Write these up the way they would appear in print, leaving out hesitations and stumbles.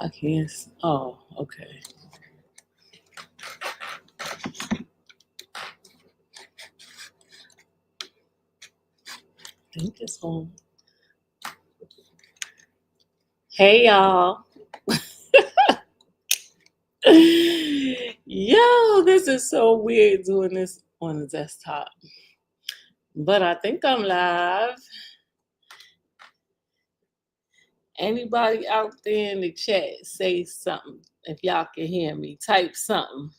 I can't. Oh, okay. I think it's on. Hey, y'all. Yo, this is so weird doing this on the desktop. But I think I'm live. Anybody out there in the chat, say something. If y'all can hear me, type something.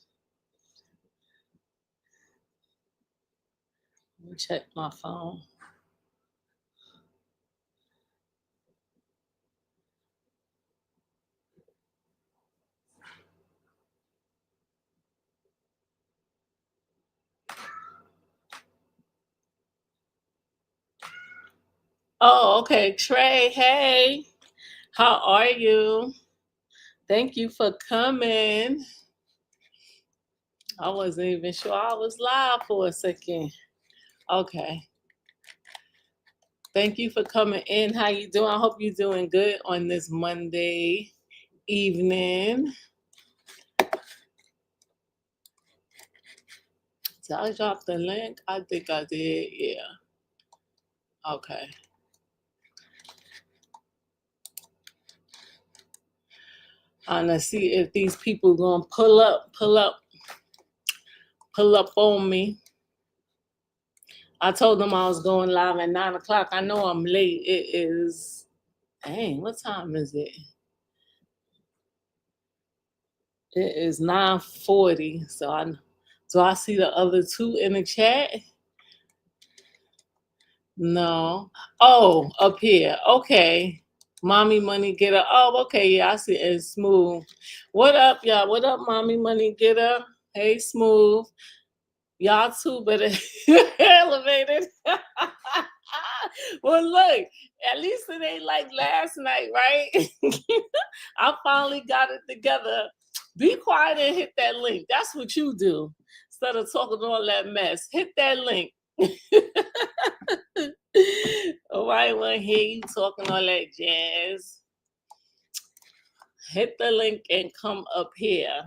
Let me check my phone. Oh, okay. Trey, hey. How are you? Thank you for coming. I wasn't even sure I was live for a second. Okay. Thank you for coming in. How you doing? I hope you're doing good on this Monday evening. Did I drop the link? I think I did. Yeah. Okay. I'm gonna see if these people gonna pull up on me. I told them I was going live at 9 o'clock. I know I'm late. It is, dang, what time is it? It is 9:40. Do I see the other two in the chat? No. Oh, up here. Okay. Mommy Money Getter. Oh, okay. Yeah, I see it. Smooth. What up, y'all? What up, Mommy Money Getter? Hey, Smooth. Y'all too better elevated. Well, look, at least it ain't like last night, right? I finally got it together. Be quiet and hit that link. That's what you do. Instead of talking all that mess, hit that link. Oh, I want to hear you talking all that jazz. Hit the link and come up here.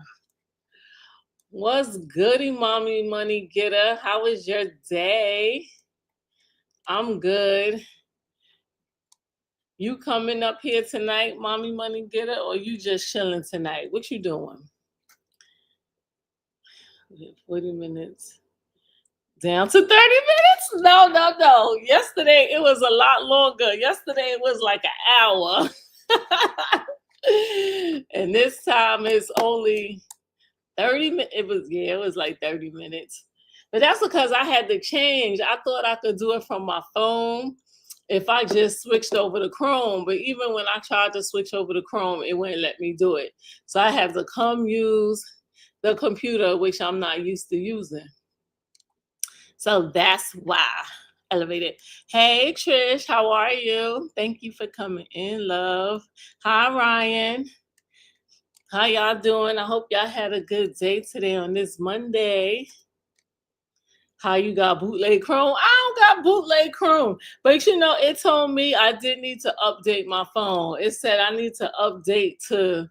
What's goody, Mommy Money Getter? How was your day? I'm good. You coming up here tonight, Mommy Money Getter, or you just chilling tonight? What you doing? 40 minutes. Down to 30 minutes? No. Yesterday it was a lot longer. Yesterday it was like an hour. And this time it's only 30 minutes. It was like 30 minutes. But that's because I had to change. I thought I could do it from my phone if I just switched over to Chrome. But even when I tried to switch over to Chrome, it wouldn't let me do it. So I had to come use the computer, which I'm not used to using. So that's why. Elevated. Hey, Trish, how are you? Thank you for coming in, love. Hi, Ryan. How y'all doing? I hope y'all had a good day today on this Monday. How you got bootleg Chrome? I don't got bootleg Chrome. But you know, it told me I did need to update my phone. It said I need to update to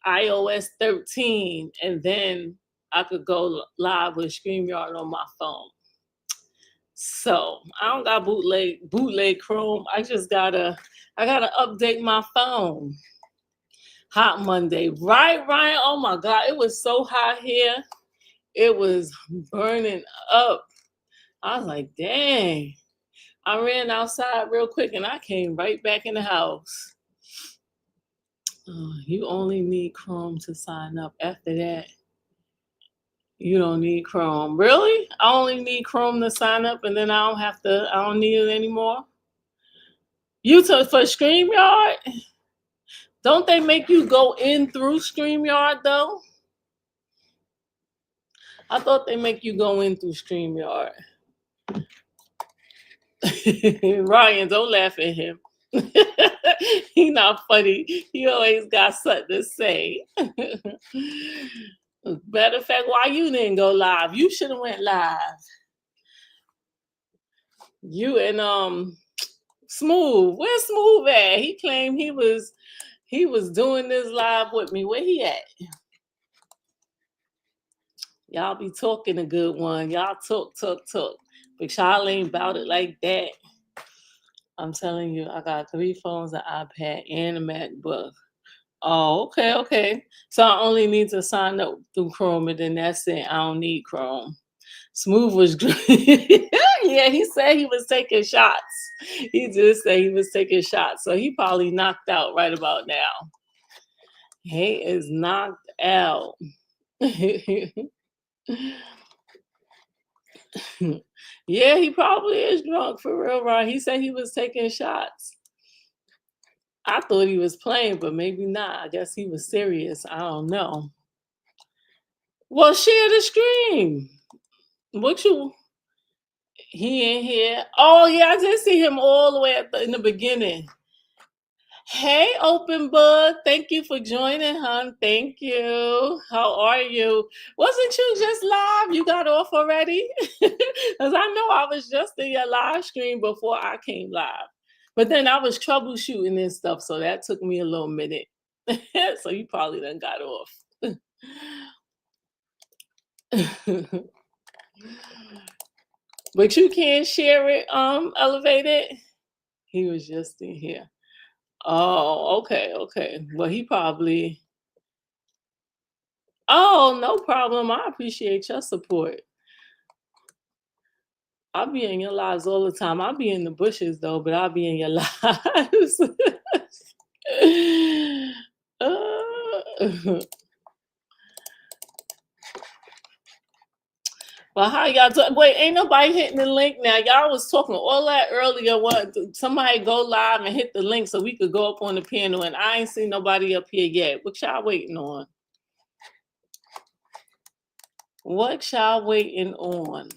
iOS 13 and then I could go live with StreamYard on my phone. So I don't got bootleg Chrome. I gotta update my phone. Hot Monday. Right, Ryan? Oh my God. It was so hot here. It was burning up. I was like, dang. I ran outside real quick and I came right back in the house. You only need Chrome to sign up. After that, you don't need Chrome. Really? I only need Chrome to sign up and then I don't need it anymore? You took for StreamYard? Don't they make you go in through StreamYard though? I thought they make you go in through StreamYard. Ryan, don't laugh at him. He not funny. He always got something to say. Matter of fact, why you didn't go live? You should have went live. You and Smooth. Where's Smooth at? He claimed he He was doing this live with me. Where he at? Y'all be talking a good one. Y'all talk. But y'all ain't about it like that. I'm telling you, I got 3 phones, an iPad, and a MacBook. Oh, okay. So I only need to sign up through Chrome, and then that's it. I don't need Chrome. Smooth was good. Yeah, he said he was taking shots. He just said he was taking shots. So he probably knocked out right about now. He is knocked out. Yeah, he probably is drunk for real, right? He said he was taking shots. I thought he was playing, but maybe not. I guess he was serious. I don't know. Well, share the stream. What you? He in here. Oh yeah, I did see him all the way in the beginning. Hey, Open Book. Thank you for joining, hon. Thank you. How are you? Wasn't you just live? You got off already? Because I know I was just in your live stream before I came live. But then I was troubleshooting and stuff, so that took me a little minute. So you probably done got off. But you can't share it, Elevated. He was just in here. Oh, okay. Well, he probably. Oh, no problem. I appreciate your support. I'll be in your lives all the time. I'll be in the bushes though, but I'll be in your lives. Well, how y'all doing? Wait, ain't nobody hitting the link now. Y'all was talking all that earlier. What? Somebody go live and hit the link so we could go up on the panel, and I ain't seen nobody up here yet. What y'all waiting on? What y'all waiting on?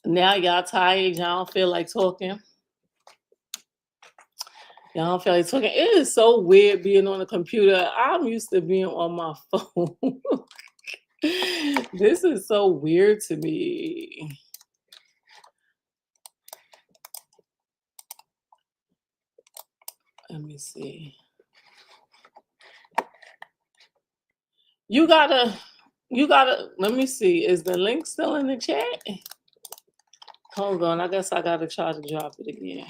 Now y'all tired. Y'all don't feel like talking. Y'all don't feel like talking. It is so weird being on a computer. I'm used to being on my phone. This is so weird to me. Let me see. You gotta, let me see. Is the link still in the chat? Hold on. I guess I gotta try to drop it again.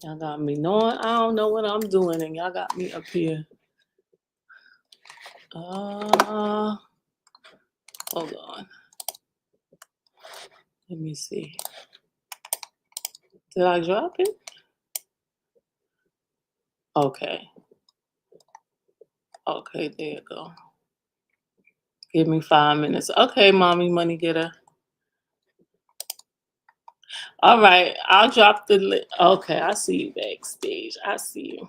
Y'all got me knowing I don't know what I'm doing, and y'all got me up here. Hold on. Let me see. Did I drop it? Okay. Okay, there you go. Give me 5 minutes. Okay, mommy money getter. All right, I'll drop the link. Okay, I see you backstage. I see you.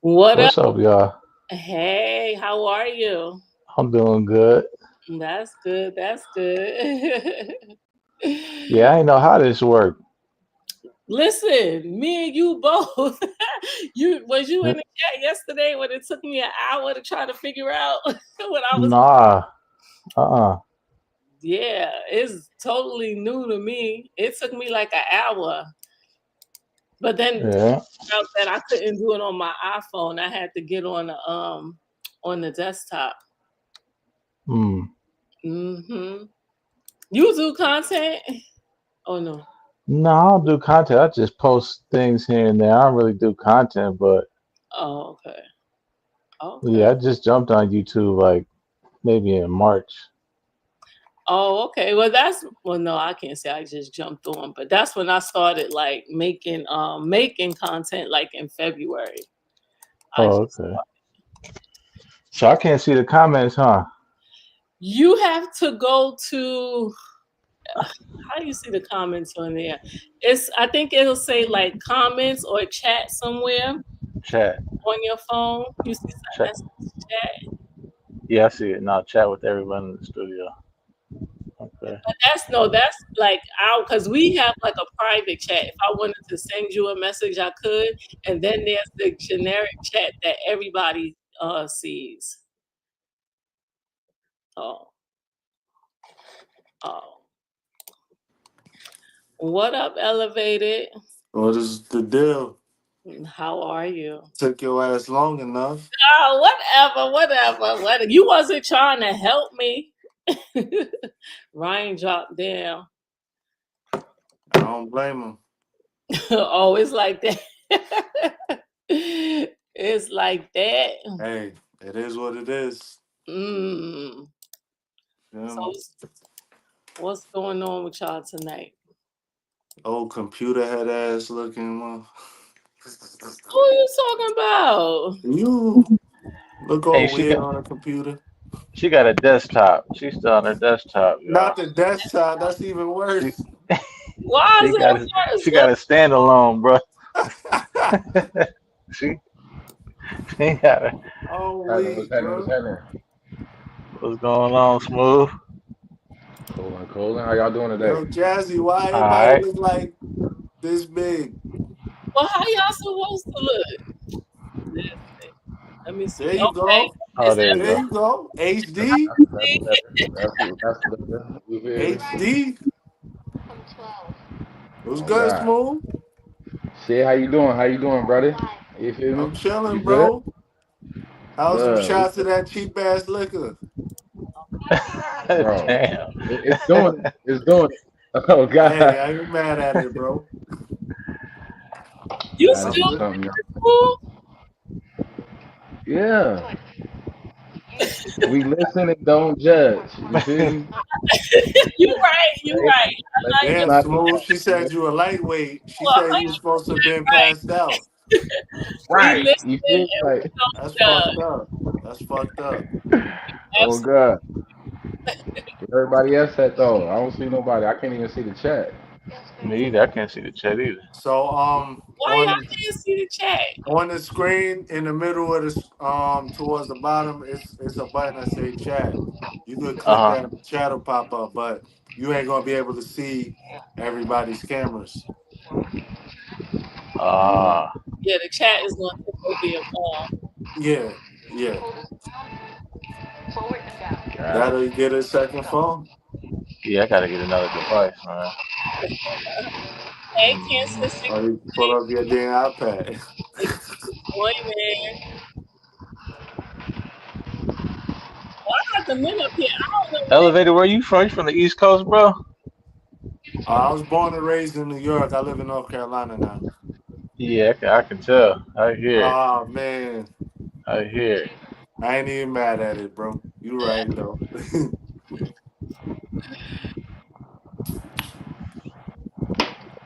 What's up, y'all? Hey, how are you? I'm doing good. That's good. That's good. Yeah, I didn't know how this worked. Listen, me and you both. You in the chat yesterday when it took me an hour to try to figure out what I was. Nah. Uh-uh. Yeah, it's totally new to me. It took me like an hour. But then Yeah. out that I couldn't do it on my iPhone. I had to get on the desktop. Hmm. Mm-hmm. You do content? Oh no. No, I don't do content. I just post things here and there. I don't really do content, but Oh, okay. Okay. yeah, I just jumped on YouTube like maybe in March. Oh, okay. Well no, I can't say I just jumped on, but that's when I started like making content like in February. I Oh, just okay. So I can't see the comments, huh? You have to go to how do you see the comments on there? I think it'll say like comments or chat somewhere Chat. on your phone. You see something Chat. that says chat. Yeah, I see it now. Chat with everyone in the studio. Okay. That's like our because we have like a private chat. If I wanted to send you a message, I could, and then there's the generic chat that everybody sees. Oh, oh. What up, Elevated? What is the deal? How are you? Took your ass long enough. Oh, whatever. You wasn't trying to help me. Ryan dropped down. I don't blame him. Oh, it's like that. It's like that. Hey, it is what it is. Mm. So, what's going on with y'all tonight? Old computer head ass looking one. Who are you talking about? You look all Hey, weird on a computer. she got a desktop. She's still on her desktop, Not y'all. the desktop. That's even She, worse. Why is she got it worse? she got a standalone, bro. she she got a Oh, What's weak, happening? What's bro. happening? what's going on, Smooth? Cool. How y'all doing today? Yo, Jazzy, why All everybody right. look like this big? Well, how y'all supposed to look? Let me There see. you Okay, go. Oh, is there that you There go. you go. That's HD. that's me? that's better. You feel me? HD. What's Oh good, God. Smooth? Shit, how you doing? How you doing, brother? You feel I'm me? You chilling, good? bro. How's some Good. shots of that cheap ass liquor? Bro. Damn. It's doing it. It's doing it. Oh Hey, God. I ain't mad at it, bro. You Gotta I'm still do li- something, yo. cool? Yeah. We listen and don't judge. You feel me? You right. You Let's right. I like Damn, not do Smooth. that. She You know? said you a lightweight. She you said you was supposed to have been passed out. We Right. listen You feel me? and we Like, That's don't fucked judge. up. That's fucked up. oh Absolutely. God. Where everybody else at though? I don't see nobody. I can't even see the chat. Me either. I can't see the chat either. So Why y'all can't see the chat? on the screen in the middle of this towards the bottom, it's a button that say chat. You could click Uh huh. that and the chat will pop up, but you ain't gonna be able to see everybody's cameras. Ah. Yeah, the chat is going to take over your phone. Yeah, yeah. God. That'll get a second phone. Yeah, I gotta get another device, man. Hey, Mhm. Cancer Or you pull 66. up your damn iPad. Boy, man. I got the men up here. I don't know where. Elevator, where you from? You from the East Coast, bro? I was born and raised in New York. I live in North Carolina now. Yeah, I can tell. I hear it. Oh man, I hear it. I ain't even mad at it, bro. You right though.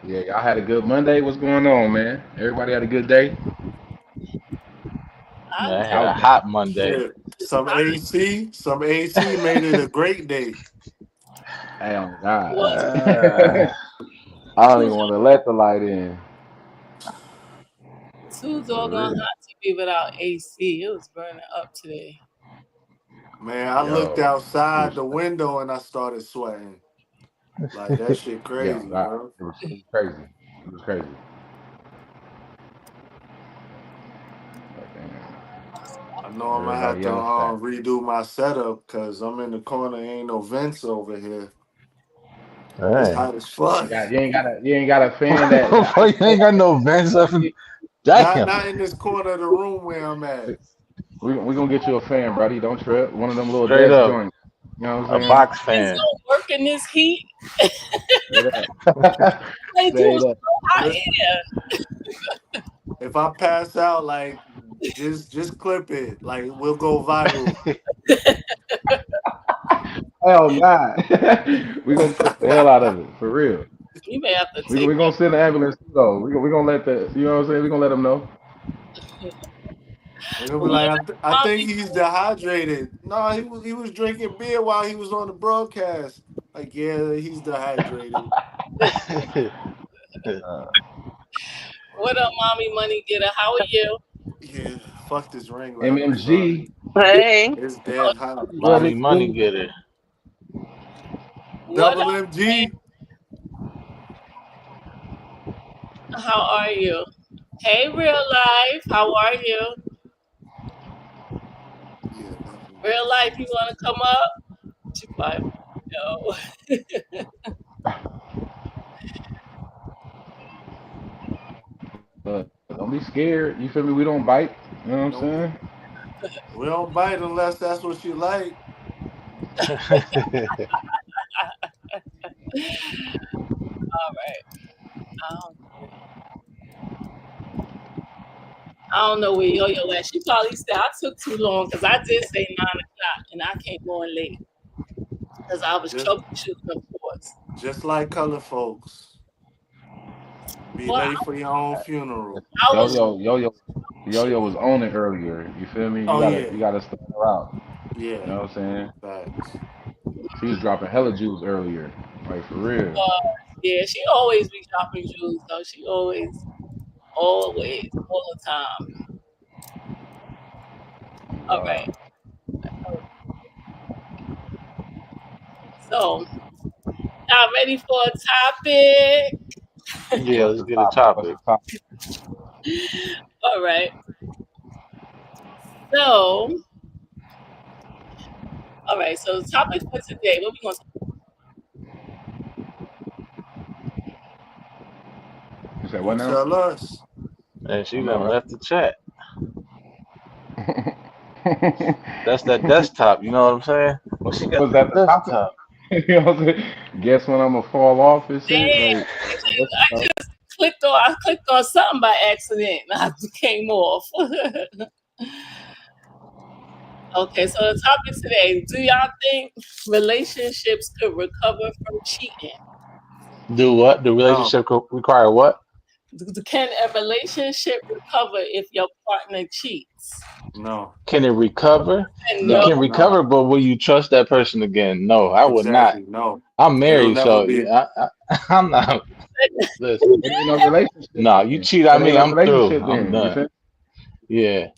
Yeah, y'all had a good Monday. What's going on, man? Everybody had a good day. I Man, I did. had a Out. hot Monday. Shit. Some AC made it a great day. Hey, oh God. Was Uh, I don't too even want to let the light in. too For doggone real. hot to be without AC. It was burning up today. Man, I looked Yo. It outside was, the window and I started sweating. Like that shit yeah, crazy, God. bro. It was crazy. It was crazy. But, damn, I know I'm where gonna have everybody to else at? redo my setup because I'm in the corner. Ain't no vents over here. It's dang. hot as fuck. You ain't got a fan that Boy, you ain't got no vents up in. Not Damn. not in this corner of the room where I'm at. we gonna get you a fan, buddy. Don't trip. One of them little Straight desk up. joints. You know what A I'm box It's fan. gonna work in this heat. saying? Straight up. They do Straight so up. hot Listen, air. if I pass out, like just clip it. Like we'll go viral. Hell nah. We gonna clip the hell out of it for real. You may have to take We gonna send the ambulance too, though. We gonna let the you know what I'm saying. We gonna let them know. They're gonna be what like, I think mommy he's dehydrated. No, he was drinking beer while he was on the broadcast. Like, yeah, he's dehydrated. Uh, what up, mommy money getter? How are you? Yeah, fuck this ring light. I'm sorry. MMG. Hey, It's dead hot. What Mommy it money do? getter. What Double up? MG. How are you? Hey, real life. How are you? Yeah, definitely. Real life, you want to come up? She probably no. Don't be scared. You feel me? We don't bite. You know what I'm Don't be, saying? we don't bite unless that's what you like. All right. I don't know where Yo-Yo at. She probably said I took too long because I did say 9 o'clock and I came on late because I was Just troubleshooting, of course. just like color folks. Be Well, late for your own funeral. I Yo was yo yo yo yo she, yo was on it earlier. You feel me? Oh You yeah, gotta start her out. You yeah. know what I'm saying? Facts. She was dropping hella jewels earlier. Like for real. yeah, she always be dropping jewels though. She always, all the time. All right. So, y'all ready for a topic? Yeah, What's let's the get a topic? What's topic. the topic? All right. So, all right. So, the topic for today, what we going to You said You what now? tell us. And she I know, done right? left the chat. That's that desktop, you know what I'm saying? Well, she got Was that that the topic? desktop. You know what I'm saying? Guess when I'm gonna fall off and shit? Damn, Like what's I up? just I clicked on something by accident and I came off. Okay, so the topic today, do y'all think relationships could recover from cheating? Do what? The No, relationship require what? Can a relationship recover if your partner cheats? no, Can it recover? And It no, No. can no. recover, but will you trust that person again? No, I would not. Exactly. No. I'm It'll married, never so be. I'm not. Listen, It ain't no relationship no, you then. cheat It on ain't me, no I'm through. relationship I'm then. You done. feel Yeah.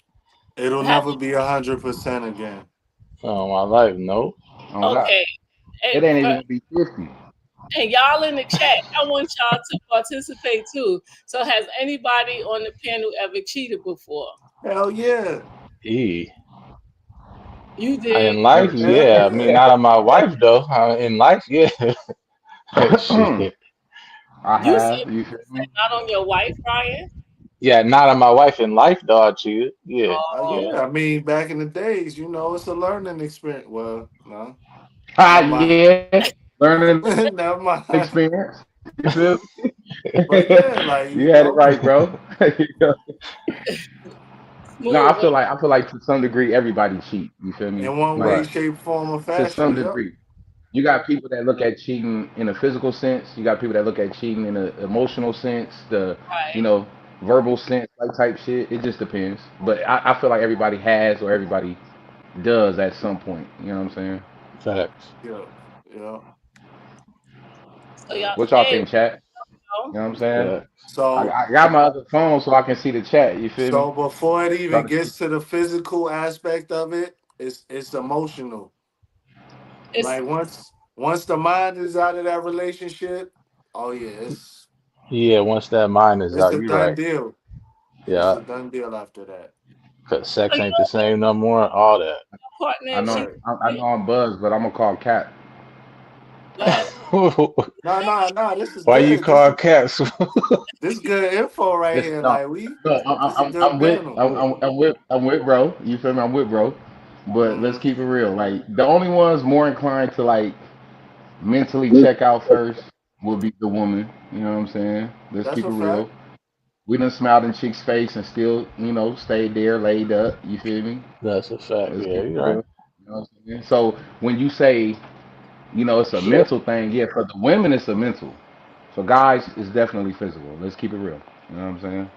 It'll have never be 100% again. Oh, my life, no. me? On God. okay. It ain't even gonna be 50. And y'all in the chat, I want y'all to participate too. So, has anybody on the panel ever cheated before? Hell yeah. E. You did. In life, Never cheated. Hell yeah. I mean, yeah. not on my wife though. In life, yeah. Shit. I You said have, you feel me? not on your wife, Ryan. Yeah, not on my wife in life though. I cheated. Yeah, Oh, yeah. Yeah. I mean, back in the days, it's a learning experience. Well, no. Never Ah mind. yeah. Learning Never mind. experience. You feel me? But yeah, like, You had it right, bro. No, smooth. I feel like to some degree everybody cheat. You feel me? in one way, Like Right. shape, form, or to fashion. some Yep. degree. You got people that look at cheating in a physical sense. You got people that look at cheating in an emotional sense, you Right. know, verbal sense, like type shit. It just depends. But I feel like everybody has or everybody does at some point. You know what I'm saying? Facts. Yep. Yep. So y'all, What y'all hey, think, chat? well, You know what I'm saying? Facts. So, I got my other phone so I can see the chat. You feel me? so before it Try even to see. gets to the physical aspect of it, it's emotional. it's Like once the mind is out of that relationship, oh yeah, Yeah, once that mind is it's out, a you done right. deal. It's Yeah, a done deal after that. 'cause so sex your ain't the same no more. All that. I partner. She know Right. I know I'm buzzed, but I'm gonna call Cat. go ahead. No, no, no. This is Why you good. This call is cats? this good info right Listen, here. no, Like no, this is a good panel. I'm with bro. You feel me? I'm with bro. But let's Hmm. keep it real. Like the only ones more inclined to like mentally check out first will be the woman. You know what I'm saying? Let's That's keep a it fact. real. We done smiled in chick's face and still, stayed there, laid up. You feel me? That's a fact. Let's Yeah, keep it you right. real. You know what I'm saying? So when you say, it's a mental thing, yeah, for the women it's a mental. So guys, it's definitely physical. Let's keep it real. You know what I'm saying?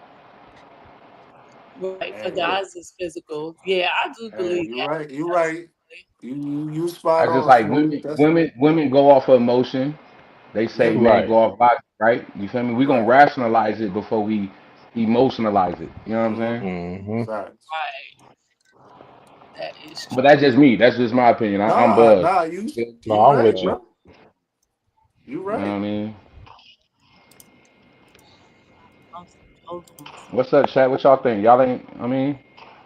Right. For Hey, guys, it's physical. Yeah, I do hey, believe you that. right. You right. You spot I just on, like smooth. That's women go off of emotion. They say yep. men Right. go off logic, right? You feel me? We gonna Right. rationalize it before we emotionalize it. You know what I'm Mm-hmm. saying? Hmm. Facts. Right. That is But true. that's just me. That's just my opinion. I'm Nah, buzzed. nah. You No, you I'm right, with you. bro. You You know what I right. mean? Hold on. What's up, chat? What y'all think? Y'all ain't. I mean,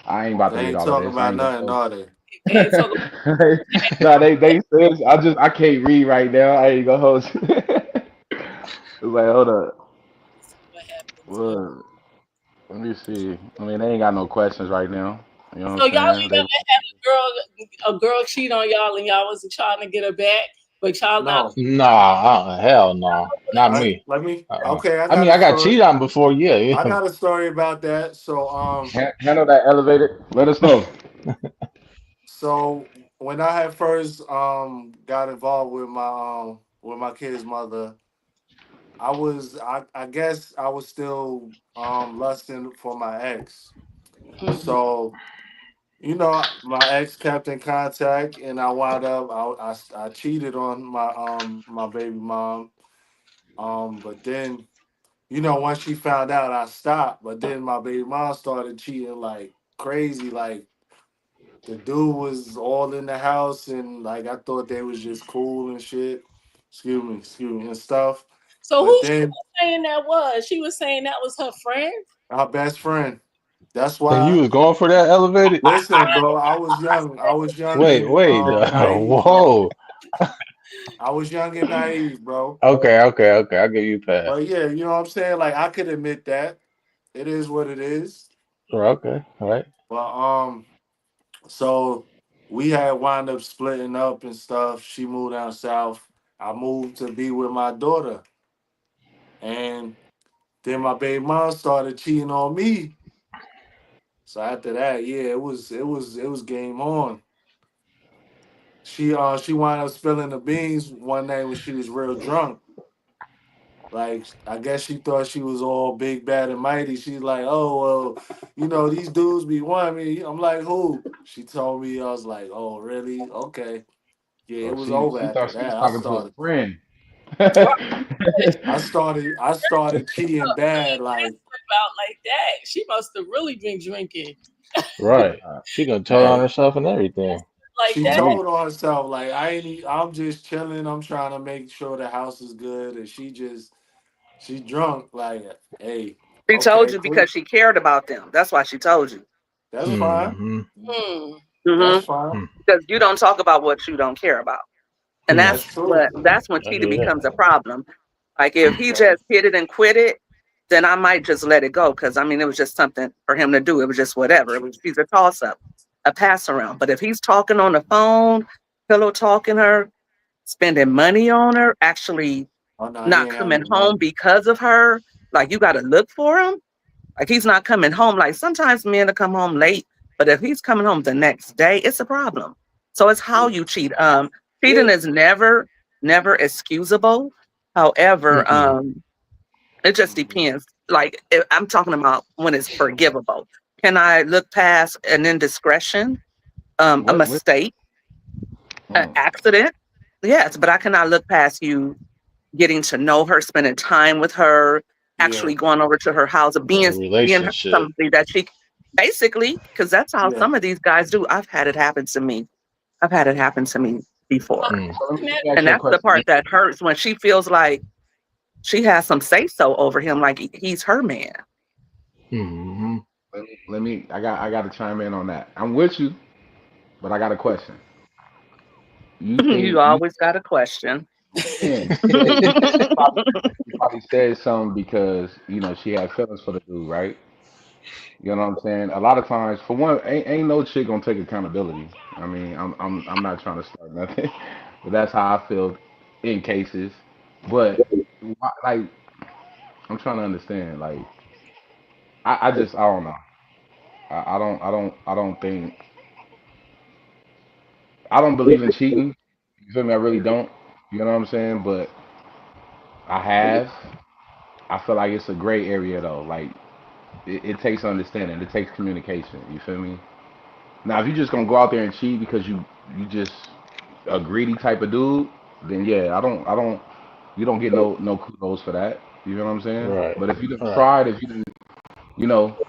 I ain't about They to read ain't all of talking this. I about ain't gonna nothing, hold are they? Can't talk about you. No, they said I can't read right now. I ain't gonna hold you. It's like hold up. what happened to. Well, let me see. I mean, they ain't got no questions right now. You know what So I'm y'all saying? ain't They never had a girl cheat on y'all and y'all wasn't trying to get her back, but y'all got No. Nah, hell no, not me. Let me. Uh-uh. Okay, I I got mean, a I got story. cheated on before, yeah. I got a story about that. So handle that elevator. Let us know. so when I had first got involved with my kid's mother, I guess I was still lusting for my ex. hmm So my ex kept in contact, and I wound up I cheated on my baby mom. But then once she found out, I stopped. But then my baby mom started cheating like crazy. Like the dude was all in the house, and like I thought they was just cool and shit. Excuse me, and stuff. So But who she then was saying that was? She was saying that was her friend. our best friend. That's And you why. was going for that elevated? Listen, bro. I was young. I was young Wait, and wait. naive, bro. Whoa. I was young and naive, bro. Okay. I'll give you a pass. But yeah, you know what I'm saying. Like I could admit that it is what it is. Okay, all right. But so we had wound up splitting up and stuff. She moved down south. I moved to be with my daughter, and then my baby mom started cheating on me. So after that, yeah, it was game on. She wound up spilling the beans one night when she was real drunk. Like I guess she thought she was all big, bad, and mighty. She's like, "Oh well, these dudes be wanting me." I'm like, "Who?" She told me. I was like, "Oh really? Okay." Yeah, it Oh, was she over she after thought she was that. talking to a friend. I started cheating bad. Like, About like that. She must have really been drinking Right. Uh, She gonna tell on hey, herself and everything. like she that. You told on herself, like, I'm just chilling. I'm trying to make sure the house is good, and she drunk. Like, hey, She told okay, you cool. because she cared about them. That's why she told you. That's fine. mm-hmm. Hmm. That's Hmm. fine. Because you don't talk about what you don't care about, and Hmm. That's true. that's when I cheating hear becomes a that. problem. Like if he Okay. just hit it and quit it, then I might just let it go because I mean it was just something for him to do. It was just whatever. It was she's a toss up, a pass around. But if he's talking on the phone, pillow talking her, spending money on her, actually Oh no, he not ain't have coming no home money. because of her, like you got to look for him. Like he's not coming home. Like sometimes men will come home late, but if he's coming home the next day, it's a problem. So it's how Yeah. you cheat. Yeah. Cheating is never excusable. However, Mm-mm. it just Mhm. depends. Like I'm talking about when it's forgivable. Can I look past an indiscretion, a what? mistake, an Mm, accident? Yes, but I cannot look past you getting to know her, spending time with her, Yeah. actually going over to her house, A being relationship. somebody that she basically, because that's how Yeah. some of these guys do. I've had it happen to me. I've had it happen to me before. Mm. so let me ask And you a that's the question. part that hurts when she feels like she has some say so over him, like he's her man. Mm-hmm. I got to chime in on that. I'm with you, but I got a question. You You think you always got a question. can? She probably said something because she had feelings for the dude, right? You know what I'm saying? A lot of times, for one, ain't no chick gonna take accountability. I mean, I'm not trying to start nothing, but that's how I feel in cases. But like, I'm trying to understand. Like, I don't know. I don't believe in cheating. You feel me? I really don't. You know what I'm saying? But I have. I feel like it's a gray area though. Like it takes understanding. It takes communication. You feel me? Now, if you just gonna go out there and cheat because you just a greedy type of dude, then yeah, I don't you don't get no kudos for that. You know what I'm saying? Right. But if you done Right. tried, if you done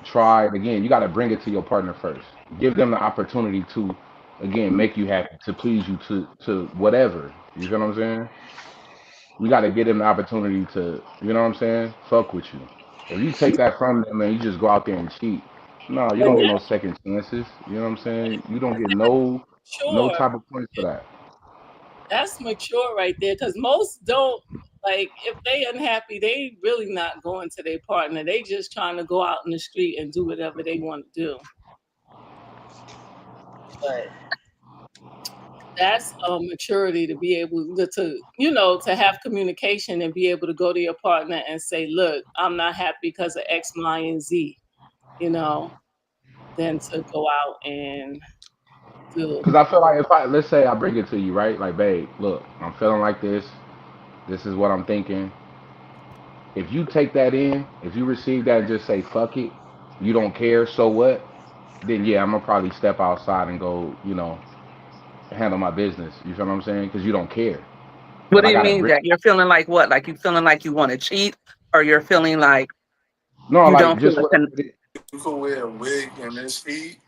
try it again, you got to bring it to your partner first. Give them the opportunity to again make you happy, to please you, to whatever. You feel what I'm saying? we got to give them the opportunity to, you know what I'm saying, fuck with you. If you take that from them and you just go out there and cheat, no, you But don't get that's no second chances. You know what I'm saying? You don't get no mature. type of points for that. That's mature right there. Because most don't, like, if they unhappy, they really not going to their partner. They just trying to go out in the street and do whatever they want to do. But that's maturity to be able to have communication and be able to go to your partner and say, look, I'm not happy because of X, Y, and Z, you know, than to go out and do. Because I feel like if let's say I bring it to you, right? Like, babe, look, I'm feeling like this. This is what I'm thinking. If you take that in, if you receive that and just say, fuck it, you don't care, so what? Then yeah, I'm gonna probably step outside and go, handle my business. You feel what I'm saying? Because you don't care. What But do I you gotta mean bring. that you're feeling like what? Like you feeling like you want to cheat, or you're feeling like No, you like don't feel just a whatever it is. You can wear a wig in this heat.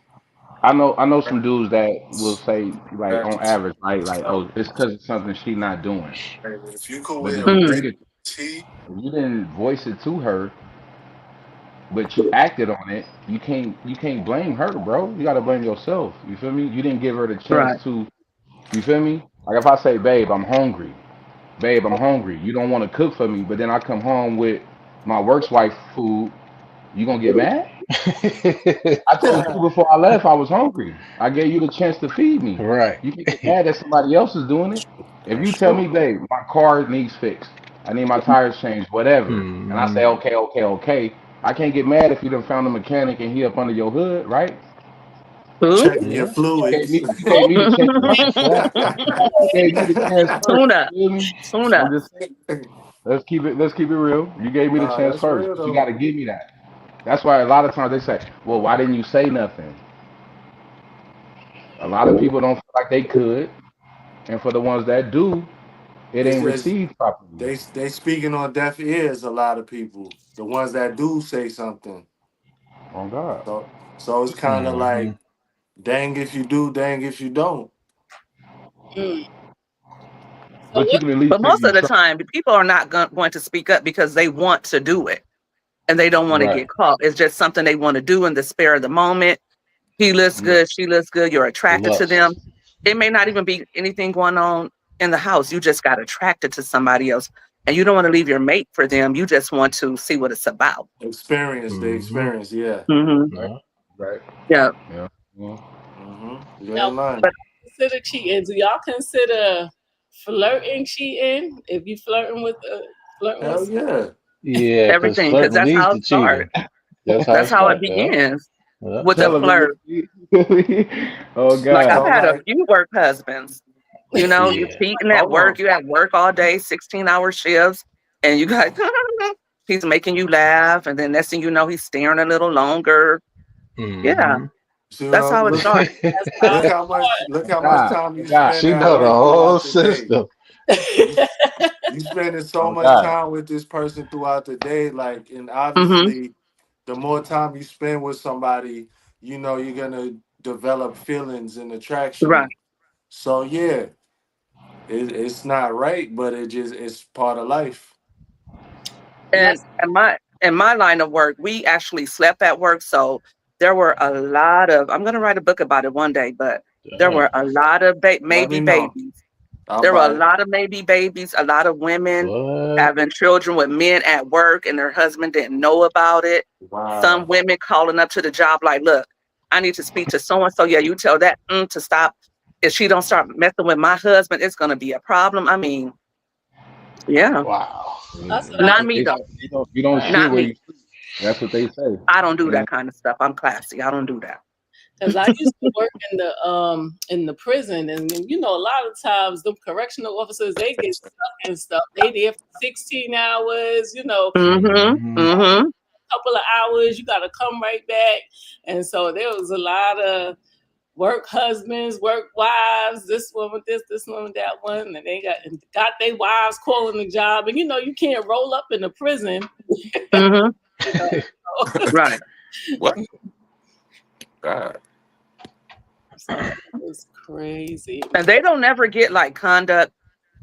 I know some dudes that will say like on That's average, right? Like, so. oh, it's because it's something she not doing. If you could But wear if a you wig bring mm, it, in this heat, if you didn't voice it to her, but you acted on it, you can't blame her, bro. You gotta blame yourself. You feel me? You didn't give her the chance right? to. You feel me? Like if I say, babe, I'm hungry. Babe, I'm hungry. You don't want to cook for me, but then I come home with my work's wife food. You gonna get mad? I told you before I left I was hungry. I gave you the chance to feed me. Right. You can get mad that somebody else is doing it. If That's you tell me, true. babe, my car needs fixed, I need my tires changed, whatever, and I Hmm. say, okay, okay, okay, I can't get mad if you done found a mechanic and he up under your hood, right? Who? checking your Yeah. You gave fluids. me, you gave me the chance, right? Tuna, You gave me the chance first. You feel me? tuna. I'm just saying, let's keep it real. You gave me the Nah, chance that's first, real but you though. got to give me that. That's why a lot of times they say, well, why didn't you say nothing? A lot of people don't feel like they could, and for the ones that do, it It's ain't just received properly. they speaking on deaf ears. A lot of people, the ones that do say something. Oh God. So it's kind of Hmm. like, dang if you do, dang if you don't. Mm. So But you what? can at least But say most you of the try. time, people are not going to speak up because they want to do it and they don't want to Right. get caught. It's just something they want to do in the spare of the moment. He looks Yeah. good, she looks good, you're attracted to them. Lust. It may not even be anything going on in the house. You just got attracted to somebody else and you don't want to leave your mate for them. You just want to see what it's about. Experience the Hmm. experience. Yeah. Hmm. Right. Yeah. Right. Yeah. Yeah. Yeah. You Now, ain't lying. But consider cheating? Do y'all consider flirting cheating? If you flirting with Hell yeah. Yeah, because everything, because flirting that's leads how to it starts. cheating. That's how it That's how it starts. Yeah. begins Yeah. with a Tell them. flirt. Oh Like I've So God. had a like, few work husbands. You know, you're Yeah. cheating at hold work. on. You at work all day, 16-hour shifts, and you guys, he's making you laugh, and then next thing you know, he's staring a little longer. Yeah, Hmm. See what that's I'm how it look starts. that's how it look Oh how much God. time Oh you God. spend She at know the work whole throughout the day. system. You starts. you spending so Oh much God. time with this person throughout the day, like, and Hmm. obviously the more time you spend with somebody, you're gonna develop feelings and Right. attraction. So yeah, it's not right, but it's part of life. And That's in my line of work, we actually slept at work, so there were a lot of. I'm going to write a book about it one day, but there Damn. were a lot of Let me maybe know. babies. I'll There were a buy it. lot of maybe babies, a lot of women What? having children with men at work and their husband didn't know about it. Some Wow. women calling up to the job like, look, I need to speak to so and so. Yeah, you tell that to stop. If she don't start messing with my husband, it's going to be a problem. I mean, yeah, Wow. that's what I not was me They say though. you don't shit Not where me. you sleep. That's what they say. I don't do You know? that kind of stuff. I'm classy. I don't do that. because I used to work in the prison, and a lot of times the correctional officers they get stuck and stuff. They there for 16 hours, Mm-hmm. Hmm. Mm-hmm. couple of hours, you got to come right back. And so there was a lot of work husbands, work wives, this one with this one with that one, and they got their wives calling the job. And you can't roll up in the prison, Mm-hmm. you know. Right. What? God. So it was crazy. And they don't ever get like conduct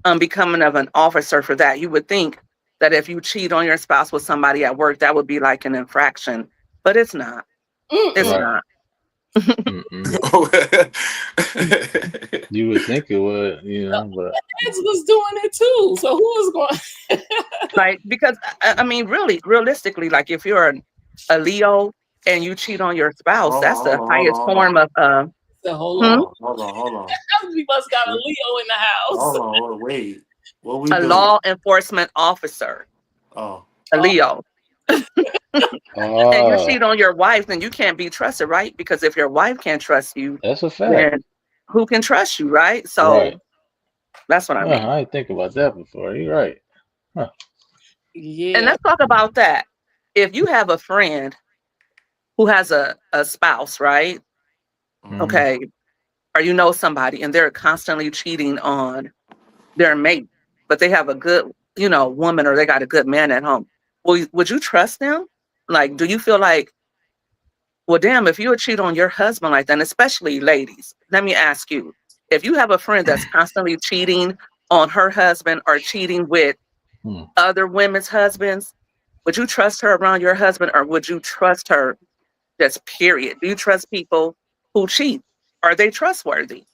becoming of an officer for that. You would think that if you cheat on your spouse with somebody at work, that would be like an infraction, but it's not. It's Mm-mm. Right. not. Mm-mm. You would think it would, but Kids was doing it too. So who was going? Like, because I mean, really, realistically, like if you're a Leo and you cheat on your spouse, Hold on, that's hold the on, hold on, highest hold form on. of So hold Hold hmm? on. on, hold on, hold on. We must got a Leo in the house. Hold on, wait. What we A do? law enforcement officer, Oh, a Oh, Leo. And you ah, cheat on your wife, then you can't be trusted, right? Because if your wife can't trust you, that's a fact. then who can trust you, right? Right. So that's what I Huh, mean. I didn't think about that before. You're right. Huh. And yeah. let's talk about that. If you have a friend who has a spouse, right? mm, Hmm. Okay, or you know somebody and they're constantly cheating on their mate, but they have a good, woman, or they got a good man at home. Would you trust them? Like, do you feel like, well, damn, if you would cheat on your husband like that, and especially ladies, let me ask you, if you have a friend that's constantly cheating on her husband or cheating with Hmm. other women's husbands, would you trust her around your husband, or would you trust her just period? Do you trust people who cheat? Are they trustworthy?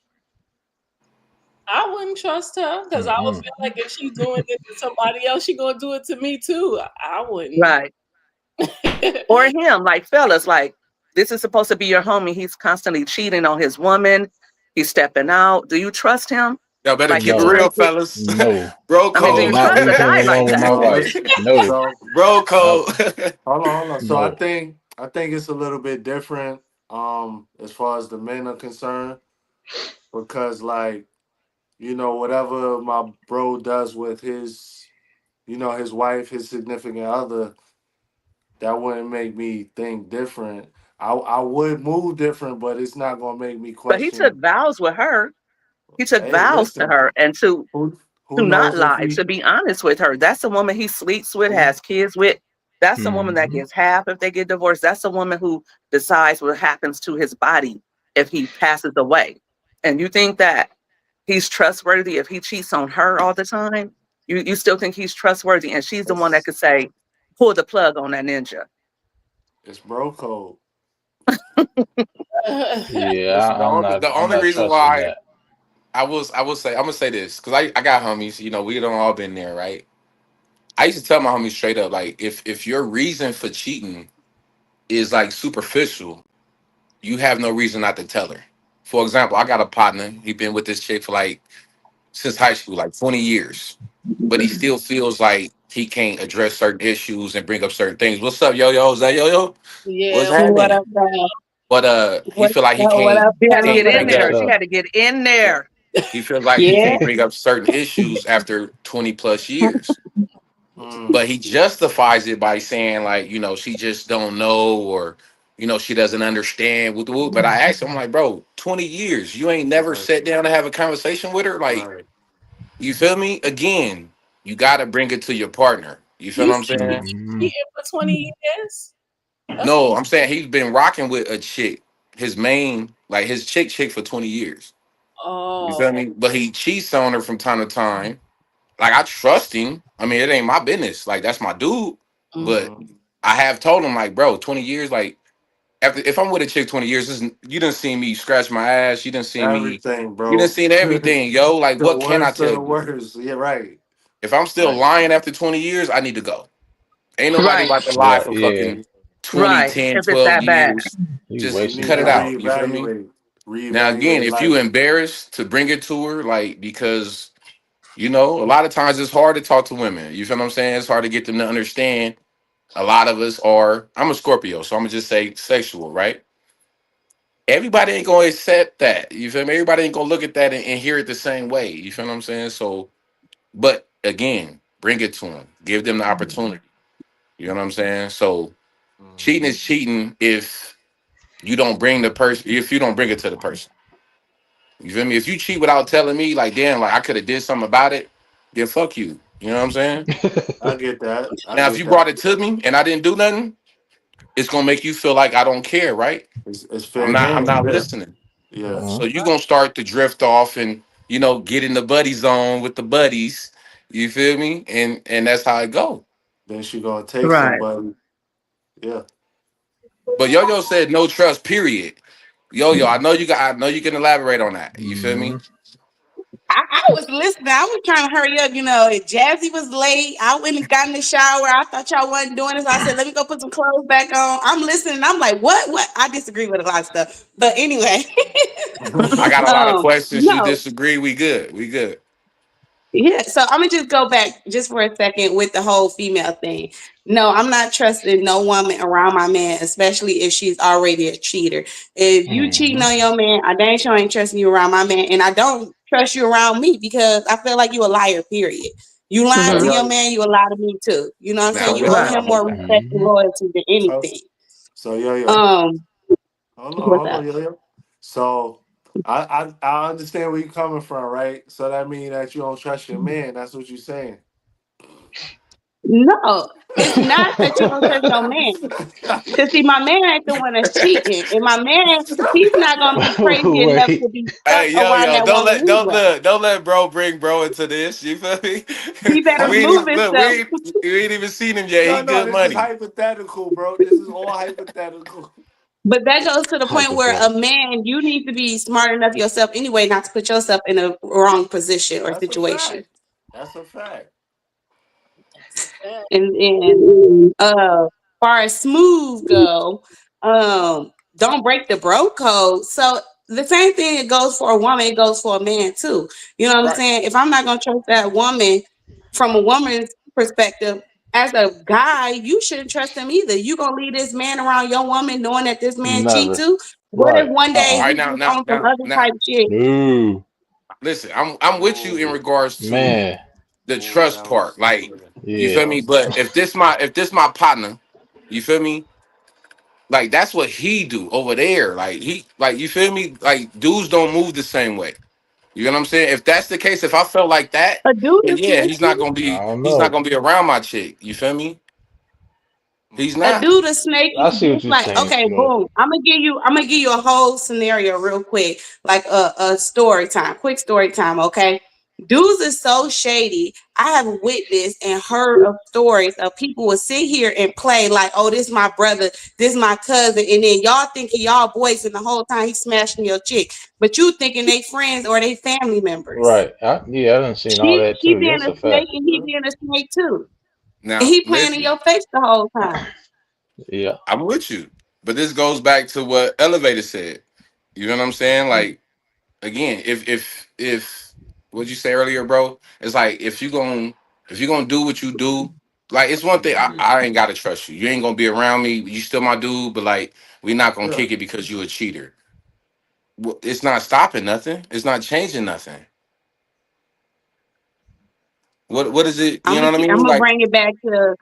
I wouldn't trust her because I would Mm-mm. feel like if she's doing it to somebody else, she gonna do it to me too. I wouldn't. Right. Or him, like, fellas, like, this is supposed to be your homie. He's constantly cheating on his woman. He's stepping out. Do you trust him? y'all better Like keep his it No. real, friendship? fellas. No. Bro I mean, I do will you code. not trust a leave him guy like alone with my that? so wife. listen. No. So bro I, code. Hold on, hold on. So I no. think I think it's a little bit different, as far as the men are concerned, because like whatever my bro does with his his wife, his significant other, that wouldn't make me think different. I would move different, but it's not gonna make me But he took question. vows with her. He took Hey, vows to listen, her, and to who not knows if lie, he to be honest with her. That's a woman he sleeps with, who has kids with. That's a woman that Hmm. gets half if they get divorced. That's a woman who decides what happens to his body if he passes away. And you think that he's trustworthy if he cheats on her all the time? You still think he's trustworthy, and she's the one that it's could say, pull the plug on that ninja. it's bro code. Yeah, Listen, I'm not. the I'm only not reason trusting why that. I will say I'm gonna say this because I got homies. We don't all been there, right? I used to tell my homies straight up, like if your reason for cheating is like superficial, you have no reason not to tell her. For example, I got a partner. He been with this chick for like since high school, like 20 years, but he still feels like he can't address certain issues and bring up certain things. What's up, yo yo? Is that yo yo? What's Yeah. What happening? up, though? But he What feel like he no, what can't up, She he had to can't get fellas? in bring What's there. up She up? had to get in there. he feels like he Yeah. can't bring up certain issues after 20 plus years. Mm, But he justifies it by saying like, she just don't know, or she doesn't understand with the whoop. But I asked him, I'm like, bro, 20 years, you ain't never right, sat down to have a conversation with her? Like, right. you feel me? Again, you gotta bring it to your partner. You feel You what I'm said he saying? been Hmm. cheating for 20 years? That's No, I'm saying he's been rocking with a chick, his main, like his chick for 20 years. You feel oh. me? But he cheats on her from time to time. Like, I trust him. I mean, it ain't my business. Like, that's my dude. Mm. But Mm, I have told him, like, bro, 20 years, like, after if I'm with a chick 20 years, you didn't see me scratch my ass, everything, you didn't bro. see everything, yo. Like, The what can I worst of tell the you? worst. Yeah, right, If I'm still right. lying after 20 years, I need to go. Ain't nobody Right, about to lie Right. for Yeah. fucking 20, right. 10, If it's 12 that bad. years. You You Just wasting need cut to it time. out. You feel me? Now, again, reevaluate if you life. embarrassed to bring it to her, like, because, a lot of times it's hard to talk to women. You feel what I'm saying? It's hard to get them to understand. A lot of us are, I'm a Scorpio, so I'm going to just say sexual, right? Everybody ain't going to accept that. You feel me? Everybody ain't going to look at that and hear it the same way. You feel what I'm saying? So, but again, bring it to them. Give them the opportunity. You know what I'm saying? So, cheating Mm, is cheating if you don't bring it to the person. You feel me? If you cheat without telling me, like, damn, like I could have did something about it, then fuck you. You know what I'm saying? I get that. I Now, if get you that. brought it to me and I didn't do nothing, it's gonna make you feel like I don't care, right? It's I'm fair not. I'm game. not Yeah, listening. yeah. Hmm. So you gonna start to drift off, and get in the buddy zone with the buddies. You feel me? And that's how it go. Then she gonna take Right. somebody. Yeah. But Yo said no trust. Period. Yo, I know you can elaborate on that. You feel me? Hmm. I was listening. I was trying to hurry up. Jazzy was late. I went and got in the shower. I thought y'all wasn't doing this. I said, let me go put some clothes back on. I'm listening. I'm like, what? What? I disagree with a lot of stuff. But anyway, I got a lot of questions. You no. disagree? We good. We good. Yeah, so I'm gonna just go back just for a second with the whole female thing. No, I'm not trusting no woman around my man, especially if she's already a cheater. If you cheating Hmm. on your man, I dang sure ain't trusting you around my man, and I don't trust you around me because I feel like you a liar. Period. You lying So to Hmm. your yo, man, you a lie to me too. You know what I'm saying? so Now You yo owe Right. him yo, more okay. respect and Hmm. loyalty than so anything. so yo yo. Um, what's Hold on, up? yo yo. So I understand where you're coming from, right? So that means that you don't trust your man. That's what you're saying. No, it's not that you don't trust your man. Cause see, my man ain't the one that's cheating, and my man, he's not gonna be crazy enough Wait. to be stuck Hey, around yo, that woman anyway. don't let bro bring bro into this. You feel me? He better we ain't remove even look, himself. we ain't even seen him yet. He No, good this is money. hypothetical, bro. This is all hypothetical. But that goes to the point where a Hypothetical. man, you need to be smart enough yourself anyway, not to put yourself in a wrong position or That's a situation. fact. That's a fact. That's a fact. And far as smooth go, don't break the bro code. So the same thing it goes for a woman, it goes for a man too. You know what I'm Right. saying? If I'm not gonna trust that woman from a woman's perspective, as a guy, you shouldn't trust him either. You gonna leave this man around your woman knowing that this man cheat Never. too? What if Right. one day All Uh-uh. right, he now, gets now, on some now, other now. type shit? No. Listen, I'm with you in Ooh, regards to Man. the ooh, trust that part. was Like, you that feel Yeah. me? was But tough. if this my partner, you feel me? Like that's what he do over there. Like you feel me? Like dudes don't move the same way. You know what I'm saying? If that's the case, if I felt like that, A dude then is yeah, snaky. I don't he's not know. gonna be around my chick. You feel me? He's Mm. A not. dude is snaky I see what just you're like, saying, okay, Smooth. boom, I'm gonna give you a whole scenario real quick, like a story time, quick story time. Okay, dudes is so shady. I have witnessed and heard of stories of people will sit here and play like, oh, this my brother, this my cousin, and then y'all thinking y'all boys and the whole time he's smashing your chick, but you thinking they friends or they family members. Right. Yeah, I done seen all that She too. being That's a a snake fact. and he Yeah. being a snake too, and Now he playing in listen, your face the whole time. Yeah. I'm with you, but this goes back to what Elevator said. You know what I'm saying? Like again, if what you say earlier, bro, it's like if you gonna do what you do, like it's one thing I ain't gotta trust you. You ain't gonna be around me. You still my dude, but like we not gonna Yeah. kick it because you a cheater. It's not stopping nothing. It's not changing nothing. What is it? You know what I I'm mean? gonna Like bring it back to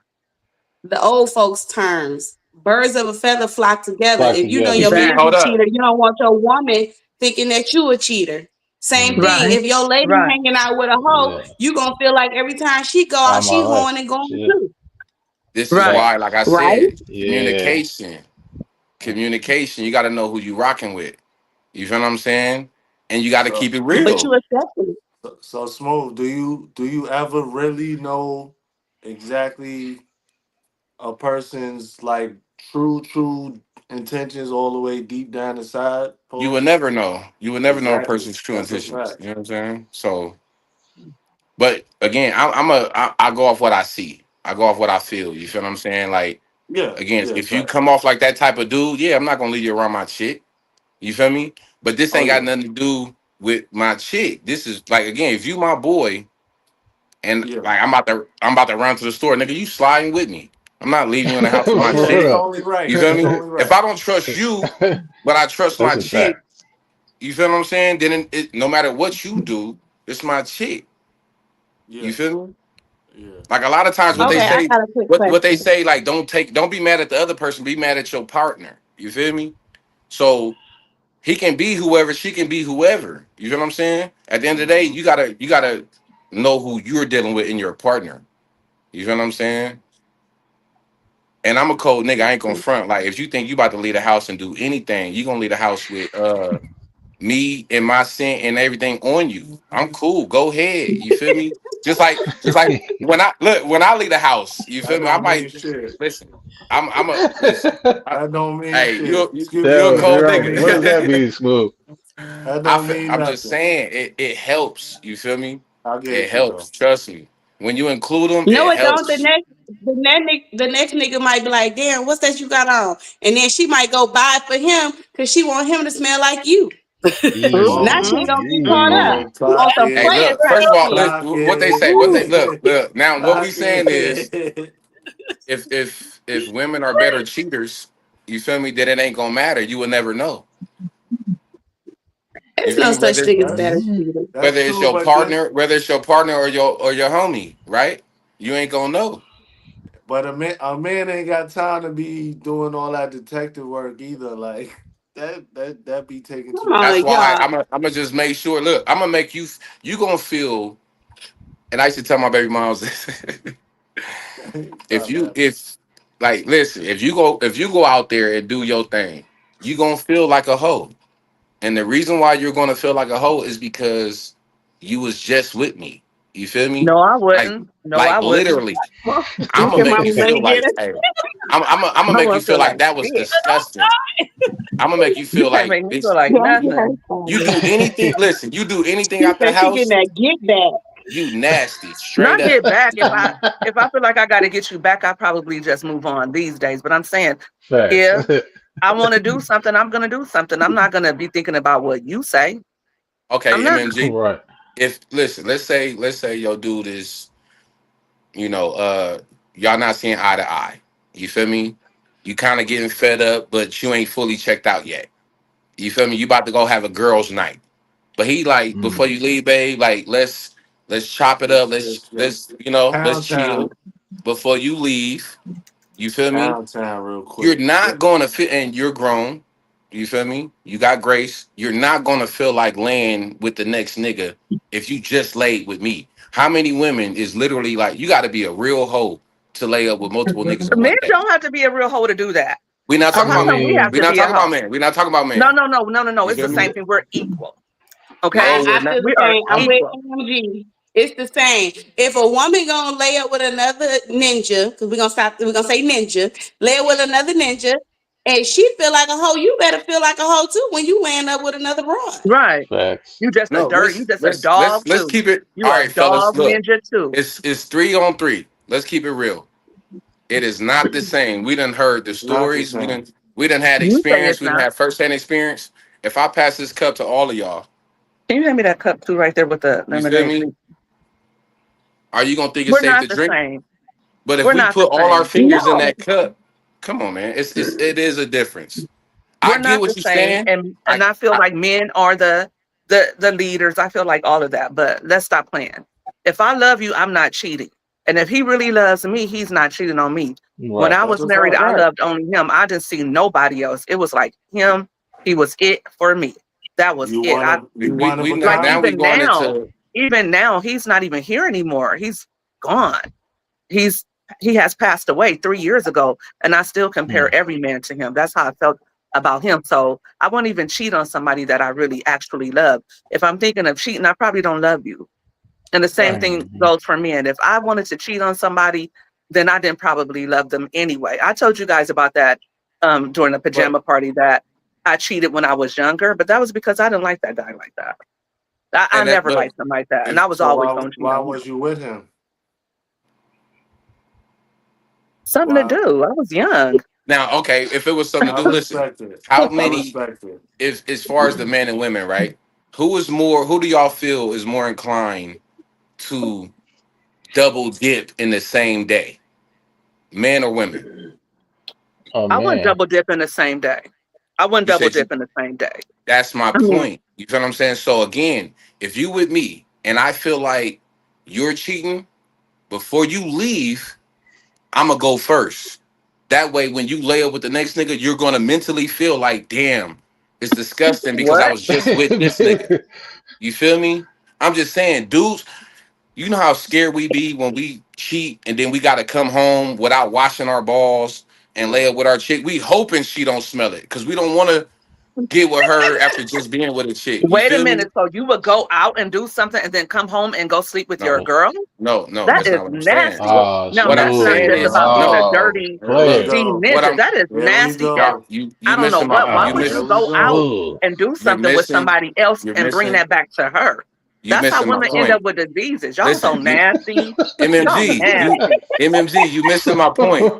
the old folks' terms. Birds of a feather flock together. Flock If you know together. your man's Exactly. a hold up. cheater, you don't want your woman thinking that you a cheater. Same thing. Hmm. Right. If your lady Right. hanging out with a hoe, Yeah. you gonna feel like every time she go out, All my she life. hoeing and going Shit. too. This is Right. why, like I Right? said, Yeah. communication. Communication. You gotta know who you rocking with. You feel what I'm saying? And you gotta So keep it But you real. accepting it. so smooth. Do you ever really know exactly a person's like true intentions all the way deep down inside? You would Pause. never know. You would never know a Exactly. person's true That's a intentions. fact. You know what I'm saying? So, but again, I go off what I see. I go off what I feel. You feel what I'm saying? Like Yeah. again, Yeah. if you Fact. come off like that type of dude, yeah, I'm not gonna leave you around my chick. You feel me? But this Oh ain't got yeah. nothing to do with my chick. This is like again, if you my boy and Yeah. like I'm about to run to the store, nigga, you sliding with me. I'm not leaving you in the house with Oh my yeah. For It's chick. real. only right. You feel It's me? only If right. I don't trust you, but I trust That's my a fact. chick, you feel what I'm saying? Then no matter what you do, it's my chick. You Yeah. feel me? Yeah. Like a lot of times, what they Okay, Hmm. I say, got a quick what they question. say, like don't be mad at the other person, be mad at your partner. You feel me? So he can be whoever, she can be whoever. You feel what I'm saying? At the end of the day, Hmm. you gotta know who you're dealing with in your partner. You feel what I'm saying? And I'm a cold nigga. I ain't gonna front. Like if you think you about to leave the house and do anything, you gonna leave the house with me and my scent and everything on you. I'm cool. Go ahead. You feel me? Just like when I leave the house, you feel That me? I don't mean might shit. listen. I'm a listen. I, That don't mean hey, shit. Excuse you a Tell us, me. cold That don't Jerome, what mean does that nigga. nothing. mean, Smooth? That don't mean I'm just nothing. saying it helps. You feel me? I It get you though. helps. Trust me. When you include them, No, it it don't. helps. The next nigga might be like, damn, what's that you got on? And then she might go buy it for him because she want him to smell like you. Now Eee, she Mm-hmm. ain't gonna get caught up eee. Oh, on clock some Hey, player it. look. type First of all, shit. look Clock what they it. say. What they Ooh, look. Now, what we Clock saying is, it. if women are better cheaters, you feel me? Then it ain't gonna matter. You will never know. You there's feel no me? such thing as That's better Mhm. cheater. that's true, but then Whether it's your partner or your homie, right? You ain't gonna know. but a man ain't got time to be doing all that detective work either. Like that be taking Come too on, That's long. why y'all. I'm gonna just make sure. Look, I'm gonna make you. You gonna feel. And I used to tell my baby moms this. if Stop you that. if like listen, if you go out there and do your thing, you gonna feel like a hoe. And the reason why you're gonna feel like a hoe is because you was just with me. You feel me? No, I Like wouldn't. No, I wouldn't. literally. I'm Look gonna at make mama, you let feel me get like, it. hey, I'm gonna I make you wouldn't feel feel like like that was shit. disgusting. I'm gonna make you You feel can't like make me feel bitch. like Don't get her nothing. You started. do anything. Listen, you do anything She out the said she getting house, that get back. you nasty, straight Not up. get back. If I feel like I got to get you back, I probably just move on these days. But I'm saying, Facts. if I want to do something, I'm gonna do something. I'm not gonna be thinking about what you say. I'm Okay, not. MMG. Right. If listen, let's say your dude is, you know, y'all not seeing eye to eye. You feel me? You kind of getting fed up, but you ain't fully checked out yet. You feel me? You about to go have a girls' night. But he like, before Mm. you leave, babe, like let's chop it up. Let's let's Pound chill town, before you leave. You feel me? pound town, real You're quick. not gonna fit, and you're grown. You feel me? You got grace. You're not gonna feel like laying with the next nigga if you just laid with me. How many women is literally like you got to be a real hoe to lay up with multiple niggas in Men one day? don't have to be a real hoe to do that. We're not So talking I how about come men. we have mean, We're to not be a talking about hoe? men. We're not talking about No, men. no, no, no, no, no. You It's feel the me? same thing. We're equal. Okay, No, I we're not. feel the we are same. I'm with equal. MG. It's the same. If a woman gonna lay up with another ninja, because we're gonna say ninja, lay up with another ninja, and she feel like a hoe, you better feel like a hoe too when you laying up with another broad. Right. facts. You just a No, dirt. You just a dog let's too. keep it. You All a right, fellas. dog Look, ninja too. it's 3 on 3. Let's keep it real. It is not the same. We done heard the It's not the stories. same. We done had You say experience. it's We done not. had firsthand experience. If I pass this cup to all of y'all, Can you hand me that cup too, right there with the you feel lemonade, me? please? Are you gonna think it's We're safe not to the drink? same. But if We're we not the put all our same. fingers in No. that cup, come on, man. It is a difference. I We're get not the what you're same. saying. And I feel like men are the leaders. I feel like all of that. But let's stop playing. If I love you, I'm not cheating. And if he really loves me, he's not cheating on me. When Right. I That's was a married, fact. I right. loved only him. I didn't see nobody else. It was like him. He was it for me. That was You it. want to you one of a Like Now kind. we going into even now, he's not even here anymore. He's gone. He's he has passed away 3 years ago, and I still compare Mm. every man to him. That's how I felt about him. So I won't even cheat on somebody that I really actually love. If I'm thinking of cheating, I probably don't love you. And the same Right. thing Mhm. goes for men. If I wanted to cheat on somebody, then I didn't probably love them anyway. I told you guys about that during the But pajama party that I cheated when I was younger, but that was because I didn't like that guy like that. I and that never look, liked him like that, and if I was so always why going to cheat why on him. was you with him? Something to Why? do. I was young. now okay, if it was something I to do, listen. respect it. How I many respect it. if as far as the men and women, right? Who do y'all feel is more inclined to double dip in the same day? Men or women? Oh I wouldn't man. double dip in the same day. I wouldn't You double said you dip in the same day. that's my I mean, point. You feel what I'm saying? So again, if you with me and I feel like you're cheating, before you leave, I'ma go first. That way, when you lay up with the next nigga, you're gonna mentally feel like, damn, it's disgusting because I what? was just with this nigga. You feel me? I'm just saying, dudes, you know how scared we be when we cheat and then we gotta come home without washing our balls and lay up with our chick. We hoping she don't smell it because we don't want to. get with her after just being with a chick. You Wait a feel me? minute. So you would go out and do something and then come home and go sleep with your No, girl? no, That that's is not what I'm saying. nasty. Oh, Now What I'm that's not smooth. saying just is about being a no. Oh, dirty There we player. G go. What ninja. I'm That is There we nasty. As go. you I don't know missing my what. Why Oh, would There you we go go. out smooth. and do you're something with missing somebody else you're and bring missing that back to her? you That's how missing my women end point. up with diseases. Y'all so Listen, you nasty. Y'all MMG, nasty. you missing my point.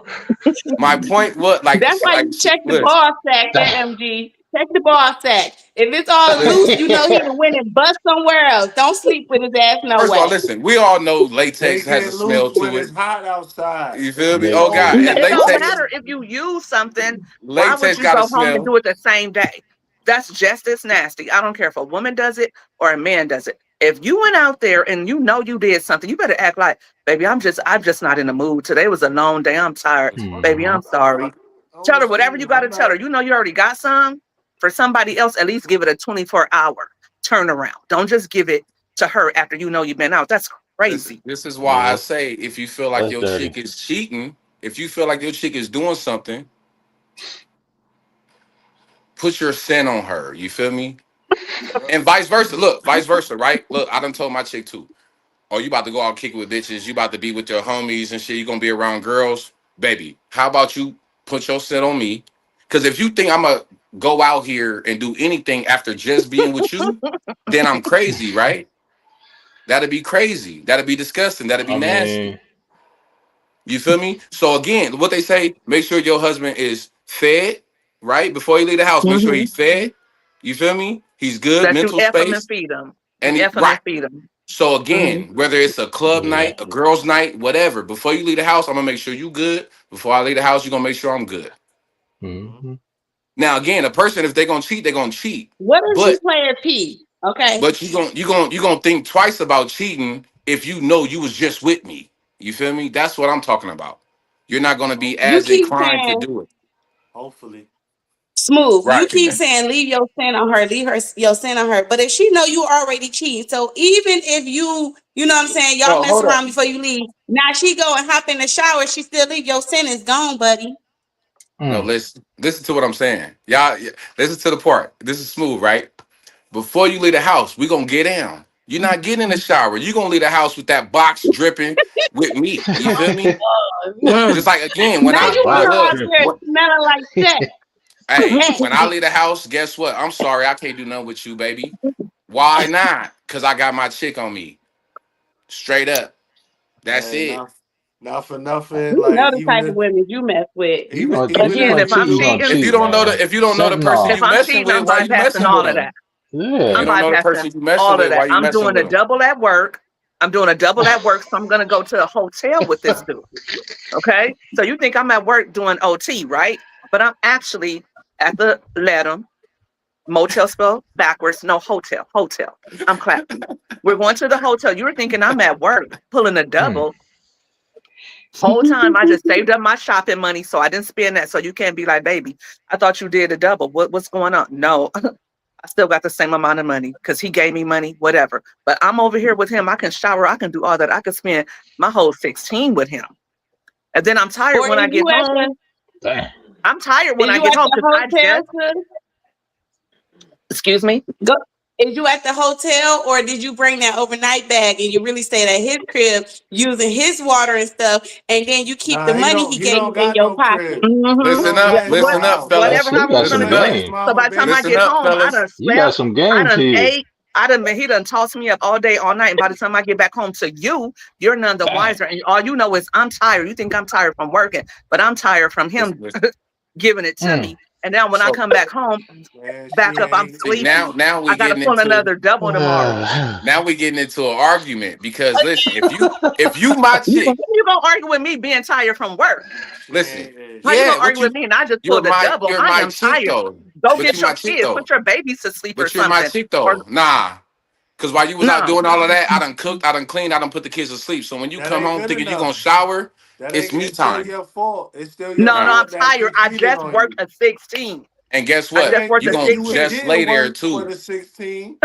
My point was That's why like you check the look, ball sack, MMG. Check the ball sack. If it's all listen. loose, you know he done went and bust somewhere else. Don't sleep with his ass no First of all, way. listen, we all know They latex has a get smell loose when to it's it. hot outside. You feel me? Makes Oh God. sense. And It don't latex matter if you use something. Why would latex you got a go home and smell. do it the same day? That's just as nasty. I don't care if a woman does it or a man does it. If you went out there and you know you did something, you better act like, baby, I'm just not in the mood. Today was a long day. I'm tired. Baby, Hmm. I'm sorry. Tell her whatever you got to I'm tell her. not. You know you already got some. For somebody else, at least give it a 24-hour turnaround. Don't just give it to her after you know you've been out. That's crazy. This is why I Yeah, say if you feel like that's your dirty. chick is cheating, if you feel like your chick is doing something, put your scent on her. You feel me? Yep. And vice versa. Look, vice versa, right? Look, I done told my chick too. Oh, you about to go out kicking with bitches. You about to be with your homies and shit. You gonna be around girls, baby. How about you put your scent on me? Because if you think I'm gonna go out here and do anything after just being with you, then I'm crazy, right? That'd be crazy. That'd be disgusting. That'd be I nasty. mean, You feel me? So again, what they say, make sure your husband is fed, right? Before you leave the house, make sure Mhm. he's fed. You feel me? He's good, That you mental F them and space. feed them. You And he F them right. and feed them. So Hmm. again, whether it's a club yeah. night, a girls' night, whatever, before you leave the house, I'm gonna make sure you good. Before I leave the house, you're gonna make sure I'm good. Hmm. Now again, a person, if they're gonna cheat, they're gonna cheat. What if you But play a P? Okay. you gonna think twice about cheating if you know you was just with me. You feel me? That's what I'm talking about. You're not gonna be You as keep inclined to saying do it. Hopefully. smooth. You Right. keep saying leave your sin on her, leave her your sin on her. But if she know you already cheating, so even if you know what I'm saying, y'all No, mess hold up. around before you leave. Now she go and hop in the shower, she still leave your sin is gone, buddy. No, Mm. listen to what I'm saying. Y'all listen to the part. This is smooth, right? Before you leave the house, we gonna get down. You're not getting in the shower. You're gonna leave the house with that box dripping with me. You feel me? Just like again, when Now I The you look, come box out look, there tripping. what, smelling like sex. hey, Hey, when I leave the house, guess what? I'm sorry, I can't do nothing with you, baby. Why not? Cause I got my chick on me. Straight up. That's Hey, it. not for nothing. you Like know the type of women you mess with. You know, if even you Again, if gonna if you I'm cheat, you gonna do, cheating, If you cheat, don't know the man. if you don't know the person if you Fentanyl. I'm messing cheating, with, I'm why you bypassing messing with all of them? that. If I'm you Yeah. don't know the bypassing person you messing all of with, why that. you I'm messing doing with a them? double at work. I'm doing a double at work, so I'm gonna go to a hotel with this dude. Okay. So you think I'm at work doing OT, right? But I'm actually at the Latham motel spell backwards, no hotel, hotel. I'm clapping. We're going to the hotel. You were thinking I'm at work pulling a Mm. double. Whole time I just saved up my shopping money, so I didn't spend that. So you can't be like, baby, I thought you did a double. What's going on? No, I still got the same amount of money because he gave me money, whatever. But I'm over here with him. I can shower. I can do all that. I could spend my whole 16 with him. And then I'm tired Or when I get home. Damn. I'm tired when is I you get at home the because I hotel, just, sis? excuse me. Go. Is you at the hotel or did you bring that overnight bag and you really stayed at his crib using his water and stuff and then you keep the nah, money he he gave you don't in got your no pocket? crib. He Mm-hmm. Listen over up, at his listen up, house. I fellas. Whatever, see you however got we're some gonna Listen do up, it. his game. So by mama, the time I baby. Listen get up, home, I fellas. done You got slept, some I game done to you. ate, he done tossed me up all day, all night. And by the time I get back home to you, you're none the Damn. wiser. And all you know is I'm tired. You think I'm tired from working, but I'm tired from him Listen. giving it to Mm. me. And now when I So come back home, Man, back she up, I'm ain't. see now sleepy. now I we gotta getting pull into another double tomorrow. now we getting into an argument because listen, if you my chick, You gonna argue with me being tired from work? She listen, ain't. How you yeah, gonna what argue with you me and I just you're pulled a my double? you're I my am chick tired. though. Go But get you my your chick kids, though. put your babies to sleep or But you're my something. chick Or though. Nah. Cause while you was out no, doing all of that, I done cooked, I done cleaned, I done put the kids to sleep. So when you That come ain't home good thinking you gonna enough. shower, That it's ain't. me It's still time. your fault. It's still your no, Nah. I'm fault that tired. he I cheated just on worked you. a 16. And guess I You what? just ain't. worked You a You gonna you was 16. just lay getting there work for too. the 16.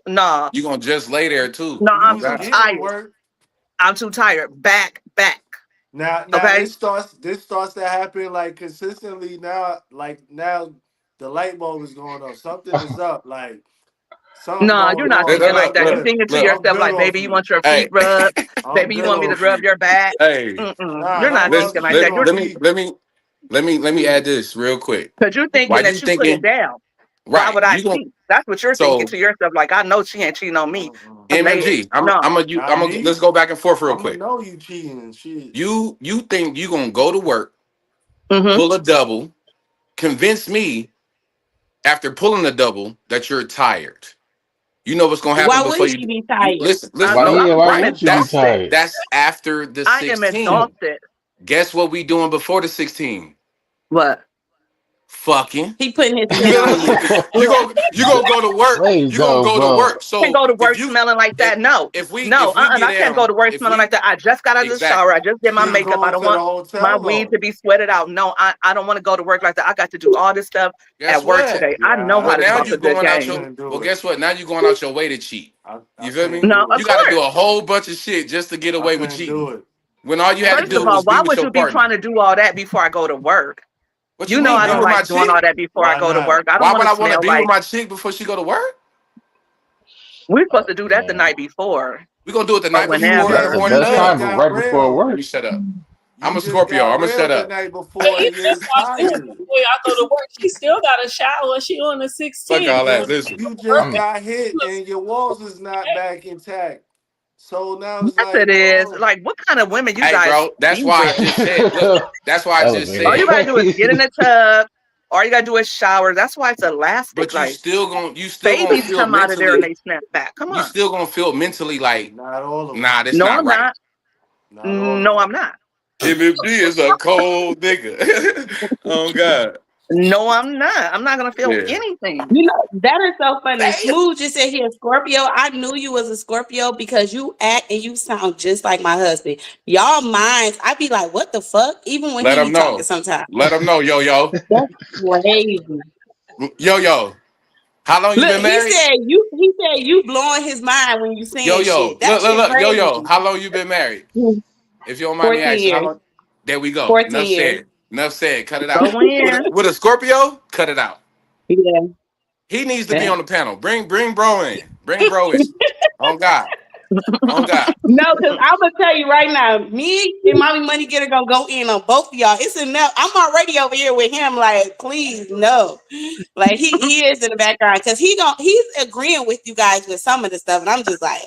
Nah, You gonna just lay there too. no, You Oh I'm was too God. getting tired. work. I'm too tired. Back. Now Okay. it starts. This starts to happen like consistently now. Like now, the light bulb is going off. Something is up. Like something No, going you're not on. thinking Like like I'm that. You're good. thinking to look. I'm yourself good like, off baby, you you. want your Hey, feet rubbed? I'm Baby, you good want me to off rub you. your back? hey. Nah, You're don't not rub thinking Listen, like shit that. on You're me. let me add this real quick. because you're Why thinking you that you put it thinking down. Why right? would I You going cheat? That's what you're thinking so to yourself. Like, I know she ain't cheating on me. MMG. No. Not me. Let's go back and forth real I'm gonna quick. know you cheating and shit. You think you gonna go to work, Mm-hmm. pull a double, convince me after pulling a double that you're tired. You know what's gonna happen Why before wouldn't she you be you tired? listen, I listen, know no, Why I'm right. wouldn't you be exhausted. tired? That's after the I am 16. exhausted. Guess what we doing before the 16? What? Fucking. He putting his You scent gonna on you. you gonna go to work. There you You gonna go, go to bro. work. Can't So go to work smelling like that. No, if we get I can't go down, to work if smelling we like that. I just got out of the shower. exactly I just did my She's makeup. I going don't to the want my hotel weed though. to be sweated out. No, I don't want to go to work like that. I got to do all this stuff guess at work what? today. I know how Yeah, Well to now talk you a good going out I game. your couldn't do well it. guess what? Now you going out your way to cheat. I You feel couldn't me? No, do of it. You gotta do course. a whole bunch of shit just to get I away with couldn't do cheating. it. When all you I had to First do of couldn't. all, was be why with would your you be partner. trying to do all that before I go to work? What You you know mean? I Be don't with my like doing chick? all that before I Why go to not? work. I don't Why want would to I want to smell be with like my chick before she go to work? we're supposed Oh to do that the man, night before We gonna do it the or night before in that's the the whenever. morning best You of. time, just but got right before real. Let work. me shut up. I'm You a just Scorpio. got I'm gonna real shut the up. night But before, and even if you're I do it tired. before y'all go to work, she still got a shower. She on the Fuck 16th. all You that. know, Listen. You work just I'm got hit, look, and your walls is not back intact. So now it's Yes, like, it is. Like, what kind of women you Hey, guys bro. That's be why I with? just said. Look. That's why I just All you elevated. said. gotta do is get in the tub. All you gotta do is shower. That's why it's elastic. But Like you still gonna babies feel come out of there and mentally. they snap back. Come You on. still gonna feel mentally like, not all of them. nah, that's No, not I'm right. not. Not all of No, I'm them. not. MFD is a cold nigga. Oh God. No, I'm not. I'm not gonna feel Yeah. anything. You know, that is so funny. Damn. Smooth just said he a Scorpio. I knew you was a Scorpio because you act and you sound just like my husband. Y'all minds, I be like, what the fuck? Even when Let he them be talking know. sometimes. Let them know, yo yo. That's crazy. Yo yo. How long you Look, been married? he said you blowing his mind when you Yo saying yo. shit. That shit Look. Yo yo. crazy. How long you been married? If you don't mind me 14 asking, how years. long? There we go. 14 Enough years. said. Enough said. Cut it out. Go in. With a Scorpio, cut it out. Yeah. He needs to be Yeah. on the panel. Bring bro in. Bring bro in. On God. On God. No, because I'm gonna tell you right now, me and Mommy Money Getter gonna go in on both of y'all. It's enough. I'm already over here with him, like, please no. Like he is in the background because he's agreeing with you guys with some of the stuff, and I'm just like,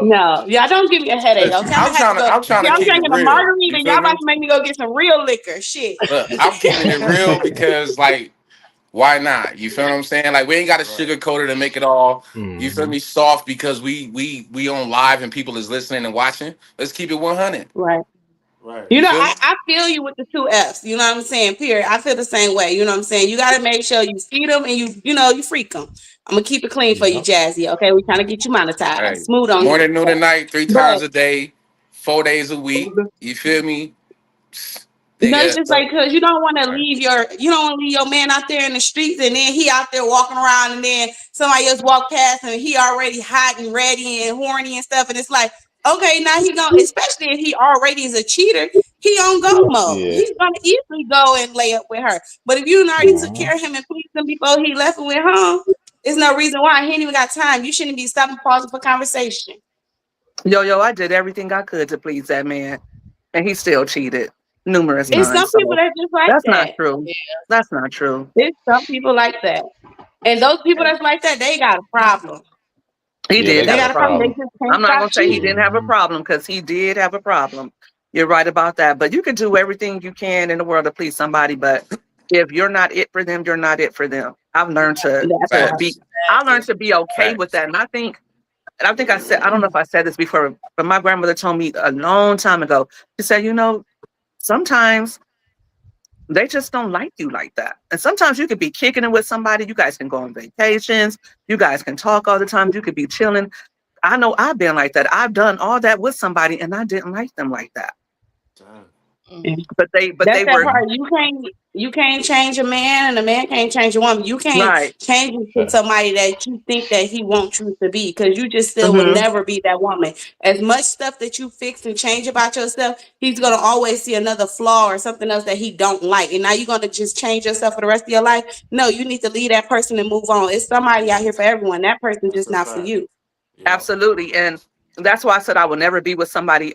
no, y'all don't give me a headache, Listen, okay? I'm gonna have to go. I'm trying See, to I'm keep it drinking a real. margarita, You and y'all feel about me? to make me go get some real liquor. Shit. Look, I'm keeping it real because like, why not? You feel what I'm saying? Like we ain't got to Right. sugarcoat it and make it all, you feel Hmm. me, soft because we on live and people is listening and watching. Let's keep it 100. Right. Right. You You know, feel me? I feel you with the two F's. You know what I'm saying? Period. I feel the same way. You know what I'm saying? You got to make sure you see them and you freak them. I'm gonna keep it clean for you, Yep. Jazzy. Okay, we trying to get you monetized. Hey, Smooth on him. morning, noon, and night, three But times a day, 4 days a week. You feel me? you know, it's Nigga. just like because you don't want to Right. leave your man out there in the streets, and then he out there walking around, and then somebody else walk past, and he already hot and ready and horny and stuff, and it's like, okay, now he gonna, especially if he already is a cheater, he on go mode. Yeah. He's gonna easily go and lay up with her. But if you already took Uh-huh. care of him and pleased him before he left and went home, there's no reason why he ain't even got time. You shouldn't be stopping, pausing for conversation. Yo, I did everything I could to please that man, and he still cheated numerous It's some times. people So that just like that's not that. true. That's not true. There's some people like that. And those people that's like that, they got a problem. He Yeah, did they They have got a a got a problem. They problem. problem. just can't I'm not stop gonna say he cheating. didn't have a Hmm. problem because he did have a problem. You're right about that. But you can do everything you can in the world to please somebody. But if you're not it for them, you're not it for them. I've learned That's to right. be. Facts. I exactly. learned to be okay with Facts. that. And I think I said, I don't know if I said this before, but my grandmother told me a long time ago. She said, sometimes they just don't like you like that. And sometimes you could be kicking it with somebody. You guys can go on vacations. You guys can talk all the time. You could be chilling. I know I've been like that. I've done all that with somebody and I didn't like them like that. Damn. Mm. but That's they that were part. You can't change a man, and a man can't change a woman. You can't right. change into Right. somebody that you think that he wants you to be, because you just still will Hmm. never be that woman. As much stuff that you fix and change about yourself, he's gonna always see another flaw or something else that he don't like. And now you're gonna just change yourself for the rest of your life. No, you need to leave that person and move on. It's somebody out here for everyone. That person That's just a not for fact. you. Yep. Absolutely. And that's why I said I would never be with somebody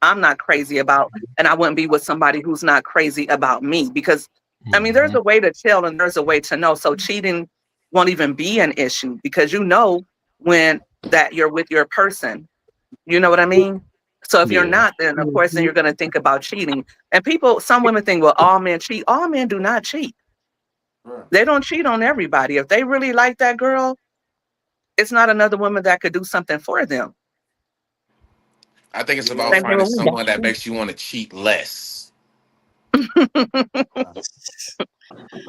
I'm not crazy about, and I wouldn't be with somebody who's not crazy about me. Because I mean, there's Hmm. a way to tell and there's a way to know. So cheating won't even be an issue because you know when that you're with your person. You know what I mean? So if you're Yeah. not, then of course then Mhm. you're gonna think about cheating. And some women think, well, all men cheat. All men do not cheat. Right. They don't cheat on everybody. If they really like that girl, it's not another woman that could do something for them. I think it's about Same Yeah. thing finding with someone that That's makes you want to cheat less. women. Uh,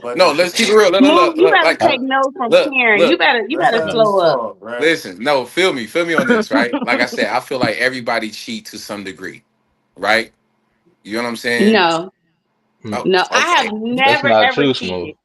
But No, the let's thing, keep it real. Look, look, Smooth. look, You look, better like, I, take notes from look, Karen. You look. better you let's better let no. this slow up. talk, right? Listen, no, feel me on this, right? Like I said, I feel like everybody cheat to some degree, right? You know what I'm saying? No, Mm, Oh, no. I have okay. that's never not ever true, Smooth. cheated.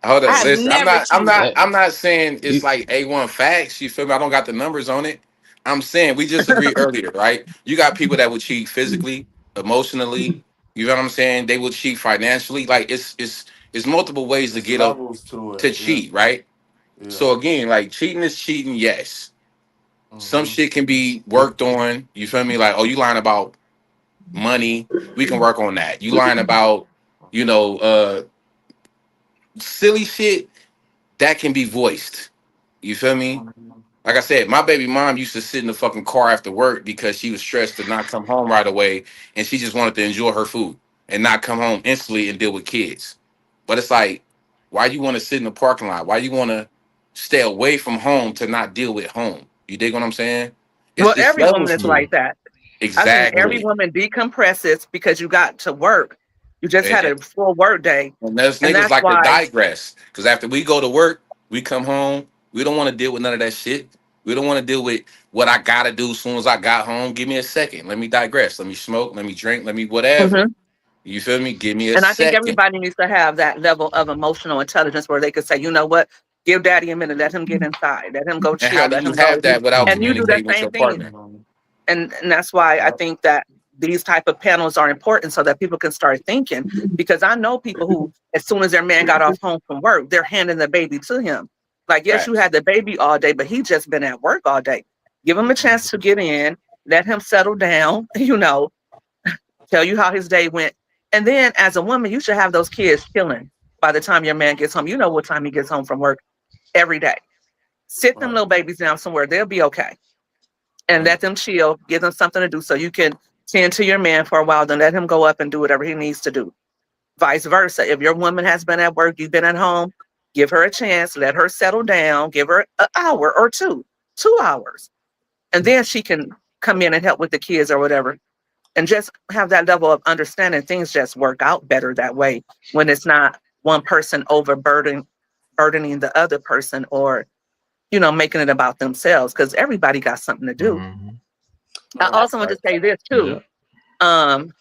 Hold I up, have listen. I'm never not. I'm cheated. not. That I'm not saying it's you. like A1 facts. You feel me? I don't got the numbers on it. I'm saying we just agreed earlier, right? You got people that would cheat physically, emotionally. You know what I'm saying? They will cheat financially. Like it's multiple ways to There's get up levels to to it. Yeah. cheat, right? Yeah. So again, like cheating is cheating. Yes, some Mm-hmm. shit can be worked on. You feel me? Like, oh, you lying about money? We can work on that. You lying about, you know, silly shit that can be voiced. You feel me? Mm-hmm. Like I said, my baby mom used to sit in the fucking car after work because she was stressed to not come home right away, and she just wanted to enjoy her food and not come home instantly and deal with kids. But it's like, why you want to sit in the parking lot? Why you want to stay away from home to not deal with home? You dig what I'm saying? Well, It's every woman levels is to Yeah. like it. that. I think Yeah. every Exactly. woman decompresses because you got to work. You just had And, a full work day. and those And niggas that's like to why, digress because after we go to work, we come home. We don't want to deal with none of that shit. We don't want to deal with what I gotta do as soon as I got home. Give me a second. Let me digress. Let me smoke. Let me drink. Let me whatever. Mhm. You feel me? Give me a And I think second. everybody needs to have that level of emotional intelligence where they could say, you know what, give daddy a minute, let him get inside, let him go And chill, how do let you him go. have that without And you do the communicating with same your thing. partner? And that's why I Yep. think that these type of panels are important so that people can start thinking. Because I know people who, as soon as their man got off home from work, they're handing the baby to him. Like, yes, you Facts. had the baby all day, but he just been at work all day. Give him a chance to get in, let him settle down, tell you how his day went. And then as a woman, you should have those kids chilling by the time your man gets home. You know what time he gets home from work every day. Sit them Right. little babies down somewhere. They'll be okay. And Right. let them chill, give them something to do so you can tend to your man for a while, then let him go up and do whatever he needs to do. Vice versa. If your woman has been at work, you've been at home, give her a chance, let her settle down, give her an hour or two, 2 hours, and then she can come in and help with the kids or whatever. And just have that level of understanding. Things just work out better that way when it's not one person burdening the other person, or making it about themselves, because everybody got something to do. Hmm. I Right. also want to say this too. Yeah. Um,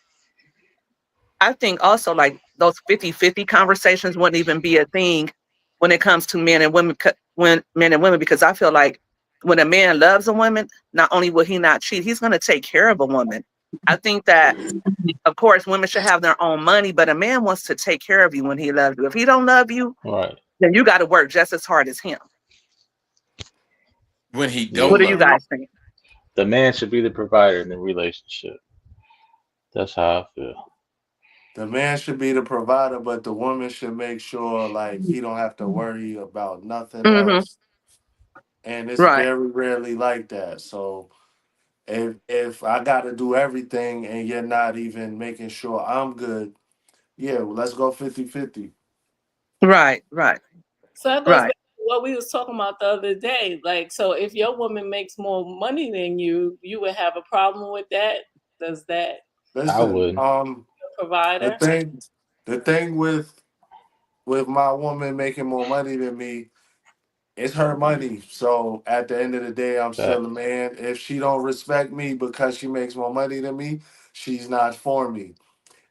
I think also like those 50-50 conversations wouldn't even be a thing when it comes to men and women, when men and women, because I feel like when a man loves a woman, not only will he not cheat, he's going to take care of a woman. I think that, of course, women should have their own money, but a man wants to take care of you when he loves you. If he don't love you, Right. then you got to work just as hard as him. When he What don't do Yeah. you love you. guys think? The man should be the provider in the relationship. That's how I feel. The man should be the provider, but the woman should make sure like he don't have to worry about nothing Hmm. else. And it's Right. very rarely like that. So if I gotta do everything and you're not even making sure I'm good, yeah, well, let's go 50-50. Right. Right. So that goes Right. back to what we was talking about the other day. Like, so if your woman makes more money than you would have a problem with that? Does that I Listen, wouldn't. the provider? thing the thing with my woman making more money than me, it's her money. So at the end of the day, I'm still a Facts. man. If she don't respect me because she makes more money than me, she's not for me.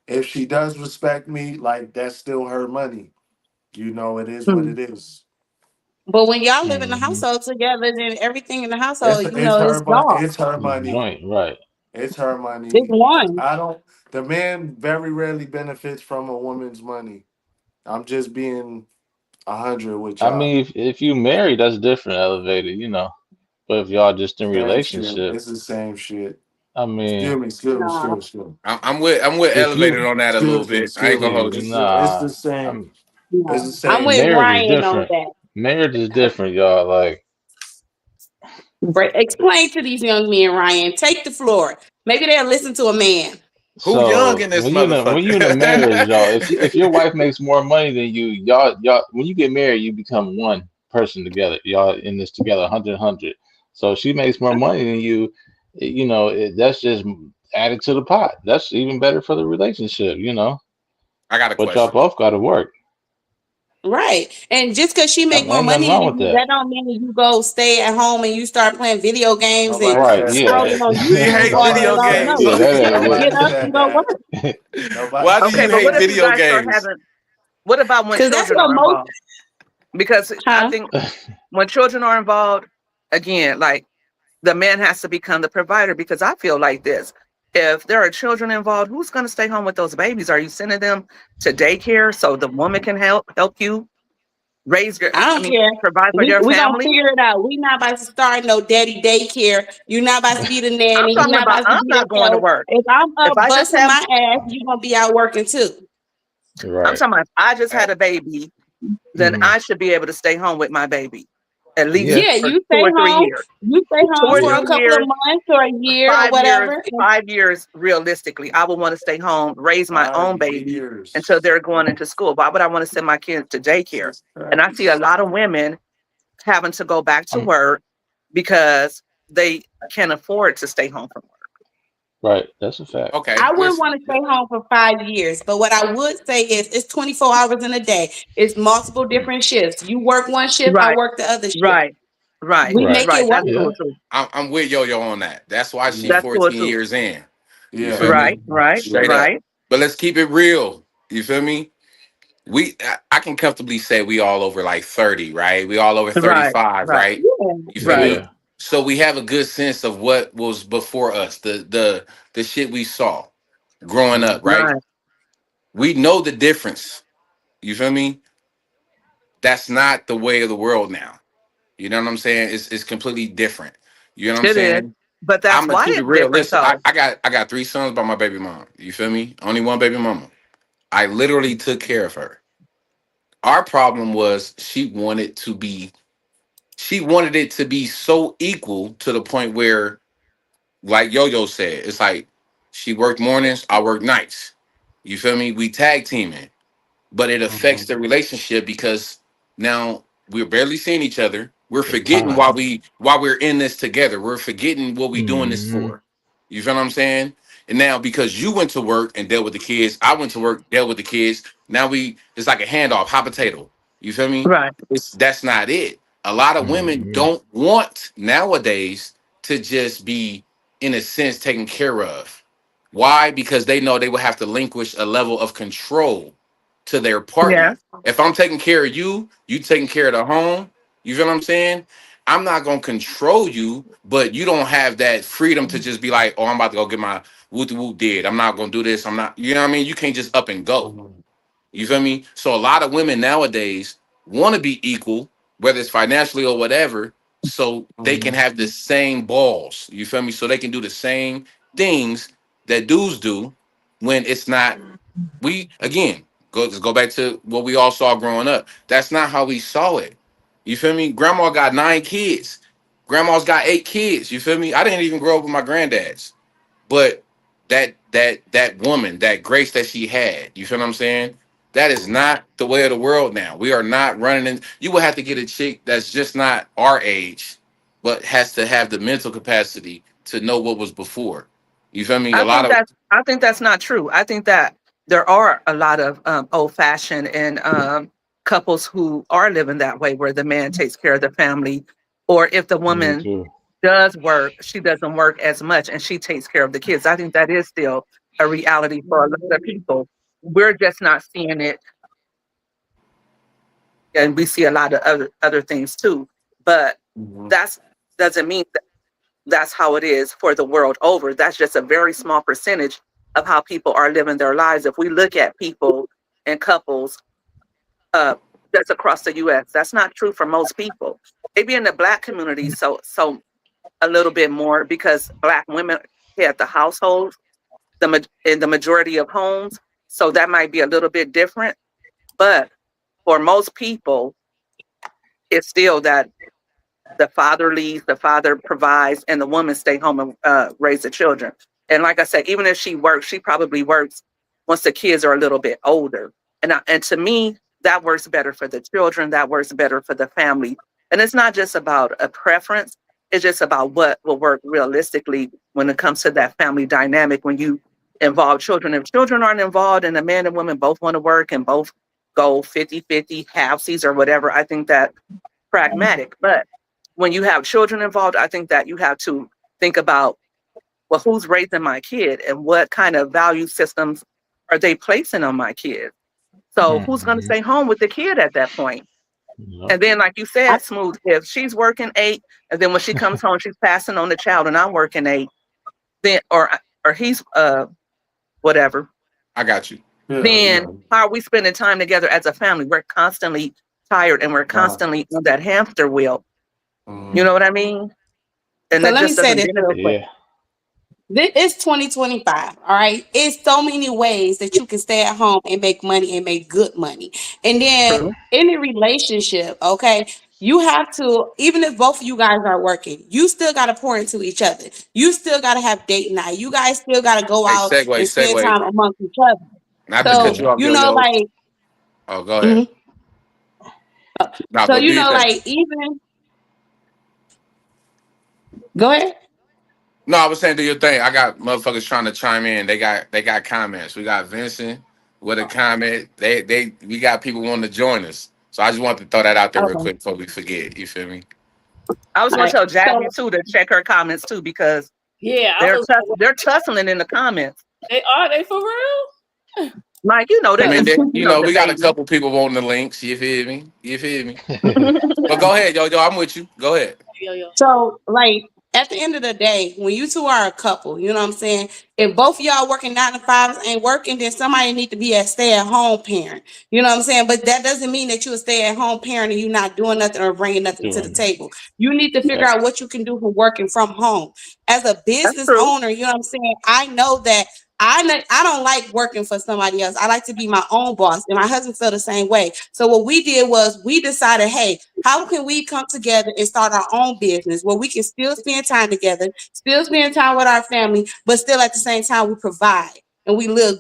If she does respect me, like that's still her money. You know, it is what Hmm. it is. But when y'all live in the Mm-hmm. household together, then everything in the It's household, it's it's her money. y'all. It's her It's money. joint, right? It's her It's money. one. I don't. The man very rarely benefits from a woman's money. I'm just being 100 with I y'all. mean, if you married, that's different, elevated, you know. But if y'all just in Same shit. relationship, It's the same shit. I mean, Nah, Excuse me. I'm with if elevated you, on that a little bit. I ain't Excuse gonna me. hold you. It's nah, the same. I'm It's nah. the I'm same with shit. marriage is Ryan on different. that. Marriage is different, y'all. Like, Explain to these young men, Ryan. Take the floor. Maybe they'll listen to a man. Who young in so this when you in a marriage, y'all, motherfucker? if your wife makes more money than you, y'all when you get married, you become one person together. Y'all in this together, 100. So if she makes more money than you, you know, that's just added to the pot. That's even better for the relationship, you know. I got a But y'all question. both got to work. Right. And just because she make more Ain't nothing money wrong than with you, that. that don't mean you go stay at home and you start playing video games and Nobody Right? said Yeah. scrolling that. on Do you YouTube hate all day Nobody video long. said. games? No. Yeah, that ain't Get Nobody up said and go that. work. Nobody Why do Okay, you said but hate what if that. you video guys start games? having? What about when Because that's children what are most, involved? Because I huh? think when children are involved, again, like the man has to become the provider. Because I feel like this: if there are children involved, who's going to stay home with those babies? Are you sending them to daycare so the woman can help you raise your? I I don't mean, care. provide for your We gonna family? figure it out. We not about to start no daddy daycare. You not about to be the I'm nanny. You talking not about about to I'm be the not going to help. work. If I'm If up I just busting have, my ass, you gonna be out working too. I'm Right. talking about if I just Eh, had a baby, then Hmm. I should be able to stay home with my baby at least Yeah. Yeah, for you two stay or three home. years. You stay Two home or for a Yeah. three couple of years, months or a year or 5 years, whatever. 5 years realistically. I would want to stay home, raise my own 5 baby until years. they're going into school. Why would I want to send my kids to daycare? And I see a lot of women having to go back to I'm work because they can't afford to stay home from work. right. That's a fact. Okay, I wouldn't listen. want to stay home for 5 years, but what I would say is it's 24 hours in a day. It's multiple different shifts. You work one shift, I Right, work the other shift. right, right, We Right. make it right. work. That's Yeah. true too. I'm with Yo-Yo on that. That's why she Yeah. That's true 14 too. years in. You Yeah. feel me? Right, right, Straight up. right, But let's keep it real. You feel me? I can comfortably say we all over like 30, right? We all over right, 35, right, right? Yeah. You feel right. me? Yeah. So we have a good sense of what was before us, the shit we saw growing up, right? Right. We know the difference. You feel me? That's not the way of the world now. You know what I'm saying? It's completely different. You know what I'm It is. saying? But I'm that's gonna why keep it it's real. different Listen, though. I got three sons by my baby mom. You feel me? Only one baby mama. I literally took care of her. Our problem was she wanted it to be so equal to the point where, like Yo-Yo said, it's like she worked mornings, I worked nights. You feel me? We tag teaming, but it affects Mhm. the relationship because now we're barely seeing each other. We're The forgetting time. why we're in this together. We're forgetting what we doing this Hmm. for. You feel what I'm saying? And now because you went to work and dealt with the kids, I went to work, dealt with the kids. Now it's like a handoff, hot potato. You feel me? Right. That's not it. A lot of women Hmm. don't want nowadays to just be, in a sense, taken care of. Why? Because they know they will have to relinquish a level of control to their Yeah. partner. If I'm taking care of you, you taking care of the home. You feel what I'm saying? I'm not gonna control you, but you don't have that freedom to just be like, oh, I'm about to go get my whoop whoop did. I'm not gonna do this. I'm not. You know what I mean? You can't just up and go. Mhm. You feel me? So a lot of women nowadays want to be equal, whether it's financially or whatever, so they can Mhm. have the same balls. You feel me? So they can do the same things that dudes do when it's not. We again go back to what we all saw growing up. That's not how we saw it. You feel me? Grandma got 9 kids. Grandma's got 8 kids. You feel me? I didn't even grow up with my granddads. But that woman, that grace that she had, you feel what I'm saying? That is not the way of the world now. We are not running in. You will have to get a chick that's just not our age, but has to have the mental capacity to know what was before. You feel me? A lot of I think that's not true. I think that there are a lot of old fashioned and couples who are living that way where the man takes care of the family, or if the Me woman too. does work, she doesn't work as much and she takes care of the kids. I think that is still a reality for a lot of people. We're just not seeing it, and we see a lot of other things too. But Mhm. that's doesn't mean that that's how it is for the world over. That's just a very small percentage of how people are living their lives. If we look at people and couples uh, that's across the U.S., that's not true for most people. Maybe in the Black community, so a little bit more because Black women head the household, in the majority of homes. So that might be a little bit different. But for most people, it's still that the father leads, the father provides, and the woman stay home and raise the children. And like I said, even if she works, she probably works once the kids are a little bit older. And to me, that works better for the children. That works better for the family. And it's not just about a preference. It's just about what will work realistically when it comes to that family dynamic. When you involve children, if children aren't involved and the man and woman both want to work and both go 50-50, halfsies or whatever, I think that pragmatic. But when you have children involved, I think that you have to think about, well, who's raising my kid and what kind of value systems are they placing on my kid? So who's going to Mhm. stay home with the kid at that point? Yep. And then, like you I, said, Smooth, if she's working 8, and then when she comes home, she's passing on the child, and I'm working 8, then or he's whatever. I got you. Yeah, Then yeah. how are we spending time together as a family? We're constantly tired, and we're Nah. constantly on that hamster wheel. You Mhm. know what I mean? And so that let me just say doesn't this real benefit. quick. Yeah. This is 2025, all right? It's so many ways that you can stay at home and make money and make good money. And then True. in a relationship, okay, you have to, even if both of you guys are working, you still got to pour into each other. You still got to have date night. You guys still got to go Hey, out segue, and spend segue. time amongst each other. Not to cut So, you Yeah. off, you yo know, yo. like, Oh, go ahead. mhm. Now So, go do you your know, thing. like, even, go ahead. No, I was saying do your thing. I got motherfuckers trying to chime in. They got comments. We got Vincent with a comment. We got people wanting to join us. So I just wanted to throw that out there real Okay. quick before we forget. You feel me? I was All going to right. tell Jazzy So, too to check her comments too because Yeah, I was. they're tussling in the comments. They for real? Like I they mean, just we got a debating. couple people wanting the links. You feel me? You feel me? But go ahead, yo. I'm with you. Go ahead. Yo, yo. So, like, at the end of the day, when you two are a couple, you know what I'm saying? If both of y'all working 9 to 5s ain't working, then somebody need to be a stay-at-home parent. You know what I'm saying? But that doesn't mean that you're a stay-at-home parent and you're not doing nothing or bringing nothing to the Doing table. You need to figure yeah. out what you can do for working from home. As a That's business true. owner, you know what I'm saying? I know that I don't like working for somebody else. I like to be my own boss, and my husband felt the same way. So what we did was we decided, hey, how can we come together and start our own business where we can still spend time together, still spend time with our family, but still at the same time we provide and we live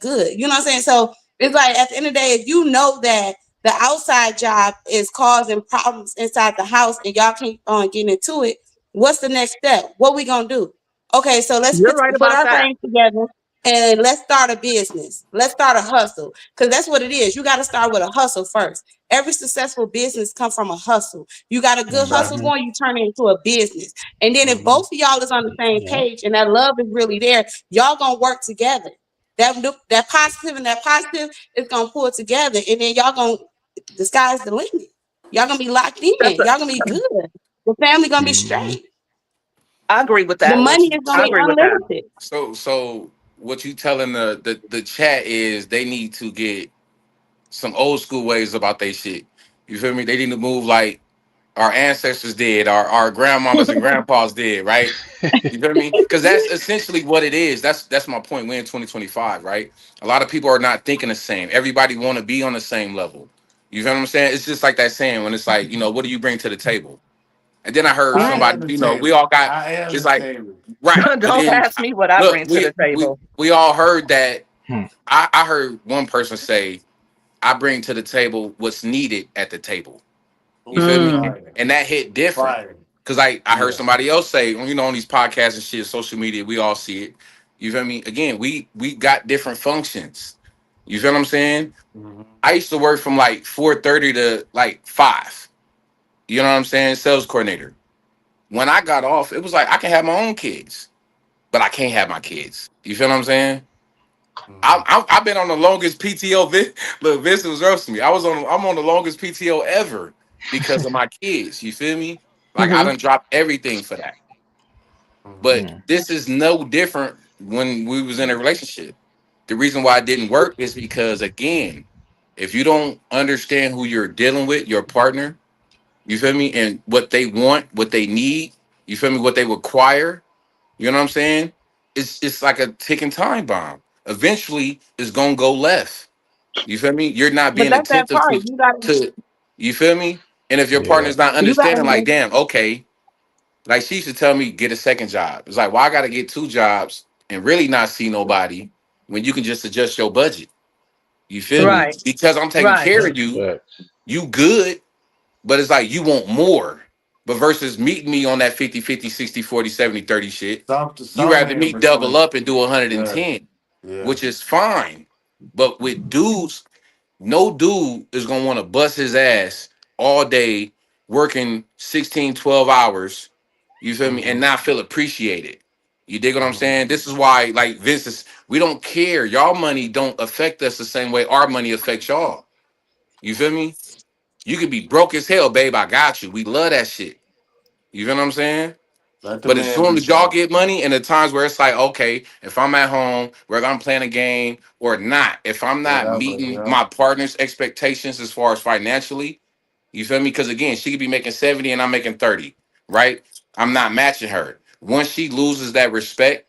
good. You know what I'm saying? So it's like at the end of the day, if you know that the outside job is causing problems inside the house and y'all keep on getting into it, what's the next step? What we gonna do? Okay, so let's You're right put about our that. brains together and let's start a business. Let's start a hustle because that's what it is. You got to start with a hustle first. Every successful business come from a hustle. You got a good hustle Exactly. Hmm. going, you turn it into a business. And then if Mhm. both of y'all is on the same Yeah. page and that love is really there, y'all gonna work together. That positive and that positive is gonna pull together, and then y'all gonna the sky's the limit. Y'all gonna be locked in. That's a, Y'all gonna be good. The family gonna be Hmm. straight. I agree with The So that. what money you is gonna I be agree with that. unlimited. so what you telling the chat is they need to get some old school ways about their shit. You feel me? They need to move like our ancestors did, our grandmamas and grandpas did, right? You feel me? Because that's essentially what it is. That's my point. We're in 2025, right? A lot of people are not thinking the same. Everybody want to be on the same level. You feel what I'm saying? It's just like that saying when it's like, what do you bring to the table? And then I heard I Right. somebody, am the we table. all got I am it's the like table. right, but Don't then ask me what I look, bring to the table. we all heard that. Hmm. I heard one person say, "I bring to the table what's needed at the table." You feel Ooh, me? Mm. fire. And that hit different. Fire. Cause I heard Yeah. somebody else say, on these podcasts and shit, social media, we all see it. You feel me? Again, we got different functions. You feel what I'm saying? Mhm. I used to work from like 4:30 to like 5. You know what I'm saying? Sales coordinator. When I got off, it was like I can have my own kids. but I can't have my kids. You feel what I'm saying? Mhm. I've been on the longest PTO. Look, Vince was roasting me. I'm on the longest PTO ever because of my kids. You feel me? Like I Mhm. done dropped everything for that. Mhm. But this is no different when we was in a relationship. The reason why it didn't work is because again, if you don't understand who you're dealing with, your partner, you feel me, and what they want, what they need, you feel me, what they require, you know what I'm saying? It's like a ticking time bomb. Eventually, it's gonna go left. You feel me? You're not But being that's that attentive part. to you feel me? And if your Yeah. partner's not You understanding, like, gotta damn, okay, like she used to tell me, get a second job. It's like, well, I gotta get two jobs and really not see nobody when you can just adjust your budget. You feel me? Right. Because I'm taking Right. care of Facts. you, Facts. you good, but it's like you want more. But versus meeting me on that 50, 50, 60, 40, 70, 30 shit, you Some rather men me double between. up and do Yeah. 110, Yeah. which is fine. But with dudes, no dude is gonna want to bust his ass all day working 16, 12 hours, you feel me, and Mhm. not feel appreciated. You dig what I'm Mhm. saying? This is why, like Vince is, we don't care. Y'all money don't affect us the same way our money affects y'all. You feel me? You could be broke as hell, babe. I got you. We love that shit. You feel what I'm saying? Let the But as man soon be as y'all so. get money, and the times where it's like, okay, if I'm at home, whether I'm playing a game or not, if I'm not Whatever. meeting Yeah. my partner's expectations as far as financially, you feel me? Because again, she could be making 70 and I'm making 30, right? I'm not matching her. Once she loses that respect,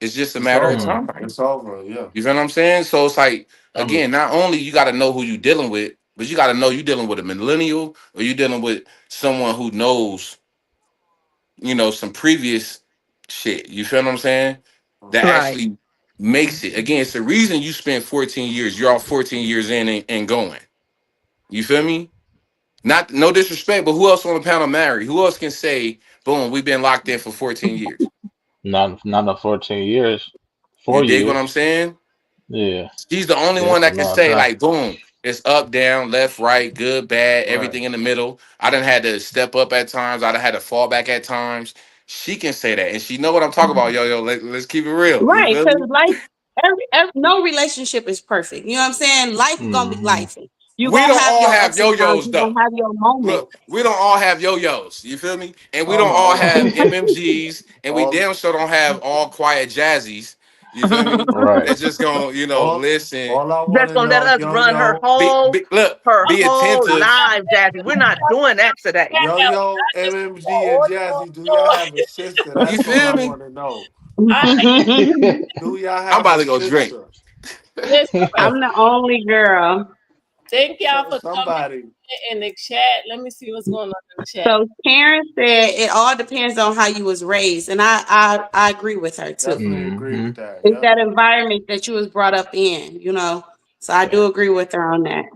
it's just a It's matter of Mm. over. time. It's over. Yeah. You feel what I'm saying? So it's like, I'm. again, not only you got to know who you dealing with, but you got to know you dealing with a millennial or you dealing with someone who knows, some previous shit. You feel what I'm saying? That Mhm. Right. actually makes it. Again, it's the reason you spent 14 years. You're all 14 years in and going. You feel me? Not no disrespect, but who else on the panel married? Who else can say, boom, we've been locked in for 14 years? Not no 14 years. You 4 dig what years. I'm saying? Yeah. She's the only Yeah, one that's a that can long say, time. like, boom, it's up, down, left, right, good, bad, Right. everything in the middle. I done had to step up at times. I done had to fall back at times. She can say that. And she know what I'm talking about. Yo, let's keep it real. You right, feel because me? life no relationship is perfect. You know what I'm saying? Life is gonna be Hmm. life. You We gonna don't have all your have ups and downs. yo-yos You gonna though. have your moments. Look, we don't all have yo-yos. You feel me? And we don't all Hold have on. MMGs, and we All damn sure don't have all quiet jazzies. You feel me? Right. That's just gonna, all listen. all I want That's to gonna let know, us yo run yo, Look, her be whole attentive. live, Jazzy. We're not doing that today. yo Hell, yo, I just put MMG and my Jazzy, do y'all have a sister? You That's all feel I me? want to know. I Do y'all I'm have about a to go drink. sister? listen. I'm the only girl. Thank y'all So for coming somebody in the chat. Let me see what's going on in the chat. So Karen said it all depends on how you was raised, and I agree with her too. definitely agree Hmm. with that. It's Yep. that environment that you was brought up in, you know. So I do agree with her on that.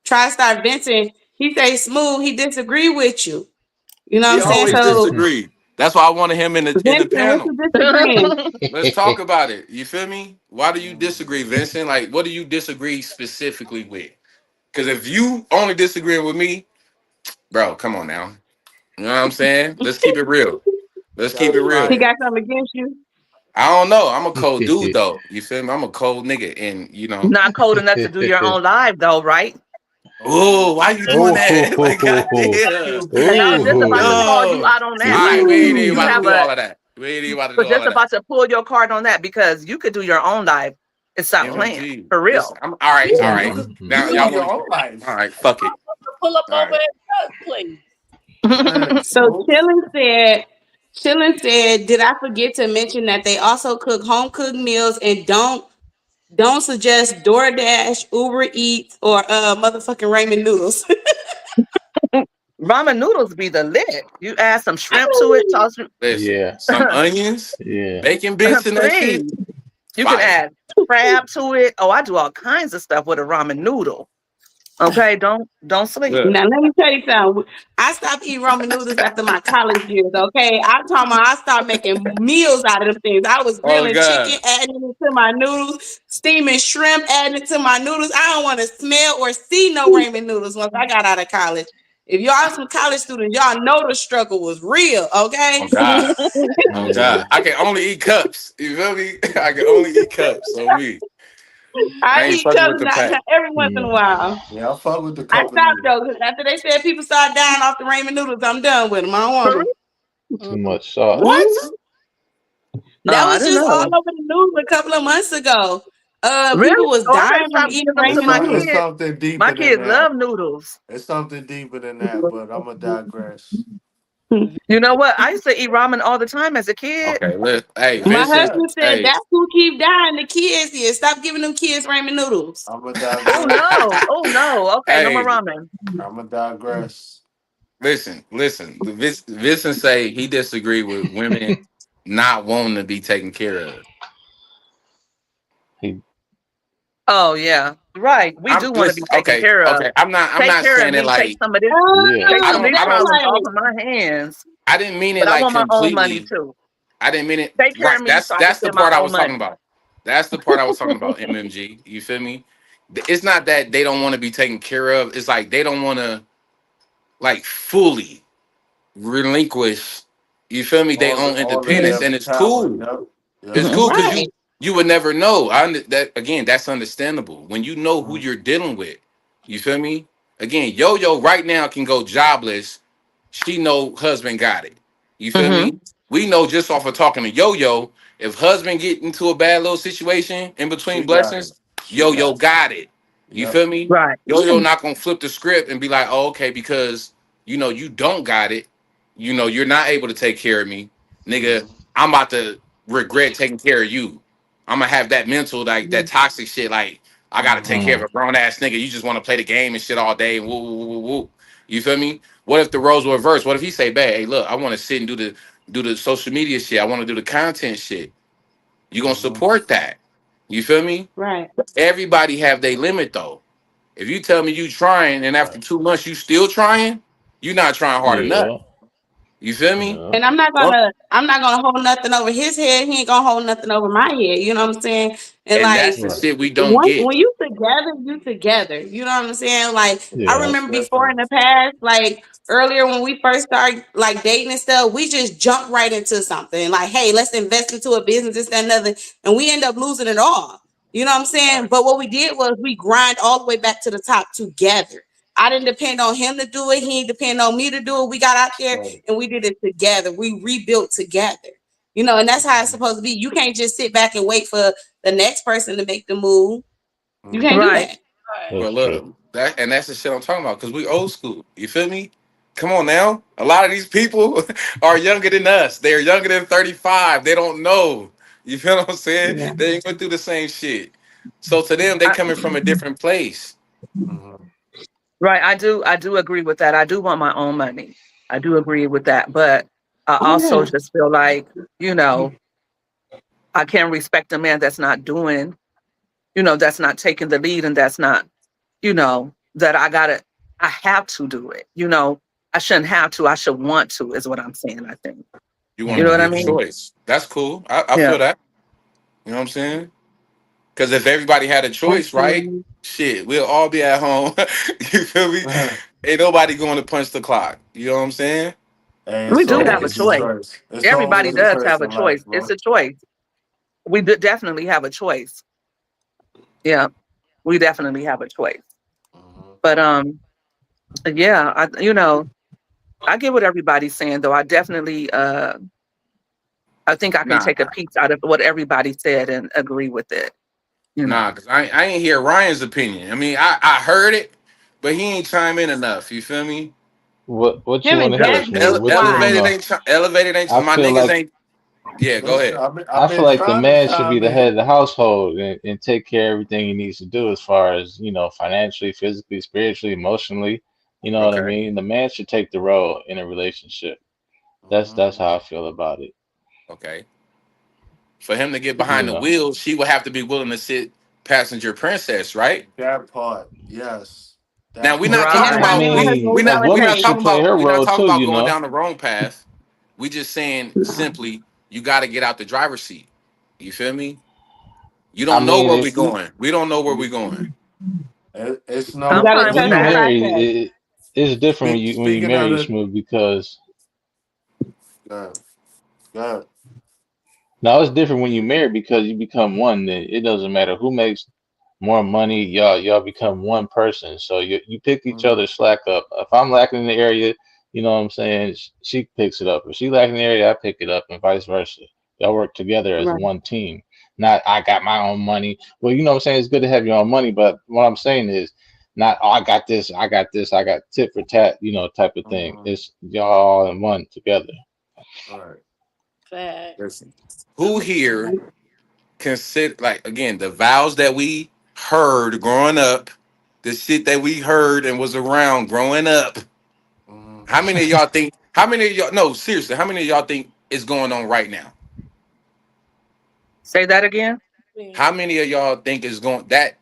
TriStar Vincent, he say smooth. He disagree with you. You know what He I'm saying? always So disagreed. That's why I wanted him in the Vincent, what panel. you disagreeing? Let's talk about it. You feel me? Why do you disagree, Vincent? Like, what do you disagree specifically with? Because if you only disagree with me, bro, come on now. You know what I'm saying? Let's keep it real. Let's keep it Shots real. He fired. got something against you? I don't know. I'm a cold dude though. You feel me? I'm a cold nigga, and Not cold enough to do your own live though, right? oh, why you doing that? Like, Oh. goddamn. Because I was just about to Oh. call you No. out on All that. right, Like we ain't even you about to have do Ooh. a all of that. We ain't even about to do was all just of that. about to pull your card on that because you could do your own live and stop playing MMG. for This real. I'm all right, all Yeah, right. you Now could do y'all Mhm. your want own all life. right, fuck it. Pull up All over right. that truck, please. Go ahead, So Smooth. Chillin said, did I forget to mention that they also cook home cooked meals and don't suggest DoorDash, Uber Eats, or motherfucking ramen noodles. Ramen noodles be the lit. You add some I shrimp to it, mean, toss Listen, Yeah. some onions, Yeah. bacon bits in that shit. please. You can Fire. add crab to it. Oh, I do all kinds of stuff with a ramen noodle. Okay, don't sleep. Look. now let me tell you something. I stopped eating ramen noodles after my college years. Okay, I'm talking about I started making meals out of them things. I was Oh grilling chicken, God. adding it to my noodles, steaming shrimp, adding it to my noodles. I don't want to smell or see no ramen noodles once I got out of college. If y'all some college students, y'all know the struggle was real, okay? Oh God. Oh Yeah. God. I can only eat cups. You feel me? I can only eat cups on me. I I ain't eat fucking cups with the not pack. every once in a Yeah. while. Yeah, I fuck with the I cup of stopped noodle. though, because after they said people start dying off the ramen noodles, I'm done with them. I don't want For them. real? Too much sauce. What? Mhm. That I was don't just all know. over the news a couple of months ago. People Really? was Oh, I better dying from stop eating giving them to ramen my It's noodles. kids. something My deeper than kids that. love noodles. It's something deeper than that, but I'm gonna digress. You know what? I used to eat ramen all the time as a kid. Okay, hey, Yeah, My Vincent. yeah. husband said Hey, that's who keep dying. The kids here. Stop giving them kids ramen noodles. I'm gonna Oh digress. no. Oh no. Okay, no more hey, ramen. I'm gonna digress. listen. Vincent say he disagree with women not wanting to be taken care of. He, Oh yeah. Right. We I'm do want to be listen. taken Okay, care of. okay. I'm Take not care of saying it me. like yeah. Take I some of don't these I don't problems off Right. of my hands. I didn't mean it But I like want my own money completely. too. I didn't mean it Take care right. of me so I can That's the spend my part I own was talking money. about. That's the part I was talking about. MMG. You feel me? It's not that they don't want to be taken care of. It's like they don't want to like fully relinquish. You feel me? They own All of independence, their and it's power. cool. Yep. It's Yep. cool because Right. you would never know. That again, that's understandable when you know who Mhm. you're dealing with. You feel me? Again, Yo right now can go jobless. She know husband got it. You feel Mm-hmm. me? We know just off of talking to Yo, if husband get into a bad little situation in between She got it. blessings, She Yo got it. got it. You Yep. feel me? Right. Yo not gonna flip the script and be like, oh, okay, because you don't got it. You're not able to take care of me, nigga. Mhm. I'm about to regret taking care of you. I'm gonna have that mental, like that toxic shit. Like I gotta take Mhm. care of Mm. a grown ass nigga. You just want to play the game and shit all day. And woo, woo, woo, woo. You feel me? What if the roles were reversed? What if he say, "Bad, hey, look, I want to sit and do the social media shit. I want to do the content shit." You gonna Mhm. support that? You feel me? Right. Everybody have their limit though. If you tell me you trying and after Right. 2 months you still trying, you not trying hard enough. Yeah. You feel me? Yeah. And I'm not gonna hold nothing over his head. He ain't gonna hold nothing over my head. You know what I'm saying? And And that's like the Right. shit we don't once get. when you together, you together. You know what I'm saying? Like I Yeah. Most remember before in definitely. the past, like earlier when we first started like dating and stuff, we just jumped right into something. Like, hey, let's invest into a business, this, that, and other, and we end up losing it all. You know what I'm saying? Right. But what we did was we grind all the way back to the top together. I didn't depend on him to do it. He didn't depend on me to do it. We got out there Right. and we did it together. We rebuilt together. You know, and that's how it's Mhm. supposed to be. You can't just sit back and wait for the next person to make the move. You can't Mhm. do Right. that. That's But true. look, that's the shit I'm talking about because we old school. You feel me? Come on now. A lot of these people are younger than us. They're younger than 35. They don't know. You feel what I'm saying? Yeah. They ain't went through the same shit. So to them, they I, coming from a different place. Mhm. right. I do agree with that. I do want my own money. I do agree with that. But I Oh also yeah. just feel like, you know, I can't respect a man that's not doing, that's not taking the lead and that's not, that I have to do it. I shouldn't have to. I should want to, is what I'm saying, I think. You want You to know be what I your Hmm. mean? choice. That's cool. I Yeah. feel that. You know what I'm saying? Because if everybody had a choice, right? Absolutely. Shit, we'll all be at home. You feel me? Ain't nobody going to punch the clock. You know what I'm saying? Hey, We it's do So have a always a choice. choice. It's Everybody always a does choice have a in life, choice. It's bro. a choice. We definitely have a choice. Yeah, we definitely have a choice. Mhm. But yeah, I get what everybody's saying though. I think I can nah, take a piece out of what everybody said and agree with it. You know. nah, because I ain't hear Ryan's opinion. I mean, I heard it, but he ain't chime in enough. You feel me? What you Him want and to hear, Jasmine Smooth? was What you want quiet. to? Elevated ain't I my feel niggas like ain't. Yeah, go Listen, ahead. I've I feel been like the trying to man should be chime the head in. of the household and take care of everything he needs to do as far as, financially, physically, spiritually, emotionally. You know what I Okay, mean? The man should take the role in a relationship. That's Mhm. how I feel about it. okay. For him to get You behind the know. wheel, she would have to be willing to sit passenger princess, right? That part, yes. Now That we're part. not And talking that's I why me about and my mean, husband we we a not always we woman not say, should talking play about her we not role talking too, about you going know. down the wrong path. We just saying simply you got to get out the driver's seat. You feel me? You I don't know mean, where we if you going. We don't know where we going. It's you I'm no, gotta fine when with trust you the that. married, process. it's different when you Speaking of marry the, Smooth because uh, uh, now it's different when you marry because you become one. Then it doesn't matter who makes more money. Y'all become one person. So you pick each mhm, other's slack up. If I'm lacking in the area, you know what I'm saying. She picks it up. If she lacking in the area, I pick it up, and vice versa. Y'all work together as Right. one team. Not I got my own money. Well, you know what I'm saying. It's good to have your own money, but what I'm saying is not I got this, I got this, I got tit for tat, type of thing. mhm. It's y'all all in one together. All right. Facts. Listen. Who here consider, like, again, the vows that we heard growing up, the shit that we heard and was around growing up? Mhm. How many of y'all think? How many of y'all? No, seriously. How many of y'all think is going on right now? Say that again. Yeah. How many of y'all think is going that,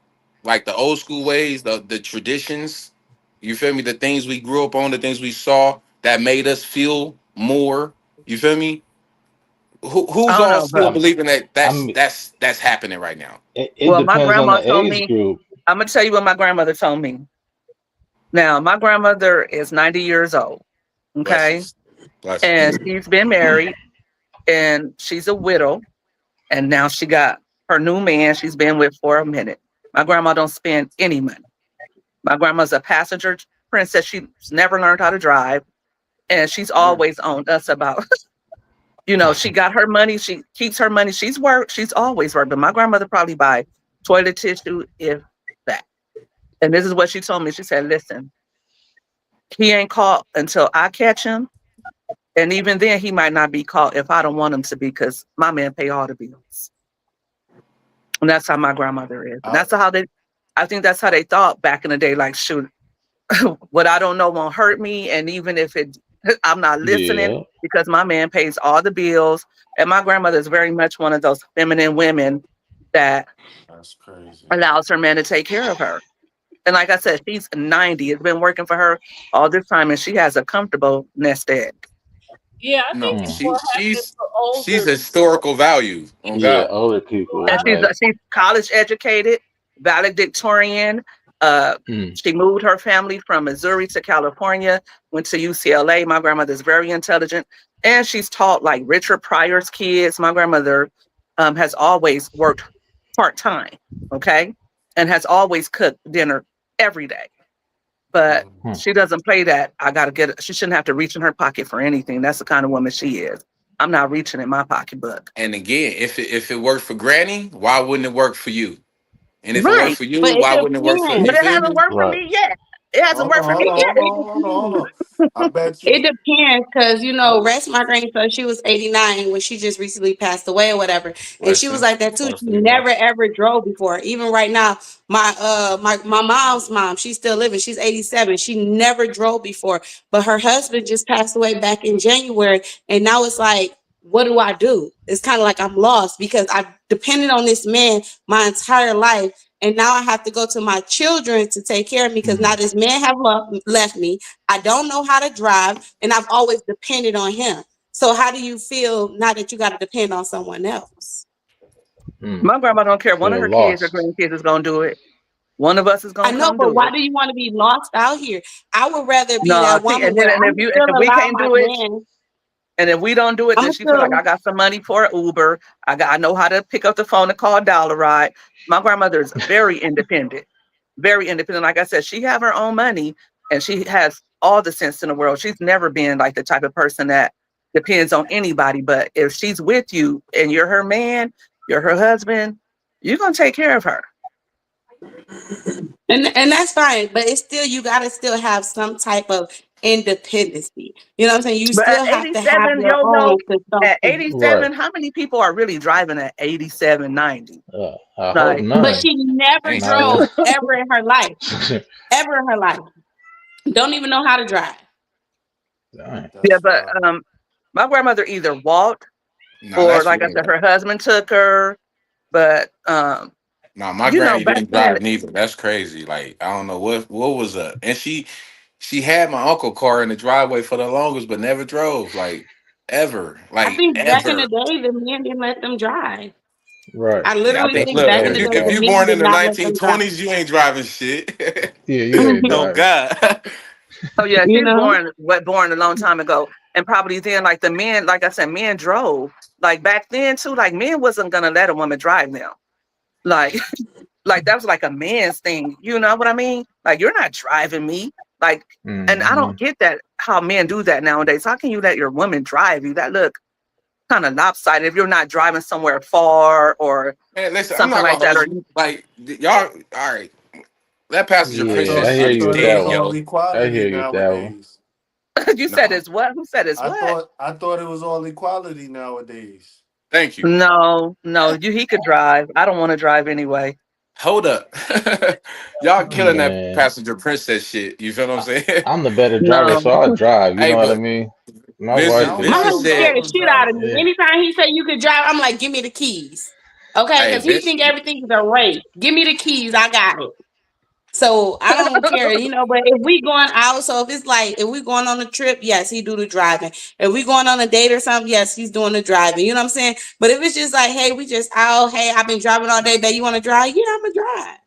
like the old school ways, the traditions? You feel me? The things we grew up on, the things we saw that made us feel more. You feel me? I Who's don't all know, still but believing that I'm that's happening right now? it well, my depends on grandma the told age me. group. I'm gonna tell you what my grandmother told me. Now, my grandmother is 90 years old. Okay, Blessings, blessings. and she's been married, and she's a widow, and now she got her new man she's been with for a minute. My grandma don't spend any money. My grandma's a passenger princess. She's never learned how to drive, and she's Mm, always on us about, she got her money. She keeps her money. She's worked. She's always worked. But my grandmother probably buy toilet tissue if that. And this is what she told me. She said, "Listen, he ain't caught until I catch him, and even then, he might not be caught if I don't want him to be, because my man pay all the bills." And that's how my grandmother is. And I, that's how they. I think that's how they thought back in the day. Like, shoot, what I don't know won't hurt me. And even if I'm not listening, Yeah. because my man pays all the bills. And my grandmother is very much one of those feminine women that that's crazy. allows her man to take care of her. And like I said, she's 90. It's been working for her all this time, and she has a comfortable nest egg. Yeah, I think No, it's Mm. more happening for she's older people. historical value on Yeah, God. older Yeah, people And I think she's like she's college educated, valedictorian. Uh, mm, she moved her family from Missouri to California, went to UCLA. My grandmother's very intelligent, and she's taught like Richard Pryor's kids. My grandmother has always worked part time, okay, and has always cooked dinner every day. But Mhm. mm. she doesn't play that. I gotta get it. She shouldn't have to reach in her pocket for anything. That's the kind of woman she is. I'm not reaching in my pocketbook. And again, if it worked for Granny, why wouldn't it work for you? And if it worked Right. for you, But it why wouldn't it work for But you? depends. it Feel hasn't me? worked for Right. me yet. It hasn't Hold on, worked for hold me on, yet. hold on, hold on, hold on. I bet It you. depends because, I, rest my granny, so she was 89 when she just recently passed away or whatever. And she was Blessings. like that too. She Blessings, bro. never ever drove before. Even right now, my mom's mom, she's still living. She's 87. She never drove before. But her husband just passed away back in January. And now it's like, what do I do? It's kind of like I'm lost because I've depended on this man my entire life. And now I have to go to my children to take care of me because now Mm. this man have left me. I don't know how to drive, and I've always depended on him. So how do you feel now that you got to depend on someone else? Mm. My grandma don't care. One of Feel her kids or lost. grandkids is gonna do it. One of us is I gonna know, come but do why it. do you want to be lost out here? I would rather be No, that see, woman and then where and I'm if still we allow can't my do it, man. and if we don't do it, I'm then she feel like still. I got some money for an Uber. I know how to pick up the phone and call Dollar Ride. My grandmother is very independent, very independent. Like I said, she have her own money and she has all the sense in the world. She's never been like the type of person that depends on anybody. But if she's with you and you're her man, you're her husband, you're gonna take care of her. And that's fine, but it's still you gotta still have some type of independency. You know what I'm saying? You But at still have to have 87, your yo, no, own to at something. Right. 87, how many people are really driving at 87, 90? I hope Like, But none. she never Ain't Not saying. drove one. ever in her life. Ever in her life. Don't even know how to drive. Dang. yeah, that's but wild. my grandmother either walked Nah, or, that's like I real. said, her husband took her. But, Nah, my granny back didn't then, drive neither. That's crazy. Like, I don't know what was up. And she had my uncle car in the driveway for the longest, but never drove. Like, ever. I Like, think back in the ever. day, the men didn't let them drive. Right. I Yeah, I literally think, That's think look, back in if the you day, if the stereotypical. you men born did in the not let them drive. 1920s, you ain't driving shit. Yeah, you ain't Oh driving. God. Oh yeah, You she's know? born a long time ago, and probably then like the men, like I said, men drove. Like back then too, like men wasn't gonna let a woman drive now. Like like that was like a man's thing. You know what I mean? Like you're not driving me. Like, and I Hmm. don't get that how men do that nowadays. How can you let your woman drive you? That look kind of lopsided if you're not driving somewhere far or Man, listen, I'm something not like gonna that. hold Or you. Like y'all, all right. That passenger Yeah, I princess hear I shit you is with thought it that was dead, one. all yo. I equality hear you with that one. nowadays. you said Nah, it's what? Who said it's what? I thought it was all equality nowadays. thank you. No, no, he could drive. I don't want to drive anyway. Hold up. Y'all killing that Man, passenger princess shit. You feel what I'm I, saying? I'm the better driver, No. so I drive. You Hey, know what I but mean? My wife, Vincent, I don't My got Vincent no husband said, scared the problem shit out of driving. me. yeah. Anytime he say you could drive, I'm like, give me the keys. Okay, hey, because he Vince, think everything is a race. Give me the keys, I got it. So I don't care, but if we going out, so if it's like if we going on a trip, yes, he do the driving. If we going on a date or something, yes, he's doing the driving. You know what I'm saying? But if it's just like, hey, we just out, hey, I've been driving all day, babe, you want to drive? Yeah, I'm gonna drive.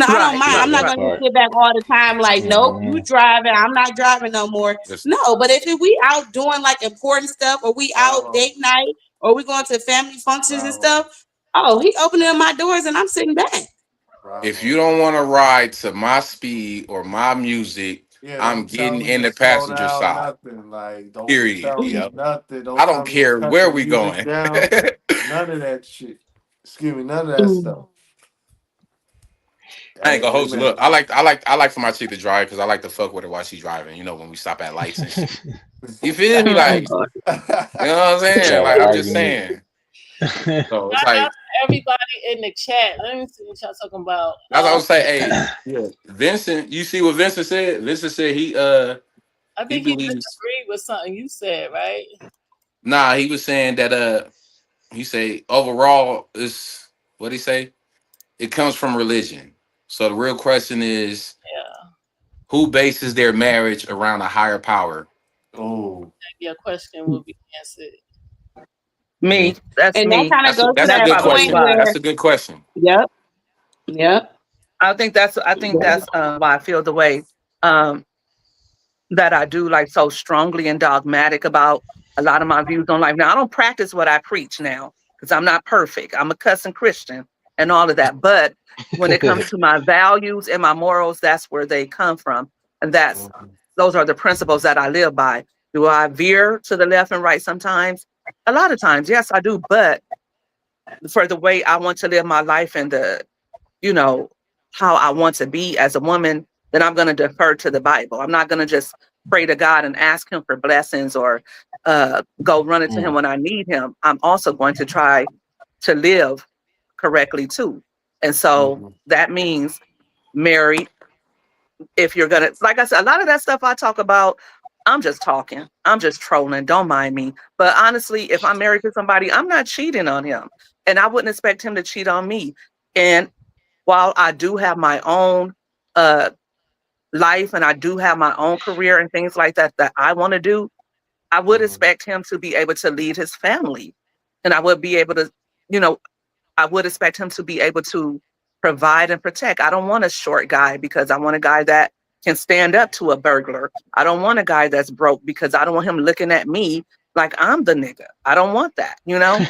I don't Right, mind. Yeah, I'm right, not that right. gonna just part. sit back all the time like, nope, you Hmm. driving. I'm not driving no more. listen, No, but if we out doing like important stuff, or we out Bravo. date night, or we going to family functions and Bravo. stuff, oh, he opening up my doors and I'm sitting back. if you Bravo. don't want to ride to my speed or my music, Yeah, I'm don't tell getting me in to the slow passenger down, side. nothing. Like, don't Period. tell me Yo, nothing. Don't I don't tell me to care cut the where we music going. down. None of that shit. Excuse me, none of that Mm. stuff. I ain't Hey, gonna hold you. Look, amen. I like for my chick to drive because I like to fuck with her while she's driving. You know, when we stop at lights and shit. You feel me? Oh, Like, Lord. you know what I'm saying? Got an Like, I'm just argument. saying. So it's Shout out like to everybody in the chat. Let me see what y'all talking about. that's what I was saying. Hey, yeah, Vincent. You see what Vincent said? Vincent said I he think he believes. disagreed with something you said, right? Nah, he was saying that he say overall is what he say. It comes from religion. So the real question is Yeah. who bases their marriage around a higher power? Oh, Your question will be answered. Me, that's And that me. kind of goes to That's a that good Probably point question. why. That's where, a good question. yep, yep. I think that's why I feel the way um, that I do, like so strongly and dogmatic about a lot of my views on life. Now I don't practice what I preach now because I'm not perfect. I'm a cussing Christian and all of that. But when it comes to my values and my morals, that's where they come from, and mhm. those are the principles that I live by. Do I veer to the left and right sometimes? A lot of times, yes, I do. But for the way I want to live my life and you know, how I want to be as a woman, then I'm going to defer to the Bible. I'm not going to just pray to God and ask Him for blessings or go running to Him Mm, when I need Him. I'm also going to try to live correctly too. And so Mhm. that means married. If you're going to, like I said, a lot of that stuff I talk about, I'm just talking. I'm just trolling. Don't mind me. But honestly, if I'm married to somebody, I'm not cheating on him. And I wouldn't expect him to cheat on me. And while I do have my own uh, life and I do have my own career and things like that that I want to do, I would Mhm. expect him to be able to lead his family. And I would be able to, you know, I would expect him to be able to provide and protect. I don't want a short guy because I want a guy that can stand up to a burglar. I don't want a guy that's broke because I don't want him looking at me like I'm the nigga. I don't want that, you know?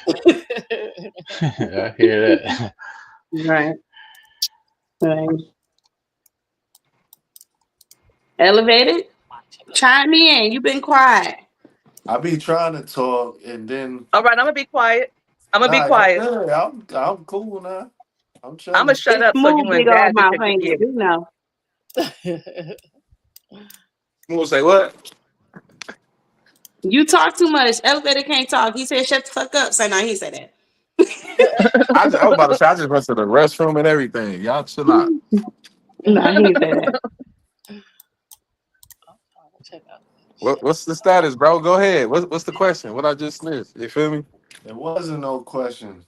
mm. I hear that. Right, right. Elevated, chime in. You've been quiet. I be trying to talk, and then All right, I'm gonna be quiet. I'm gonna be nah, y'all quiet. good. I'm cool now. I'm I'm gonna chilling. shut It's up so smooth, you and big old Jazzy mouth, can ain't it? get it. We know. I'm gonna say what? You talk too much. Elevator can't talk. He said, "Shut the fuck up." Say no, he said that. I was about to say I just went to the restroom and everything. Y'all chill out. No, he ain't say that. Check out the chat. What's the status, bro? Go ahead. What's the question? What I just missed? You feel me? There wasn't no question.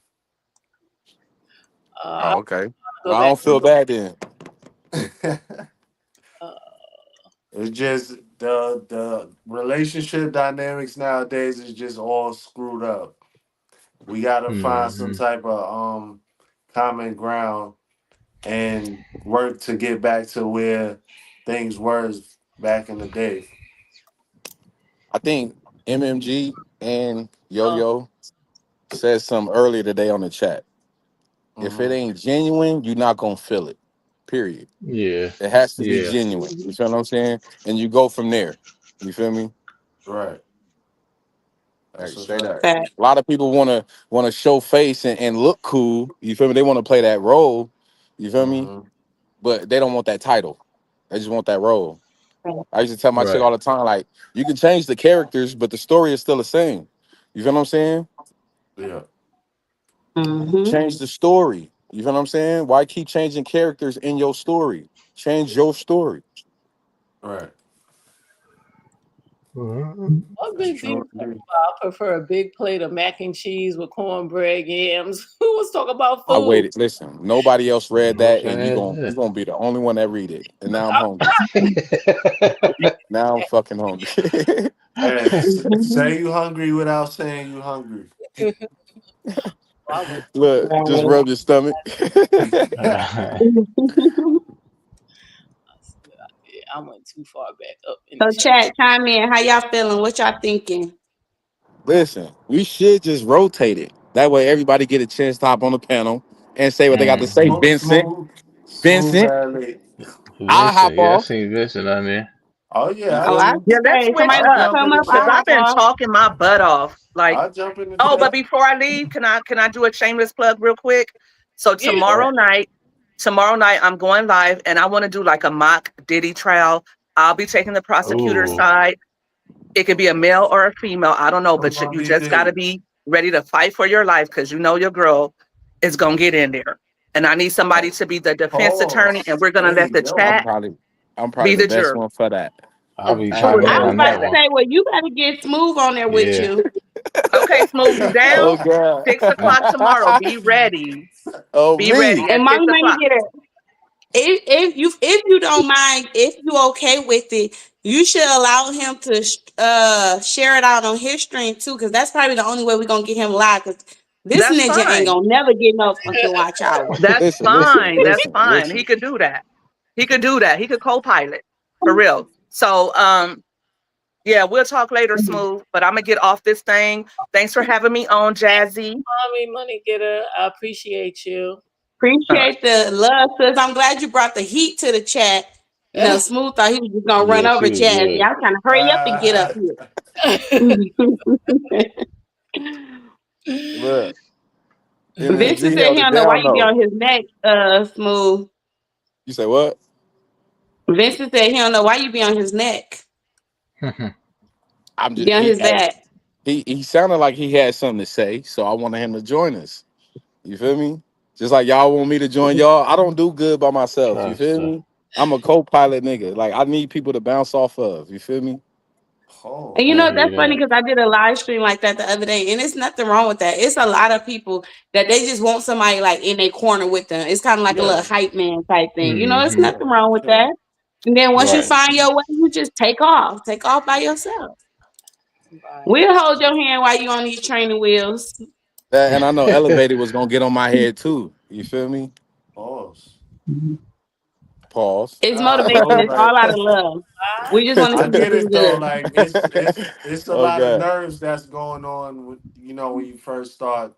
I Oh, okay. go Well, I back. don't feel bad then. It's Uh, just the relationship dynamics nowadays is just all screwed up. We gotta find some Hmm. type of common ground and work to get back to where things were back in the day. I think MMG and Yo Oh, Yo said something earlier today on the chat. If it Hmm. ain't genuine, you're not gonna feel it. Period. Yeah. It has to be Yeah. genuine. You feel what I'm saying? And you go from there. You feel me? Right. That's Like a straight up. fact. Fact. A lot of people wanna show face and look cool. You feel me? They want to play that role. You feel me? Hmm. But they don't want that title. They just want that role. I used to tell my chick Right. all the time, like, you can change the characters, but the story is still the same. You feel what I'm saying? Yeah. Mm-hmm. Change the story. You feel what I'm saying? Why keep changing characters in your story? Change your story. Right. what That's big true. deal? I prefer a big plate of mac and cheese with cornbread, yams. Who was talking about I food? waited. Listen, nobody else read No that, and saying you gonna be the only one that read it. And now I'm hungry. that. Now I'm fucking hungry. Hey, say you hungry without saying you hungry. I went, Look, just Right. rub your stomach. yeah, I went too far back up in So the chat. chat, chime in. How y'all feeling? What y'all thinking? Listen, we should just rotate it. That way, everybody get a chance to hop on the panel and say what they got to say. Hmm. Smooth Vincent, Valley. I'll Vincent, hop yeah, I off. seen Vincent on there. Oh You yeah, Oh, feel I me? Yeah, let's say switch somebody I'll want to up jump in come the up. because I chat. I've hop been off. talking my butt off. Like, I'll jump in the oh, but chat. before I leave, can I do a shameless plug real quick? So Yeah, Go ahead. tomorrow night I'm going live and I want to do like a mock Diddy trial. I'll be taking the prosecutor's Ooh. side. It could be a male or a female. I don't know, What but about you B just got to Diddy? be ready to fight for your life because you know your girl is going to get in there. And I need somebody to be the defense attorney, and Pause. we're going to Hey let the yo. I'm chat probably I'm probably be the the best jury. one for that. I'll be Who would chiming I in was love on about that to that. one. say, well, you better get smooth on there with Yeah. you. Okay, Smooth, you Oh down? God. 6 o'clock tomorrow. Be ready. Oh Be ready me. at And six Money Money o'clock. get it. If you don't mind, if you okay with it, you should allow him to share it out on his stream too, because that's probably the only way we're gonna get him live. Because this That's ninja ain't fine. gonna never get no fucking watch hour. That's Listen, listen, fine. That's listen, fine. He listen. could do that. He could do that. He could co-pilot for real. So yeah, we'll talk later, Smooth. But I'm gonna get off this thing. Thanks for having me on, Jazzy. mommy, money getter. I appreciate you. All right. Appreciate the love, sis. I'm glad you brought the heat to the chat. You know, Smooth thought he was just gonna run Yeah, over she was Jazzy. good. I'm trying to hurry up and get up here. Look, Vincent MMG said held he it don't know why down you be though. on his neck, Smooth. You say what? Vincent said he don't know why you be on his neck. I'm just Be on his back. he sounded like he had something to say, so I wanted him to join us. You feel me? Just like y'all want me to join y'all. I don't do good by myself. You Trust feel her. me? I'm a co-pilot nigga. Like I need people to bounce off of. You feel me? And Pause. you I know, hear that's funny that. because I did a live stream like that the other day, and it's nothing wrong with that. It's a lot of people that they just want somebody like in their corner with them. It's kind of like a little Yeah. hype man type thing. You know, it's Hmm. nothing wrong with Yeah. that. And then once you Right. find your way, you just take off. Take off by yourself. Right. We'll hold your hand while you on these training wheels. And I know Elevated was gonna get on my head too. You feel me? Pause. Pause. It's Nah, motivation. bro. It's all Like out of love. We just want to I see you get do it though. good. Like it's a Oh lot of God. nerves that's going on with when you first start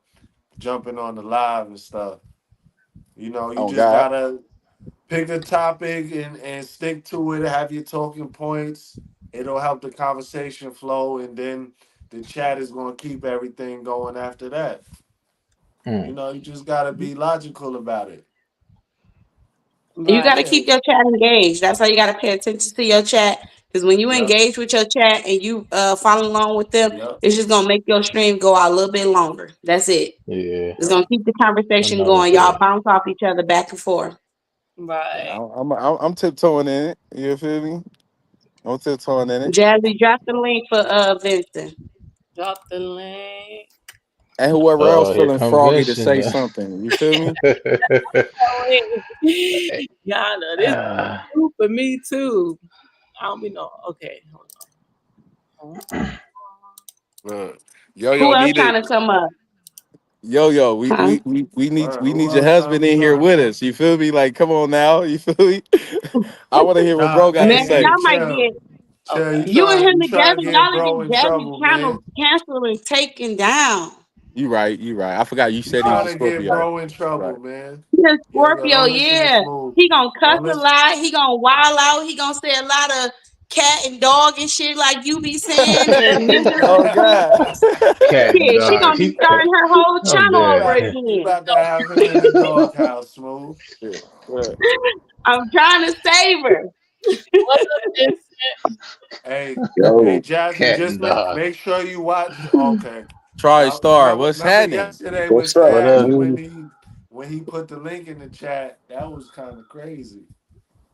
jumping on the live and stuff. You Oh just God. gotta pick a topic and stick to it. Have your talking points. It'll help the conversation flow, and then the chat is gonna keep everything going after that. Mm. You just gotta be logical about it. You got to Right. keep your chat engaged. That's why you got to pay attention to your chat. Because when you Yep. engage with your chat and you follow along with them, Yep. it's just gonna make your stream go out a little bit longer. That's it. Yeah, It's Yep. gonna keep the I conversation noticed going. Y'all that. bounce off each other back and forth. Yeah, Right. I'm tiptoeing in it. You feel me? I'm tiptoeing in it. Jazzy, drop the link for Vincent. Drop the link. And whoever else Here feeling come froggy to Vincent. say something. You feel me? Oh, wait. Yana, this is Uh, new for me too. I don't be know. Okay, hold on. Look, Yo Who Yo else needed trying to come up? Yo, we Huh? we we we need Bro, we who need your else trying husband to be in here with honest? us. You feel me? Like, come on now. You feel me? I want to hear what Nah, bro got to Man, hey, say. y'all might chill. get Chill, Okay. you and him you trying together. to get Y'all are bro just in Gabby trouble, man. cancel and taken down. You right. You right. I forgot you You said he was trying a to get Scorpio. bro in Right. trouble, man. He a Yo, Scorpio, don't listen to yeah. Smooth. He gonna cuss Don't a listen. lot. He gonna wild out. He gonna say a lot of cat and dog and shit like you be saying and niggas Oh and shit. God. Cat and Shit, she dog. gonna be starting her whole I'm channel over dead. You again. about to have him in the doghouse, Smooth. Yeah, right. I'm trying to save her. What's up, Vincent? Hey, hey, Yo, Jasmine, Cat just and dog. make sure you watch. Okay, Try Star. What's remember happening? yesterday with what's up, What Stabs up? when man? he put the link in the chat. That was kind of crazy.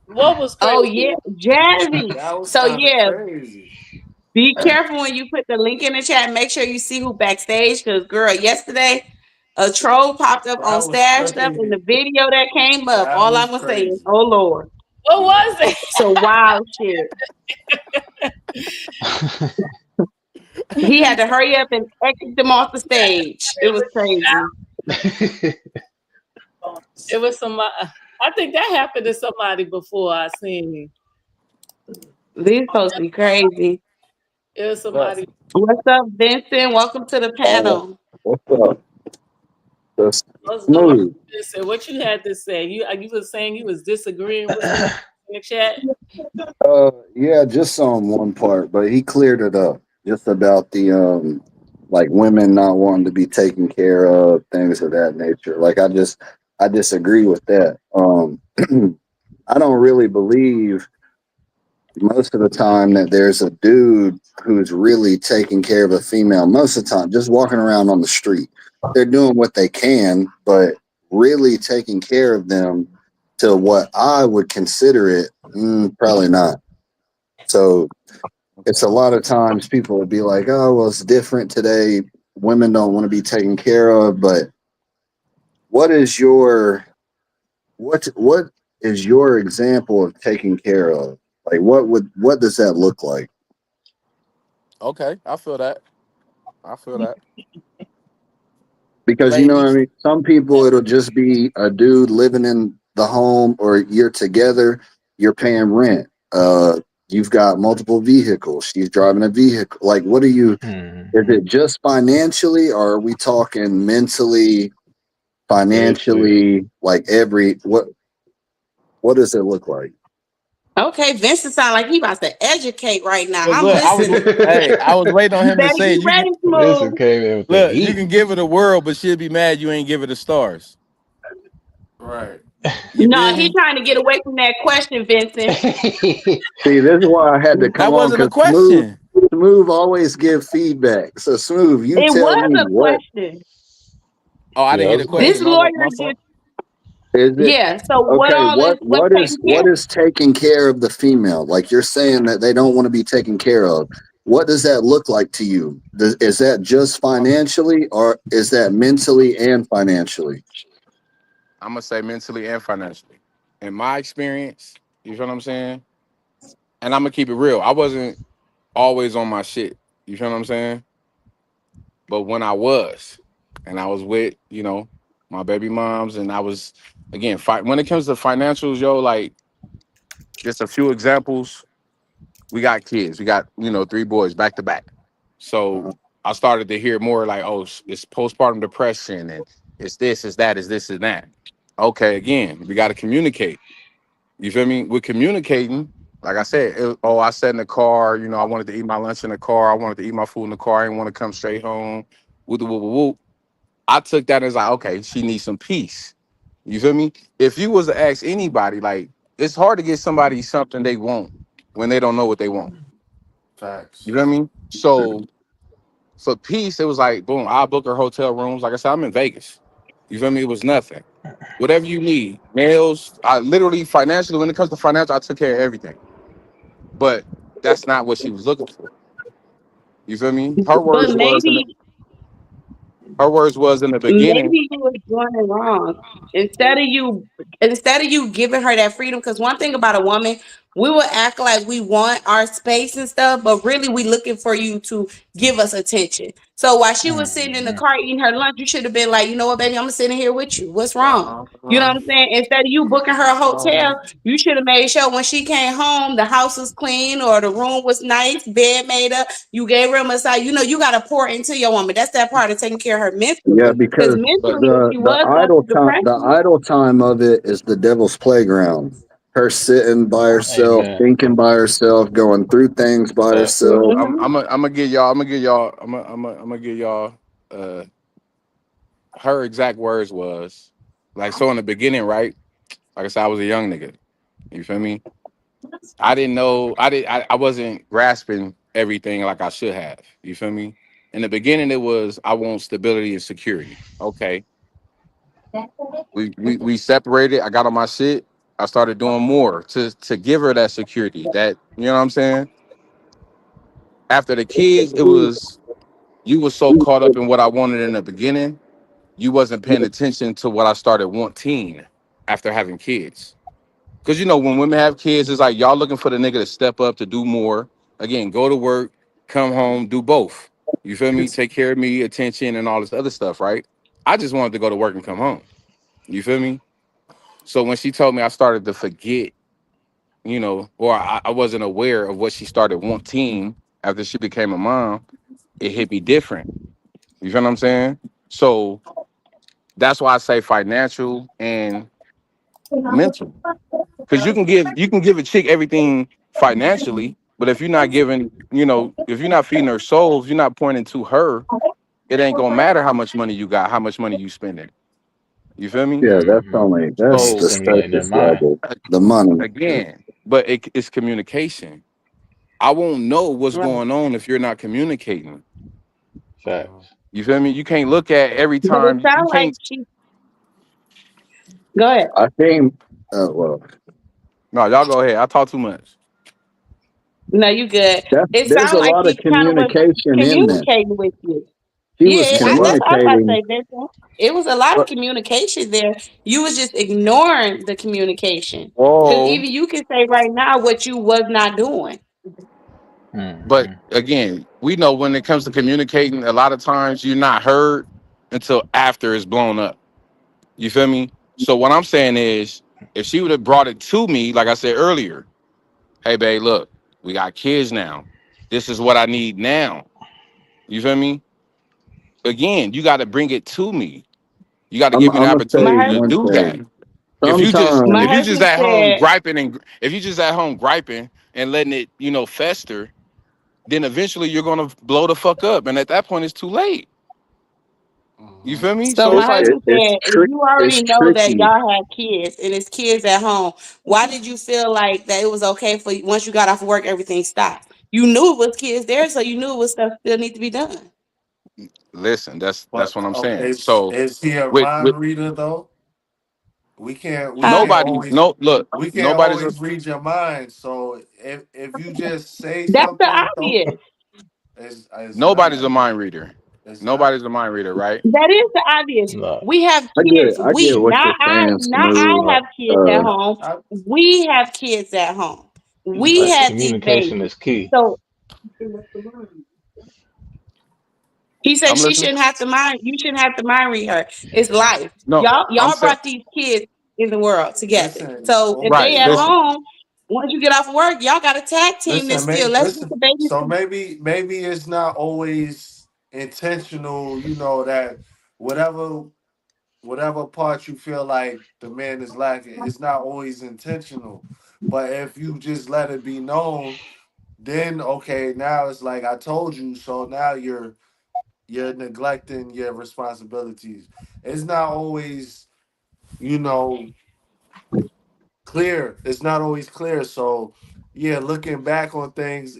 What was Oh crazy? yeah, Jazzy. That was So kind of yeah, crazy. be careful when you put the link in the chat. Make sure you see who backstage. Cause girl, yesterday a troll popped up on That was stash stuff in crazy. the video that came up. That All I'm was gonna say is, crazy. oh Lord, What was it? some wild shit. He had to hurry up and exit them off the stage. It was crazy. It was somebody. I think that happened to somebody before I seen. These supposed to be crazy. It was Look, somebody. What's up, Vincent? Welcome to the Uh, panel. what's up? That's What's going on? smooth. Vincent? What you had to say? You was saying you was disagreeing with somebody in the chat. Yeah, just on one part, but he cleared it up. Just about the like women not wanting to be taken care of, things of that nature. Like I disagree with that. I don't really believe most of the time that there's a dude who's really taking care of a female. Most of the time, just walking around on the street, they're doing what they can, but really taking care of them to what I would consider it, probably not. So it's a okay. lot of times people would be like, "Oh, well, it's different today. Women don't want to be taken care of." But what is your what is your example of taking care of? Like, what does that look like? Okay. I feel that. I feel that. Because you know what I Ladies. mean? Some people it'll just be a dude living in the home or you're together, you're paying rent. You've got multiple vehicles. She's driving a vehicle. Like what are you is Mhm. it just financially or are we talking mentally, Spiritually. financially, like what does it look like? Okay, Vincent sound like he about to educate right now. Look, I'm look. listening. Hey, I was waiting on You him to better say get it. You can ready, Vincent Smooth. came in with the look. You can heat. give it a world, but she'll be mad you ain't give it the stars. Right. You No, feel he me? trying to get away from that question, Vincent. See, this is why I had to That come on wasn't a because question. Smooth always give feedback. So Smooth, you It tell was me a what question. Oh, I Yeah, didn't that hear was the a This question. question. My lawyer fault. just is it. yeah. So what Okay, all is what taking care? what is taking care of the female? Like you're saying that they don't want to be taken care of. What does that look like to you? Is that just financially, or is that mentally and financially? I'm gonna say mentally and financially. In my experience, you feel what I'm saying? And I'm gonna keep it real. I wasn't always on my shit. You feel what I'm saying? But when I was, and I was with, my baby moms, and I was again, when it comes to financials, yo, like just a few examples. We got kids. We got, three boys back to back. So Uh-huh. I started to hear more like, oh, it's postpartum depression and it's this, it's that, it's this, and that. Okay, again, we got to communicate. You feel me? We're communicating. Like I said, I sat in the car. I wanted to eat my lunch in the car. I wanted to eat my food in the car. I didn't want to come straight home. Whoop, whoop, whoop, whoop. I took that as like, okay, she needs some peace. You feel me? If you was to ask anybody, like, it's hard to get somebody something they want when they don't know what they want. You Facts. know what I mean? So for peace, it was like, boom, I'll book her hotel rooms. Like I said, I'm in Vegas. You feel me? It was nothing. Whatever you need, nails. I literally financially, when it comes to financial, I took care of everything. But that's not what she was looking for. You feel me? But Her words was in the beginning. maybe you was doing it wrong. Instead of you giving her that freedom, because one thing about a woman, we will act like we want our space and stuff, but really we looking for you to give us attention. So while she was sitting in the Mhm. car eating her lunch, you should have been like, you know what, baby, I'm gonna sit in here with you. What's wrong? You know Uh, what I'm saying? Instead of you booking her a hotel, um, you should have made sure when she came home, the house was clean or the room was nice, bed made up. You gave her a massage. You know, you got to pour into your woman. That's that part of taking care of her Yeah, mentally. Because because But mentally, if she was going through the depression, idle time of it is the devil's playground. Her sitting by herself, Amen. thinking by herself, going through things by Facts. herself. I'm mhm, I'm I'm gonna give y'all. I'm gonna give y'all. I'm gonna give y'all. Uh, her exact words was like, so in the beginning, right? Like I said, I was a young nigga. You feel me? I didn't know. I wasn't grasping everything like I should have. You feel me? In the beginning, it was I want stability and security. Okay, we separated. I got on my shit. I started doing more to give her that security. That, you know what I'm saying? After the kids, it was you was so caught up in what I wanted in the beginning, you wasn't paying attention to what I started wanting after having kids. Because you know, when women have kids, it's like y'all looking for the nigga to step up to do more. Again, go to work, come home, do both. You feel me? Take care of me, attention, and all this other stuff, right? I just wanted to go to work and come home. You feel me? So when she told me, I started to forget, you know, or I wasn't aware of what she started wanting after she became a mom. It hit me different. You feel what I'm saying? So that's why I say financial and mental. Because you can give a chick everything financially, but if you're not giving, you know, if you're not feeding her soul, if you're not pointing to her, it ain't gonna matter how much money you got, how much money you spending. You feel me? Yeah, Mhm. that's You the So stimulating their surface mind. level. The money. again, but it's communication. I won't know what's right. going on if you're not communicating. Facts. You feel me? You can't look at every But it time. You sounds like can't. she. Go ahead. I think. Well, No, y'all go ahead. I talk too much. No, you good. It there's sounds a like lot of she kind of was communication in that. communicating with you. She was Yeah, What? that's what I was about to communicating. say, Vincent. It was a lot of What? communication there. You was just ignoring the communication. Because Whoa. even you can say right now what you was not doing. But Mhm. again, we know when it comes to communicating, a lot of times you're not heard until after it's blown up. You feel me? So what I'm saying is, if she would have brought it to me, like I said earlier, hey babe, look, we got kids now. This is what I need now. You feel me? Again, you got to bring it to me. You got to give me the I'm gonna My say opportunity to one husband, do that. thing. Sometimes, If you just at home said, griping and if you just at home griping and letting it, you know, fester, then eventually you're gonna blow the fuck up. And at that point it's too late. You feel me? so So it's my like, husband said, if you it's already know that tricky. y'all had kids and it's kids at home, why did you feel like that it was okay for you once you got off of work, everything stopped? You knew it was kids there, so you knew it was stuff still need to be done. listen, that's but what I'm saying. is So he a with mind reader though? We Huh? can't nobody, always no look, we can't nobody's always read your mind. So if you just say That's the something, don't obvious. it's nobody's not. a mind reader. It's not. Nobody's a mind reader, right? That is the obvious. No. We have kids. I get We what you're saying, not I Smooth. have kids at Uh, home. I, We have kids at home. We but Right. had these Communication babies. is key. So he said I'm she listening. shouldn't have to mind. You shouldn't have to mind read her. It's life. No, I'm Y'all saying brought these kids in the world together. listen, So if they right. at Listen, home, once you get off work, y'all got a tag team that's listen, still let's get the babies. so maybe it's not always intentional. You know that whatever whatever part you feel like the man is lacking, it's not always intentional. But if you just let it be known, then okay, now it's like I told you, so now you're neglecting your responsibilities. It's not always, you know, clear. It's not always clear. So yeah, looking back on things,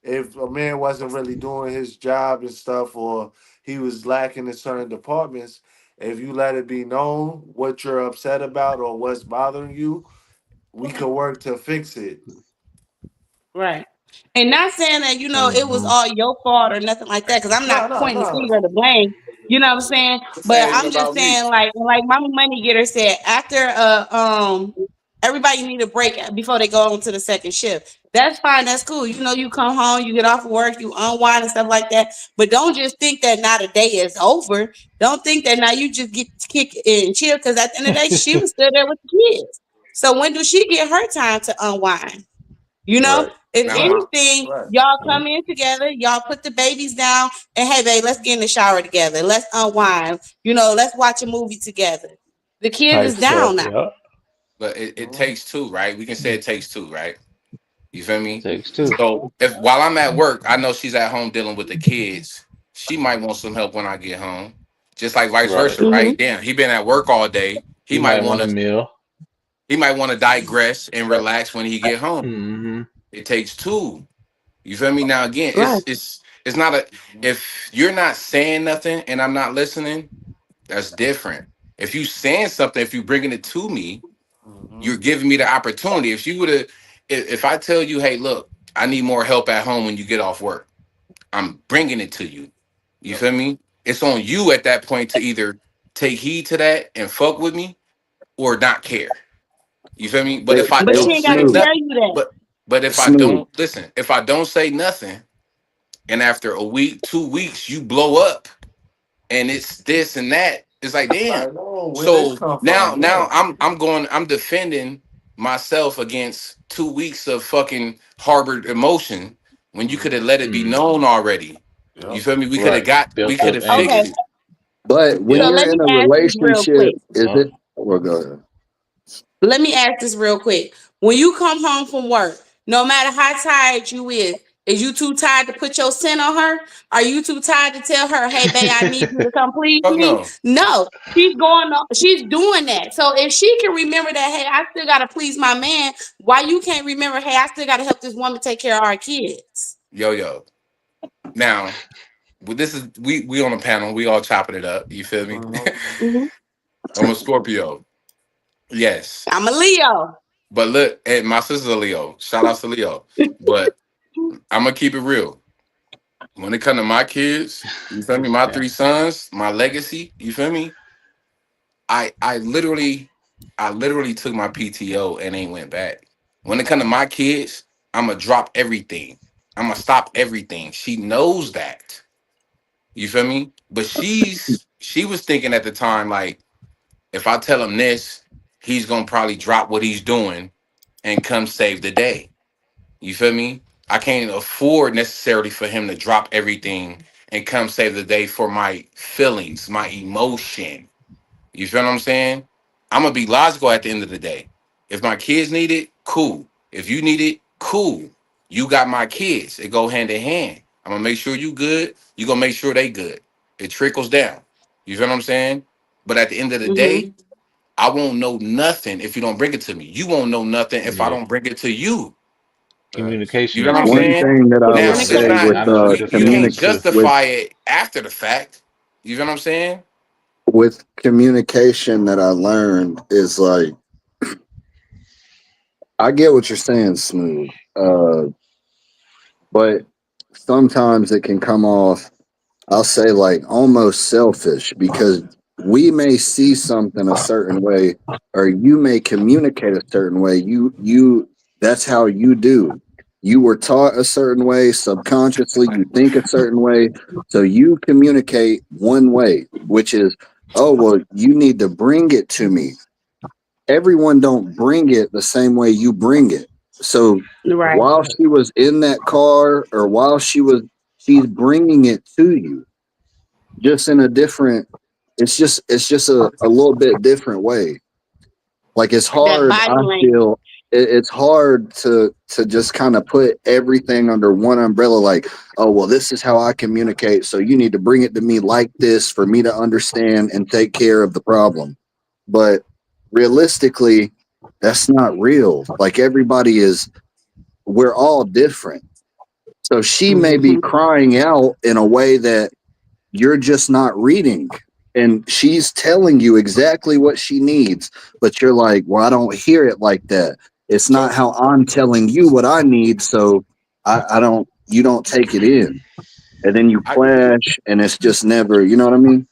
if a man wasn't really doing his job and stuff, or he was lacking in certain departments, if you let it be known what you're upset about or what's bothering you, we could work to fix it. Right. And not saying that, it was Mhm. all your fault or nothing like that, because I'm No, not no, pointing the no. finger to blame. You know what I'm saying? I'm But saying it I'm just about me. saying, like Mama Money Getter said, after Everybody need a break before they go on to the second shift. That's fine. That's cool. You know, you come home, you get off of work, you unwind and stuff like that. But don't just think that now the day is over. Don't think that now you just get to kick it and chill. Because at the end of the day, she was still there with the kids. So when do she get her time to unwind? You know, Right. if Now my anything, Right. y'all Yeah. come in together, y'all put the babies down, and hey, babe, let's get in the shower together. Let's unwind. You know, let's watch a movie together. The kids Type is stuff. down now. Yeah. but it Mhm. takes two, right? We can say it takes two, right? You feel me? Takes two. So if while I'm at work, I know she's at home dealing with the kids. She might want some help when I get home. Just like vice Right. versa, Hmm. right? Damn, he been at work all day. He You might might want want a to meal. he might want to digress and relax when he get home. Mm-hmm. It takes two. You feel me? Now again, Right. it's not a if you're not saying nothing and I'm not listening, that's different. If you saying something, if you bringing it to me, Mhm. you're giving me the opportunity. If you would have, if I tell you, hey, look, I need more help at home when you get off work, I'm bringing it to you. You Yep. feel me? It's on you at that point to either take heed to that and fuck with me or not care. You feel me? But Hey, if I But hey, she don't ain't got to say Smooth, tell nothing, you that. but if I Smooth. don't listen, if I don't say nothing, and after a week, 2 weeks, you blow up, and it's this and that. It's like, I damn. know where this So come now, from. Yeah. I'm defending myself against 2 weeks of fucking harbored emotion when you could have let it be Mm. known already. You Yep. feel me? Right. We Built could up have Okay. anger. fixed it. But when So Yep. you're let me in a ask this real relationship, quick. is Yep. it? Well, go ahead. Let me ask this real quick. When you come home from work, no matter how tired you is you too tired to put your scent on her? Are you too tired to tell her, hey, babe, I need you to come please Fuck me? no. No, she's going on, she's doing that. So if she can remember that, hey, I still gotta please my man, why you can't remember, hey, I still gotta help this woman take care of our kids? Yo, yo. Now, this is we on a panel. We all chopping it up. You feel me? Mhm. Mhm. I'm a Scorpio. Yes. I'm a Leo. But look, and my sister's a Leo. Shout out to Leo. But I'm gonna keep it real. When it come to my kids, you feel me? My Yeah. three sons, my legacy, you feel me? I literally took my PTO and ain't went back. When it come to my kids, I'ma drop everything. I'ma stop everything. She knows that. You feel me? But she was thinking at the time, like, if I tell him this, he's gonna probably drop what he's doing and come save the day. You feel me? I can't afford necessarily for him to drop everything and come save the day for my feelings, my emotion. You feel what I'm saying? I'm gonna be logical at the end of the day. If my kids need it, cool. If you need it, cool. You got my kids. It go hand in hand. I'm gonna make sure you good. You gonna make sure they good. It trickles down. You feel what I'm saying? But at the end of the Hmm. day, I won't know nothing if you don't bring it to me. You won't know nothing if I Yeah. don't bring it to you. Facts. You Communication know is what I'm Right. One key. saying? thing that I would Now it's say Communication. not with Not only the you can't feelings. justify it after the fact. You know what I'm saying? communication that I learned is like I get what you're saying, Smooth. But sometimes it can come off, I'll say, like almost selfish because we may see something a certain way, or you may communicate a certain way. That's how you do. You were taught a certain way subconsciously. You think a certain way, so you communicate one way, which is, oh well, you need to bring it to me. Everyone don't bring it the same way you bring it. So Right. while she was in that car or while she's bringing it to you just in a different, it's just a little bit different way. Like it's That hard, body I language. feel it's hard to just kind of put everything under one umbrella, like, oh well, this is how I communicate, so you need to bring it to me like this for me to understand and take care of the problem. But realistically, that's not real. Like everybody is, we're all different. So she may be Hmm. crying out in a way that you're just not reading. And she's telling you exactly what she needs, but you're like, well, I don't hear it like that. It's not So how I'm telling you what I need. So I don't, you don't take it in. And then you I clash and it's just never, you know what I mean?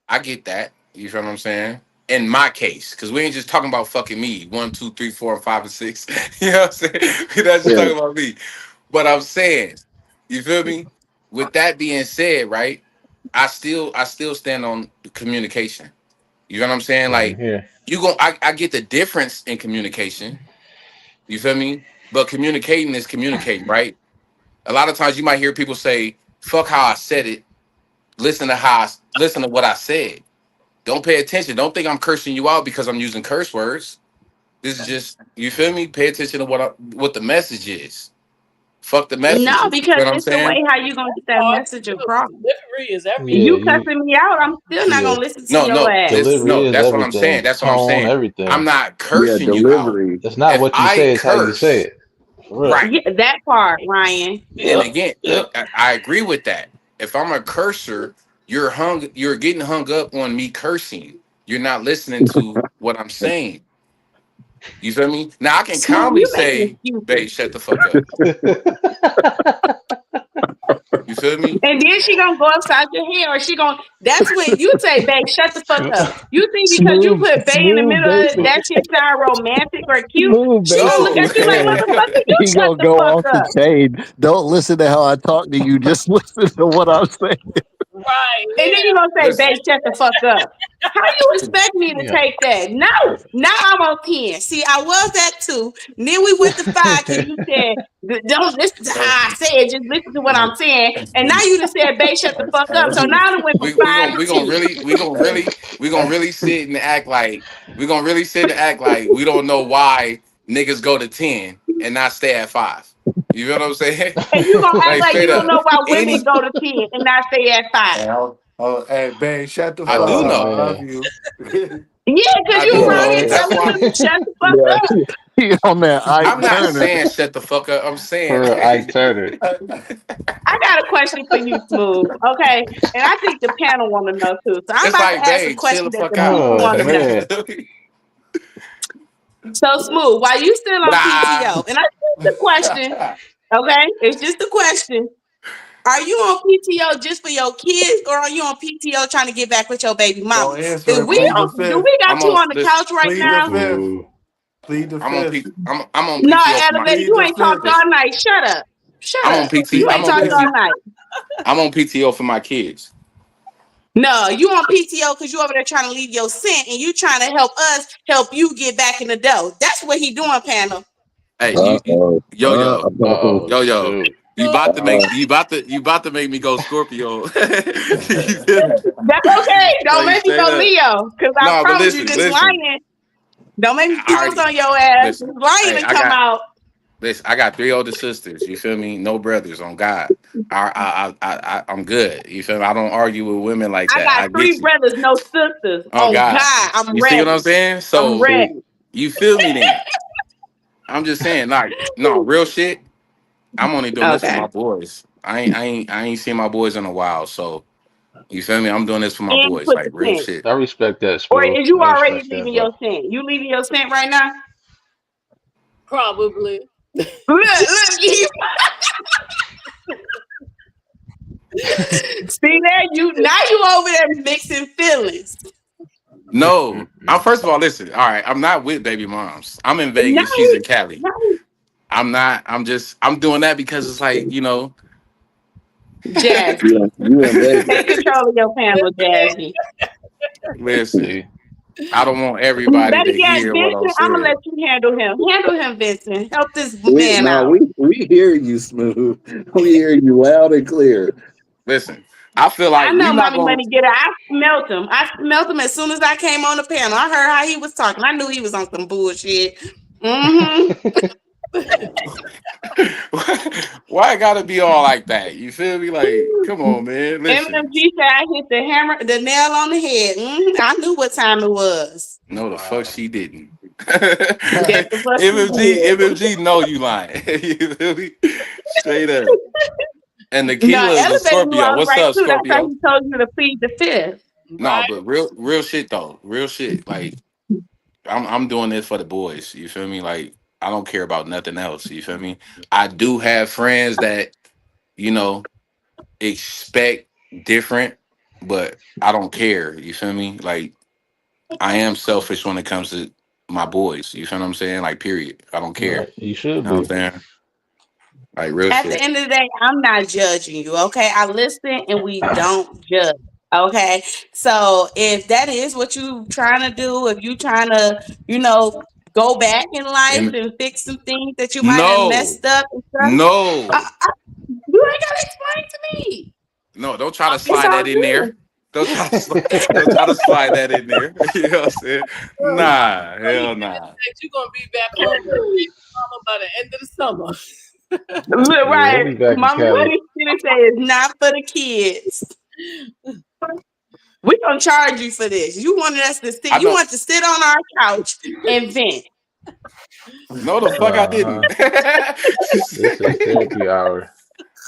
I get that. You feel what I'm saying? in my case, because we ain't just talking about fucking me. 1, 2, 3, 4, and 5, and 6. You know what I'm saying? We're not just Yeah. talking about me. But I'm saying, you feel me? With that being said, right? I still stand on communication. You know what I'm saying? Same Like here. I get the difference in communication. You feel me? But communicating is communicating, right? A lot of times you might hear people say, "Fuck how I said it." Listen to what I said. Don't pay attention. Don't think I'm cursing you out because I'm using curse words. This is just, you feel me? Pay attention to what the message is. Fuck the No, messages. You because know what I'm it's the saying? way how you gonna get that Hard message to do. across. Delivery is Yeah, You everything. you. cussing me out, I'm still not Yeah, gonna listen to No, your no, ass. delivery no. is That's what I'm saying. everything. That's what I'm Tone, saying. I'm everything. not Yeah, cursing you out. delivery. It's not If what you I say; it's how you say curse, it. For real. right? Yeah, that part, Ryan. And Yep. again, Yep. I agree with that. If I'm a cursor, you're getting hung up on me cursing. You're not listening to what I'm saying. You feel me? Now I can Smooth, calmly you making say, excuses. "Babe, shut the fuck up." You feel me? And then she gonna go upside your head, or she gonna. That's when you say, "Babe, shut the fuck up." You think because you Smooth, put "bae" in the smooth, middle of it, basic, that shit sound romantic or cute? smooth, She gonna look basically No. at you like, saying "Motherfucker, you he shut gonna the go fuck off the up." chain. Don't listen to how I talk to you. Just listen to what I'm saying. Right. And then you Yeah. gonna say, Listen, "Babe, shut the fuck up." How you expect me to Yeah. take that? No, now I'm on 10. See, I was at 2. Then we went to 5 because you said, "Don't listen to how I say it, just listen to what I'm saying." And now you just said, "Babe, shut the fuck up." So now I went from we 5 to 10. we gonna really sit and act like we don't know why niggas go to 10 and not stay at 5. You feel what I'm saying? And you gonna act Like like you straight don't up. know why women Any go to 10 and not stay at 5. Hey, babe, shut the I fuck do Oh up. know. I love man. you. Yeah, because I you do know. Ryan That's telling why you to shut the fuck Yeah, up. he on that Ike I'm not Turner. saying shut the fuck up. I'm For saying real, Ike Turner. I got a question for you, Smooth. Okay, and I think the panel want to know too. So I'm it's about to like, ask a babe, chill question the that fuck the out. people Oh want to know. man. So Smooth, while you still on Nah. PTO, and I asked the question, okay, it's just a question. Are you on PTO just for your kids, or are you on PTO trying to get back with your baby mama? Don't answer If it. we Plead the do fifth. we got I'm you on on the listen. couch right Plead the now? fifth. Ooh. Plead the I'm on fifth. P. I'm on No, PTO for my. elevator, Plead you the ain't talked fifth. all night. Shut up. Shut I'm on up. PT. You Plead I'm ain't the on talked all PT. fifth. night. I'm on PTO for my kids. No, you on PTO because you over there trying to leave your scent and you trying to help us help you get back in the dough. That's what he doing, panel. Hey, Uh oh. yo, yo, Uh Oh. oh. yo, yo. Shoot. You about to make me go Scorpio. You feel me? That's okay. Don't Like make me straight go up. Leo. Cause I No, but promise you, listen, this listen. lion, don't make me I pounce already on your ass. This listen. lion Hey, to come out. I got 3 older sisters. You feel me? No brothers on God. I'm good. You feel me? I don't argue with women like I that. got I 3 get you. brothers, no sisters. On On God. God, I'm You see what I'm ready. saying? I'm So ready. you feel me then? I'm just saying, like, no, real shit. I'm only doing this for Okay. my boys. I ain't seen my boys in a while. So you feel me? I'm doing this for my And boys. put Like the real scent. shit. I respect that, Or Smooth. is you I already respect that, leaving bro. your scent? You leaving your scent right now? Probably. Look, see there, you now you over there mixing feelings. No, I'm Mm-mm-mm. first of all, listen. All right, I'm not with baby moms. I'm in Now Vegas. She's in Cali. now I'm not. I'm doing that because it's like Jazzy. You in Vegas. Take control of your panel, Jazzy. listen. See, I don't want everybody Better to yet, hear what I'm Vincent, I'm gonna saying. let you handle him. Handle him, Vincent. Help this We man no, out. we hear you, Smooth. We hear you loud and clear. Listen, I feel I like we know not Mommy going. Money Getter. I smelt him. I smelt him as soon as I came on the panel. I heard how he was talking. I knew he was on some bullshit. Mm-hmm. Why it gotta be all like that? You feel me? Like, come on, man. Listen. MMG said I hit the nail on the head. I knew what time it was. No, the fuck Wow. she didn't. That's the fuck he did. MMG, no, you lying. You feel me? Straight up. And No, Tequila is a Elevator knew Scorpio. I was What's right up, too. That's why Scorpio? he told you to plead the fifth. No, Right. but real shit though. Real shit. Like I'm doing this for the boys. You feel me? Like I don't care about nothing else. You feel me? I do have friends that you know expect different, but I don't care. You feel me? Like I am selfish when it comes to my boys. You feel what I'm saying? Like, period. I don't care. Right. You You should know what I'm be. saying? Like, real At the shit. end of the day, I'm not judging you, okay? I listen and we don't judge, okay? So if that is what you trying to do, if you trying to, go back in life And and fix some things that you might have no, messed up and stuff, no, you ain't gotta explain to me. no, don't try to It's slide all that in there. good. Don't try to don't try to slide that in there. You know what I'm saying? You Nah, know he hell finna nah. say you gonna be back home with a baby mama by the end of the summer. Look, Yeah, he'll right. be back in Mama, what Cali. is gonna say is not for the kids. We gonna charge you for this. You wanted us to sit. I You know. want to sit on our couch and vent. No, the fuck I Uh didn't. huh. This is therapy hour.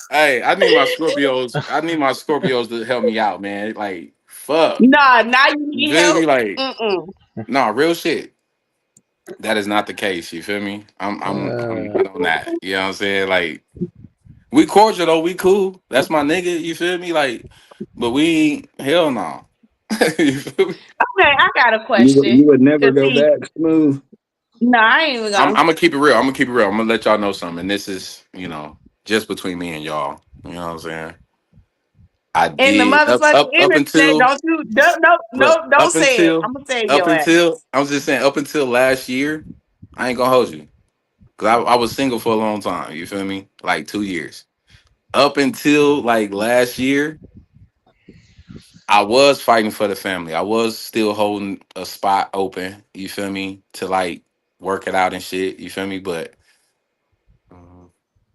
Hey, I need my Scorpios. I need my Scorpios to help me out, man. Like, fuck. Nah, now you You need feel me? help. Like, Mm-mm. nah, real shit. That is not the case. You feel me? I'm Uh, not on that. You know what I'm saying? Like, we cordial though. We cool. That's my nigga. You feel me? Like, but we ain't hell no. You feel me? Okay, I got a You question. would never Cause go see, back, Smooth. no, I ain't even I'm gonna. gonna keep it real. I'm gonna keep it real. I'm gonna let y'all know something. And this is, just between me and y'all. You know what I'm saying? I In the did motherfucking up internet, until don't you? Don't, no, look no, don't say it. I'm gonna save up your ass. until I was just saying up until last year. I ain't gonna hold you because I was single for a long time. You feel me? Like 2 years. Up until like last year, I was fighting for the family. I was still holding a spot open. You feel me? To like work it out and shit. You feel me? But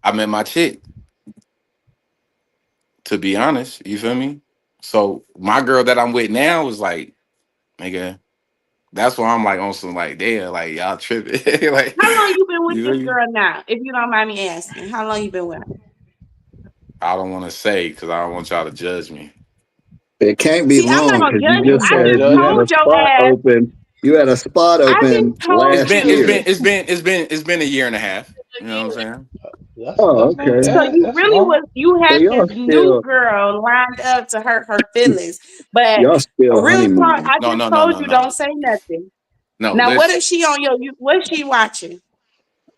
I met my chick. To be honest, you feel me? So my girl that I'm with now was like, nigga, that's why I'm like on some like, damn, like y'all tripping. Like, How long you been with you this feel me? girl now? If you don't mind me asking, how long you been with her? I don't want to say because I don't want y'all to judge me. It can't be See, I'm not long gonna because you judge you. just I don't said just you judge had a told him. your spot ass. open. You had a spot I just open told It's last been you. year. it's been a year and a half. You know what I'm saying? Oh, That's not okay. So bad. you That's really long. was you So had y'all this new still girl lined up to hurt her feelings, but y'all still real talk, honeymoon. I No, just no, no, told no, you no. don't say nothing. No, Now what listen. if she on your? What is she watching?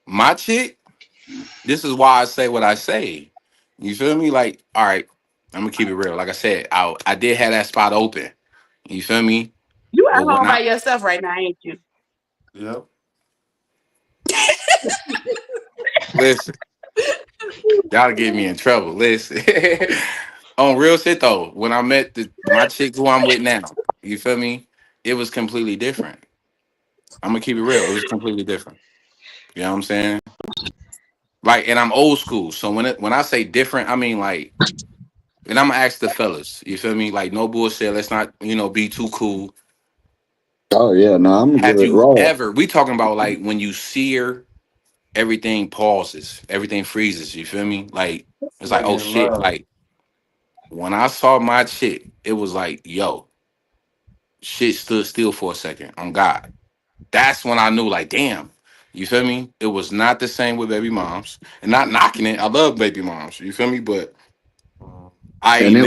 My chick, this is why I say what I say. You feel me? Like, all right, I'm gonna keep it real. Like I said, I did have that spot open. You feel me? You at But when home by I yourself right now, ain't you? Yep. listen, y'all get me in trouble. Listen. On real shit though, when I met my chick who I'm with now, you feel me? It was completely different. I'm gonna keep it real. It was completely different. You know what I'm saying? Like, and I'm old school. So when I say different, I mean like, and I'm gonna ask the fellas. You feel me? Like, no bullshit. Let's not, be too cool. Oh yeah, no, I'm Have good. you Raw. ever? We talking about like when you see her, everything pauses, everything freezes. You feel me? Like it's like, Like oh in shit. love. Like when I saw my chick, it was like, yo, shit stood still for a second. On God. That's when I knew, like, damn, you feel me? It was not the same with baby moms, and not knocking it. I love baby moms, you feel me? But And it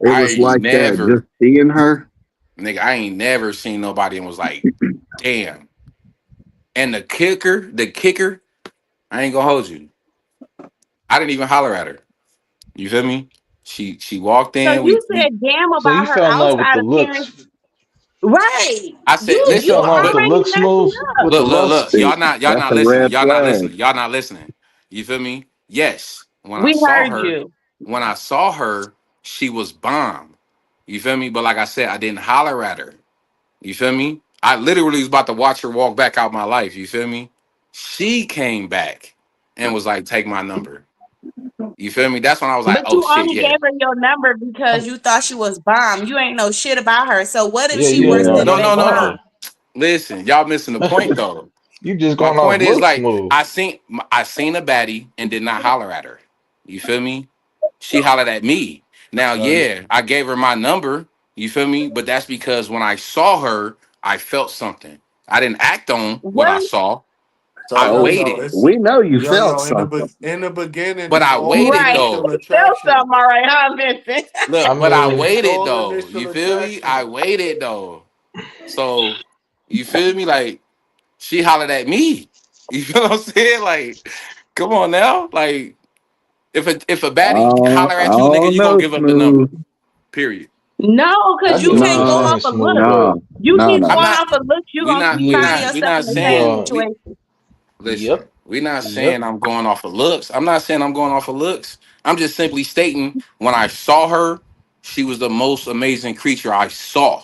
I was ain't like that. never, Just seeing her. nigga, I ain't never seen nobody and was like, damn. And the kicker, I ain't gonna hold you. I didn't even holler at her. You feel me? She walked So in. you We said damn So about you her fell in love with outside the appearance, looks. right? I said, You You you fell listen, in love with the look, already look messing smooth up. with the look. lust. See, Y'all that's not a listening. red Y'all not flag. listening. Y'all not listening. You feel me? Yes. We heard you. When I saw her, she was bomb. You feel me? But like I said, I didn't holler at her. You feel me? I literally was about to watch her walk back out my life. You feel me? She came back and was like, take my number. You feel me? That's when I was like, But oh you shit, only yeah. gave her your number because you thought she was bomb. You ain't know shit about her. So what if Yeah, she you ain't worse know Yeah. than No, a no, nothing no, about bomb? no. her. Listen, y'all missing the point though. You just My going off point is look like smooth. I seen a baddie and did not holler at her. You feel me? She hollered at me. Now, So, yeah, I gave her my number. You feel me? But that's because when I saw her, I felt something. I didn't act on what I What? saw. so I Oh, waited. it's we know you yo felt yo something. in the beginning But it's I all waited Right. though. initial You felt attraction. something, all right, huh, Vincent? I Look, but I mean, It's waited all though. initial You feel me? I attraction. waited though. So you feel me? Like she hollered at me. You feel what I'm saying? Like, come on now. Like if a baddie holler I at you, nigga, don't you gonna know, give up the number. Smooth. Period. No, I because you get what you're can't go Nah, off saying, a Smooth, look. but nah, You nah, keep nah. I'm going not off a look, you're we gonna not keep we you finding not we yourself not in the you same saying going we situation. listen, yep, we not yep. saying I'm going off of looks. I'm not saying I'm going off of looks. I'm just simply stating when I saw her, she was the most amazing creature I saw.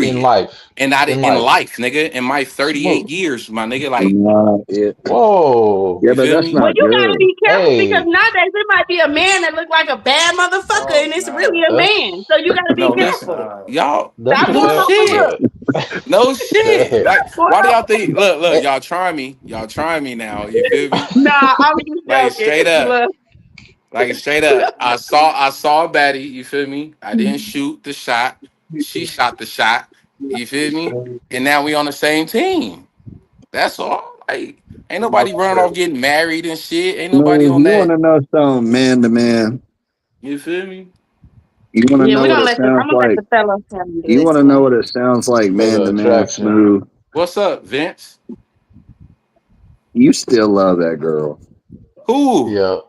In Period. life. And I did In in life. life, nigga, in my 38 Smooth. years, my nigga, like, Nah, yeah, Whoa. yeah, you but feel that's me? Well, not you gotta good. be careful because Hey, nowadays it might be a man that look like a bad motherfucker Oh and it's really God. a man. So that's you gotta be No, Oh listen, careful. God. y'all, that's Stop a going no fact. off a shit. look. But No shit. that, Like, Going why do off y'all think? Look, eh, y'all try me. Y'all try me now. You feel me? Nah, I'm just Like joking. straight up. Look, Like straight up. I saw a baddie, you feel me? I didn't shoot the shot. She shot the shot. You feel me? And now we on the same team. That's all. Like, ain't nobody running off getting married and shit. Ain't nobody Smooth, on you that. want to know something man to man? You feel me? You want to yeah, know we're what gonna it let the sounds I'm gonna let like? the fellows handle You want this to know one. what it sounds like man fatal to man, attraction. Smooth? What's up, Vince? You still love that girl, Who? Yep.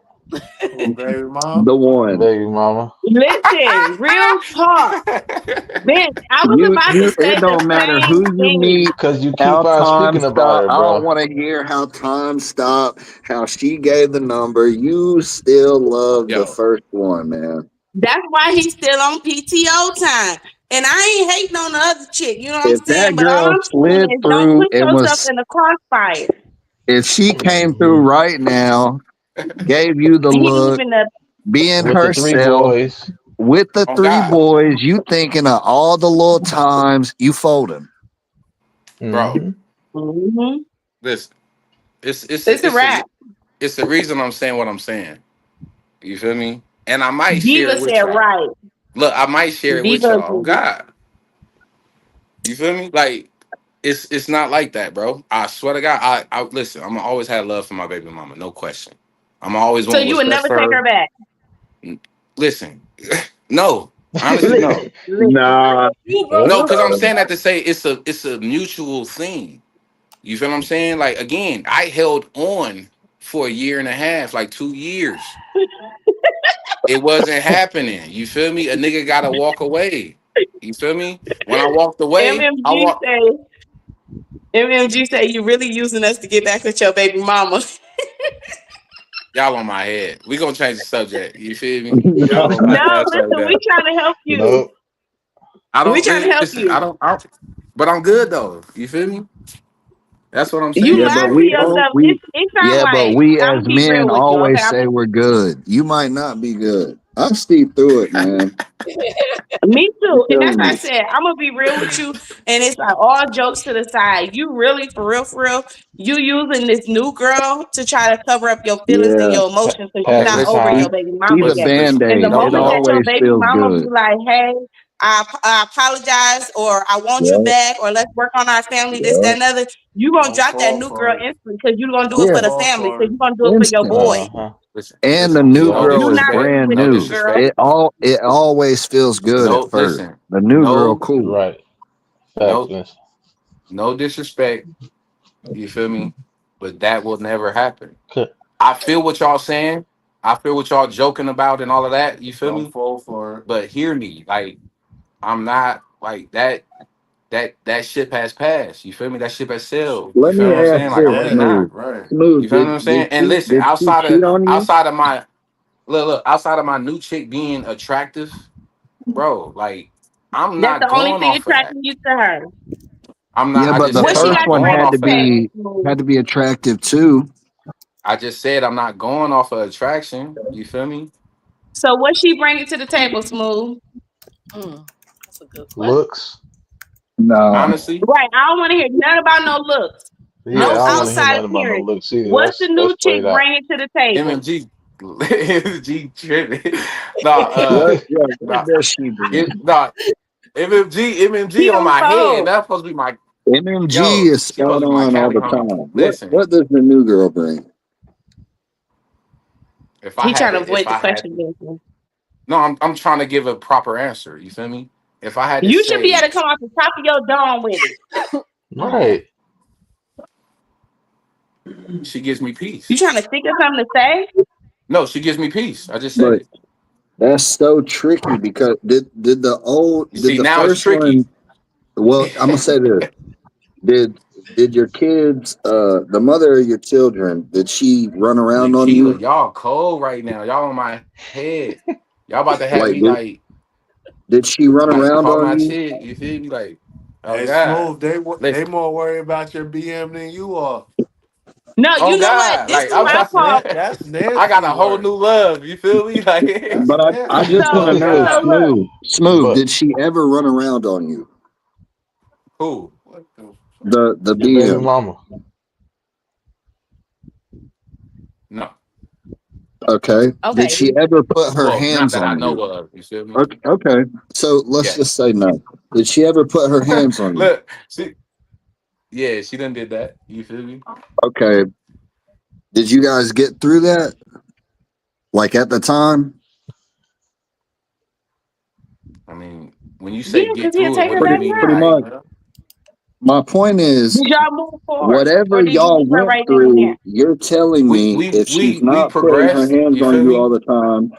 Who, baby mom? the one. Baby mama. Listen, real talk. Vince, I was about to say It the don't matter same who you thing. meet, Cause you keep how on time speaking about stop. her, I don't bro. want to hear how time stopped, how she gave the number. You still love the Yo, first one, man. That's why he's still on PTO time. And I ain't hating on the other chick, you know what I'm If that saying? But all girl I'm saying slid is don't through put and yourself was, in the crossfire. if she came through Hmm. right now, gave you the He ain't look, even a being With the three herself boys. with the on three God, boys, you thinking of all the little times you folding. bro. Hmm. Mhm. Listen, it's it's It's a it's a wrap. it's the reason I'm saying what I'm saying. You feel me? And I might share Diva it with said y'all. right. Look, I might share it with Diva y'all. Oh agreed. God. You feel me? Like it's not like that, bro. I swear to God, I listen, I'm always had love for my baby mama, no question. I'm always So want you what's would best never for take her. her back. Listen, no, honestly, Listen, no. listen. Nah, You broke No, the What? because I'm saying girl. that to say it's a mutual thing. You feel what I'm saying? Like again, I held on for a year and a half, like 2 years. It wasn't happening. You feel me? A nigga gotta walk away. You feel me? When I walked away, I MMG walked. say MMG say you really using us to get back with your baby mama. Y'all on my head. We gonna change the subject. You feel me? Y'all nah. gonna cut No, that subject listen, we down. trying to help you. Nope. I We don't trying to help listen. I you. don't. But I'm good though. You feel me? That's what I'm You Yeah, saying, but lied bro. to we Like, all yourself. we It sound yeah, but like we I'm as gonna be real men with you, okay? always say we're good. You might not be good. I see through it, man. Me I'm too. And that's telling what I you. said. I'm gonna be real with you. And it's like all jokes to the side. You really, for real, you using this new girl to try to cover up your feelings and Yeah. your emotions because you're Pass the not listen, over your time. baby She's mama a yet. band listen. And the aid. No, It moment that no. your always baby feels mama be good. like, hey, I apologize or I want you Yeah. back or let's work on our family, this, Yeah. that, and other, you gonna Don't drop that fall new girl for it. instantly because you're gonna do it Don't for Yeah. the fall family. for So it. you're gonna do it for your Instant. Uh boy. huh. Listen, And the listen. Don't new fall No You girl is for not it. disrespect. really brand with No the new new. girl. disrespect. It always feels good at No, first. listen. The new girl No, cool. Right. no, Facts. no disrespect. You feel me? But that will never happen. Miss. I feel what y'all saying. I feel what y'all joking about and all of that. You feel Don't me? fall for it. But hear me. Like I'm not like that. That ship has passed. You feel me? That ship has sailed. You Let feel me what I'm ask saying? Like this, I'm really Yeah, Smooth. not. right. You Smooth, feel what I'm saying? And listen, did she cheat on you? outside of my outside of my new chick being attractive, bro, like I'm That's not the only going thing off of that. attracting you to her. I'm not. Yeah, I but just the What said I'm she first not got to one going bring to had to the off of that. table? be attractive too. I just said I'm not going off of attraction. You feel me? So what she bringing to the table, Smooth? That's a good question. Looks. No. Honestly, Right. I don't want to hear nothing about no looks, Yeah, I no don't honestly, want to hear outside nothing about no appearance. looks either. What's the That's new chick played out. bringing to the table? MMG, MMG tripping. nah, What? Yeah. What nah, does she bring? nah. MMG He on don't my head. fold. That's supposed to be my MMG yo. is She supposed spot to be my on all Cali the homie. time. Listen, What does the new girl bring? if I He had trying to to, if avoid the I had question. to, Business. no, I'm trying to give a proper answer. You feel me? if I had to You should be able say, to come off the top of your dome with it. Right. she gives me You peace. trying to think of something to say? No, she gives me peace. I just said But it. that's so tricky because You did see, the now it's first tricky. one? Well, I'm gonna say this. Did your kids, the mother of your children, did she run around on Nikita, you? y'all cold right now. Y'all on my head. Y'all about to have me Like did she run like call around my on you? shit. You feel me? Like, oh Hey, God. Smooth, they Listen, more worried about your BM than you are. No, oh you know what? God. This Like is I'm my That's fault. that's I got Nancy a whole work. new love. You feel me? Like, That's But I Nancy just work. want to oh know, So God. look, Smooth, But did she ever run around on you? Who? What the fuck? The your baby BM. mama. No. Okay. Did okay. she ever put her Well, not hands that I on know you? of. You feel me? Okay. Okay. So let's just Yes. say no. Did she ever put her hands on you? Look, yeah, she done did that. You feel me? Okay. Did you guys get through that? Like at the time? I mean, when you Yeah, say because get he'll through it, take what her do you back mean? Pretty now. Like, much. Yeah. My point is, Did y'all move forward? whatever Or did you y'all leave her went right then and there? through, you're telling we me we if she's we we not putting her progressed. hands You on feel you me? all the time,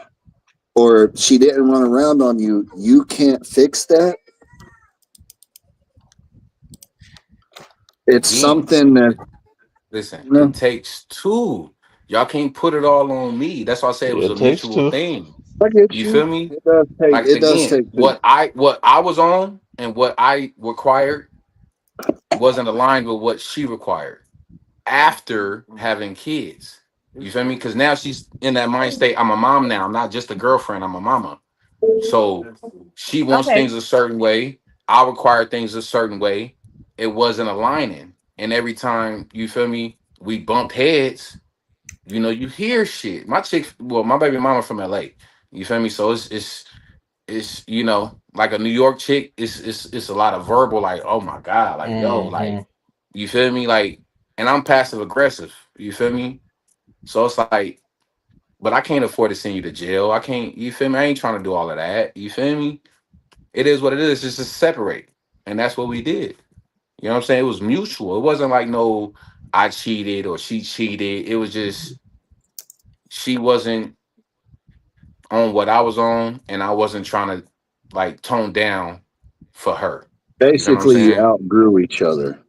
or she didn't run around on you, you can't fix that. It's Again, something that, listen, you it know, takes two. Y'all can't put it all on me. That's why I say it Yeah, was it a takes mutual two. thing. I get You you. feel me? Like It does again, take two. what I was on and what I required wasn't aligned with what she required after having kids. You feel me? Because now she's in that mind state. I'm a mom now. I'm not just a girlfriend. I'm a mama. So she wants Okay. things a certain way. I require things a certain way. It wasn't aligning. And every time, you feel me, we bumped heads, you hear shit. My chick, well, my baby mama from LA. You feel me? So it's like a New York chick, it's a lot of verbal, like, oh my God, like, yo, Mm-hmm. like, you feel me? Like, and I'm passive aggressive. You feel me? So it's like, but I can't afford to send you to jail. I can't, you feel me? I ain't trying to do all of that. You feel me? It is what it is. Just to separate. And that's what we did. You know what I'm saying? It was mutual. It wasn't like no, I cheated or she cheated. It was just she wasn't on what I was on, and I wasn't trying to like tone down for her. You feel what I'm Basically, you saying? outgrew each other.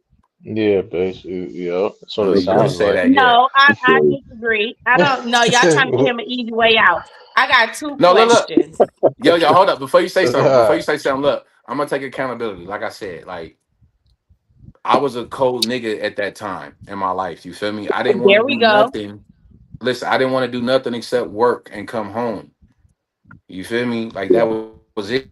Yeah, basically, yeah. That's what it You could sounds say Okay. like. that, yeah. No, I Okay. disagree. I don't know. Y'all trying to give him an easy way out. I got two No, look. questions. Yo, hold up. Before you Alright. say something, look, I'm gonna take accountability. Like I said, like I was a cold nigga at that time in my life. You feel me? I didn't want to There we do go. nothing. Listen, I didn't want to do nothing except work and come home. You feel me? Like that was it.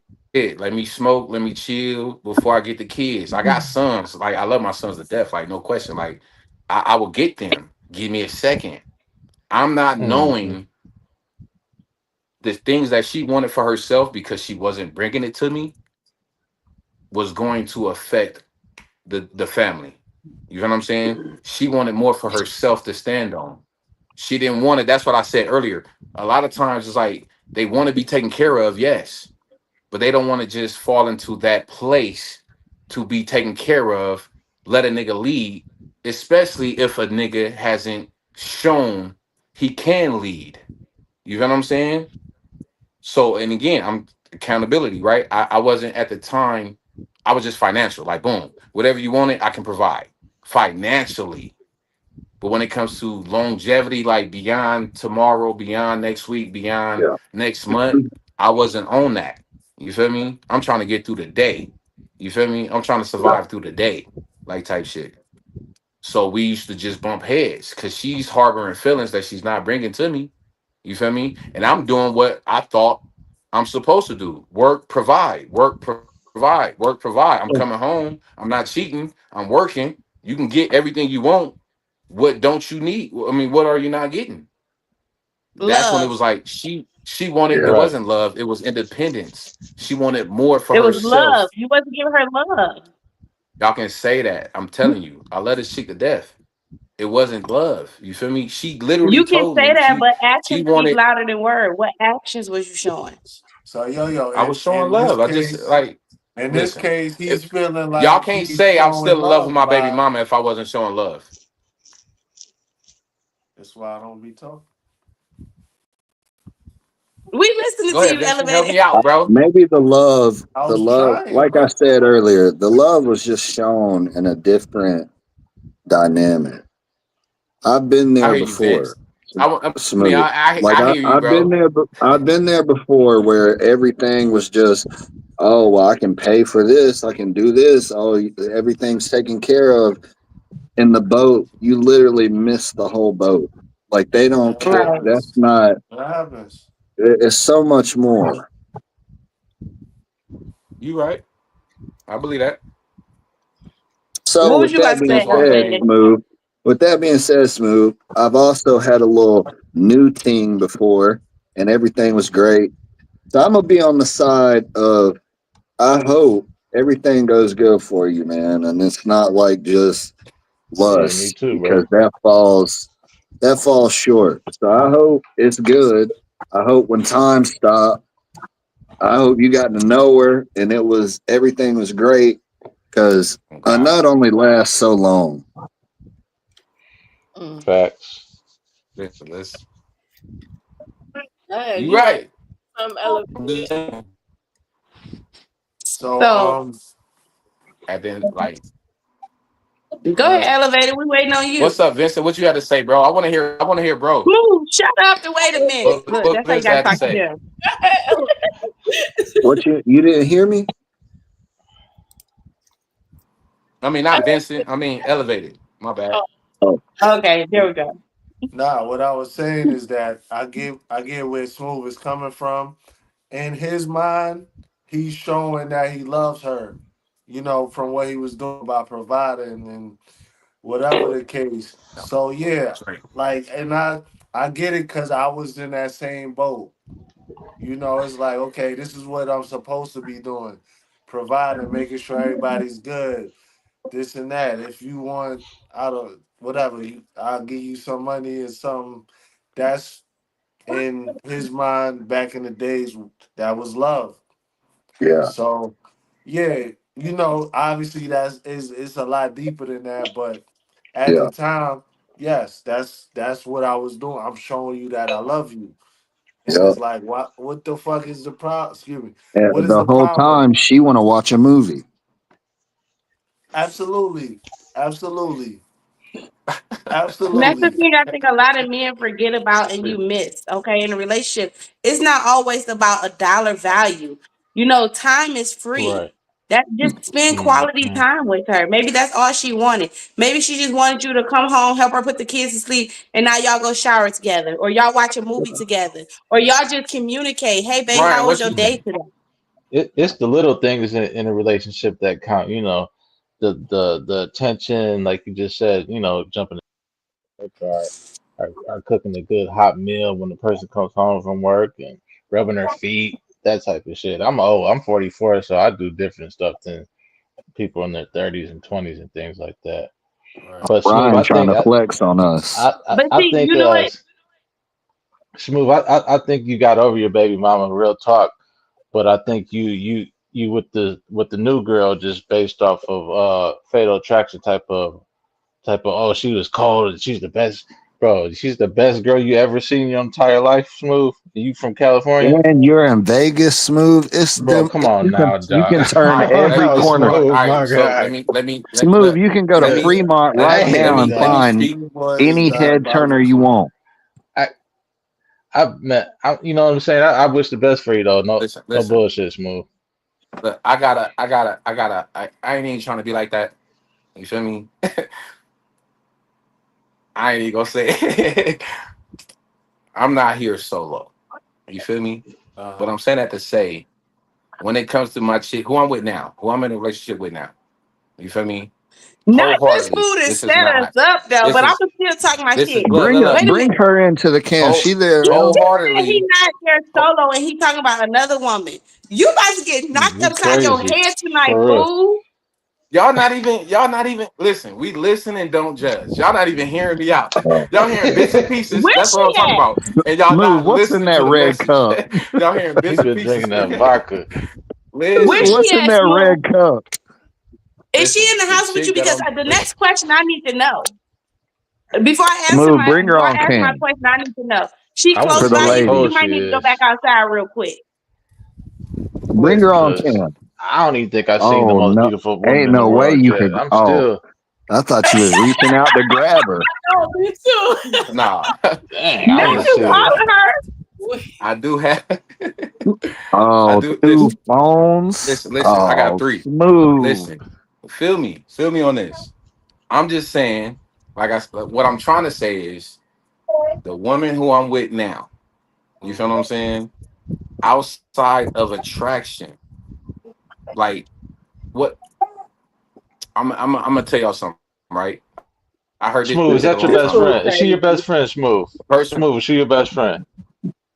Let me smoke, let me chill before I get the kids. I got sons. Like I love my sons to death. Like no question. Like I will get them. Give me a second. I'm not Mm-hmm. knowing the things that she wanted for herself because she wasn't bringing it to me was going to affect the family. You know what I'm saying? She wanted more for herself to stand on. She didn't want it. That's what I said earlier. A lot of times it's like they want to be taken care of, yes, but they don't want to just fall into that place to be taken care of, let a nigga lead, especially if a nigga hasn't shown he can lead. You know what I'm saying? So, and again, I'm accountability, right? I wasn't at the time, I was just financial, like boom, whatever you wanted, I can provide financially. But when it comes to longevity, like beyond tomorrow, beyond next week, beyond Yeah. next month, I wasn't on that. You feel me? I'm trying to get through the day. You feel me? I'm trying to Yeah. survive through the day, like type shit. So we used to just bump heads because she's harboring feelings that she's not bringing to me. You feel me? And I'm doing what I thought I'm supposed to do: work, provide, work, provide, work, provide. I'm coming home. I'm not cheating. I'm working. You can get everything you want. What don't you need? I mean, what are you not getting? That's when it Love. was like she wanted. It Yeah. Right. wasn't love. It was independence. She wanted more for It was love. herself. You wasn't giving her love. Y'all can say that. I'm telling you. I love this chick to death. It wasn't love. You feel me? She literally You can told say me that, but she actions speak wanted. louder than word. What actions was you showing? So yo, I was showing in this love. I just case, like. In this Listen, case, he's feeling y'all like can't he's say I'm showing still in love with love my baby by. mama if I wasn't showing love. That's why I don't be talking. We listening Go to ahead, you, Vincent. Help elevated. me out, bro. Maybe I the was love, trying, like I bro. said earlier, the love was just shown in a different dynamic. I've been I there hear you, Vince. before. I mean, Smooth. Like I hear you, I've been bro. there. I've been there before where everything was just, oh, well, I can pay for this. I can do this. Oh, everything's taken care of. In the boat, you literally miss the whole boat. Like they don't It care. Right. That's happens. not. It happens. It's so much more. You right. I believe that. So What was with you about that to being say, That's why. said, elevated? Smooth. With that being said, Smooth, I've also had a little new team before, and everything was great. So I'm gonna be on the side of I hope everything goes good for you, man, and it's not like just Yeah, me lust too, because bro. that falls short. So I hope it's good. I hope when time stop, I hope you got to know her and everything was great because Oh, a God. nut only lasts so long. Mm. Facts. Listen. Go ahead. You You want right. some I'm elevated? just saying. So So And then, like, go ahead, right. elevated. We waiting on you. what's up, Vincent? What you had to say, bro? I want to hear. I want to hear, bro. Move, shut up and wait a minute. Look, What that's how you Vincent gotta had to talk to say. them. What you didn't hear me? I mean, not Vincent. I mean, elevated. My bad. Oh, Oh, Okay, there we go. Nah, what I was saying is that I get where Smooth is coming from. In his mind, he's showing that he loves her, from what he was doing by providing and whatever the case. No, So yeah, that's right. like, and I get it because I was in that same boat. It's like, okay, this is what I'm supposed to be doing, providing, making sure everybody's good, this and that. If you want out of whatever, I'll give you some money and some. That's in his mind back in the days. That was love. yeah, So yeah, obviously it's a lot deeper than that, but at the yeah, time, yes, that's what I was doing. I'm showing you that I love you. And yeah. it's like, what the fuck is the problem? Excuse me. What And is the the whole problem? time she want to watch a movie. Absolutely. Absolutely. And that's the Absolutely. thing I think a lot of men forget about and you miss, okay, in a relationship. It's not always about a dollar value. Time is free. Right. That just spend quality Mm-hmm. time with her. Maybe that's all she wanted. Maybe she just wanted you to come home, help her put the kids to sleep, and now y'all go shower together, or y'all watch a movie together, or y'all just communicate. Hey, babe, Brian, how was what your you day think? today? It's the little things in a relationship that count. The attention, like you just said. Jumping in the car, or cooking a good hot meal when the person comes home from work and rubbing their feet, that type of shit. I'm 44, so I do different stuff than people in their 30s and 20s and things like that. Right. But Smooth, Brian trying to flex on us. But I see, think you know what? Smooth, I think you got over your baby mama, real talk. But I think you with the new girl just based off of fatal attraction type of, oh, she was cold and she's the best, bro. She's the best girl you ever seen in your entire life. Smooth. You from California, And you're in Vegas, Smooth. It's bro? them. Come on now, You dog. can All turn right, Come every on, corner. all Smooth, right. my So let guy. me let me let Smooth. let You can go to let me Fremont let right me let Hey, now me and let me dog. find speak. He was any head turner you diabolical. want. I you know what I'm saying. I wish the best for you though. No, Listen, no listen. bullshit, Smooth. Look, I ain't even trying to be like that. You feel me? I ain't even gonna say it. I'm not here solo. You feel me? But Uh-huh. I'm saying that to say, when it comes to my chick, who I'm with now, who I'm in a relationship with now, you feel me? Not this Wholeheartedly, food has this is set us not. up though, This but I'm is still talking my this is shit. look look look. Wait a Bring minute. her into the camp. Whole She there He now. just said he wholeheartedly. not there Ho- solo and he talking about another woman. You about to get knocked You upside your crazy head tonight, for real? fool. y'all not even listen. We listen and don't judge. Y'all not even hearing me out. Oh. Y'all hearing bits and pieces. Where That's what I'm she talking at? about. And y'all Smooth. not What's in listening that to the red message. cup? Y'all hearing He bits and been pieces. drinking that vodka. Where's What's she in at, that Smooth? red cup? Is she in the house with you? Because the next question I need to know. Before I ask Smooth, bring her on my cam question, I need to know. She I want to close for see the by how you. ladies. You cold might she need to go is. back outside real quick. Bring her on Cause cam. I don't even think I've seen the Oh most no, beautiful woman ain't in the no way world you yet. could. I'm Oh, still, I thought you was reaching out to grab her. Oh, me too. Nah, dang, I Not want to you see it. calling her. I do have. I Oh, do. 2 Listen, phones. listen. I got Oh, 3. smooth. Listen, feel me on this. I'm just saying, what I'm trying to say is the woman who I'm with now. You feel what I'm saying? Outside of attraction, like what I'm gonna tell y'all something, right? I heard this Smooth, is shit a that your long This best time fool ago. friend? Is she your crazy. best friend, Smooth? Person, Smooth, is she your best friend?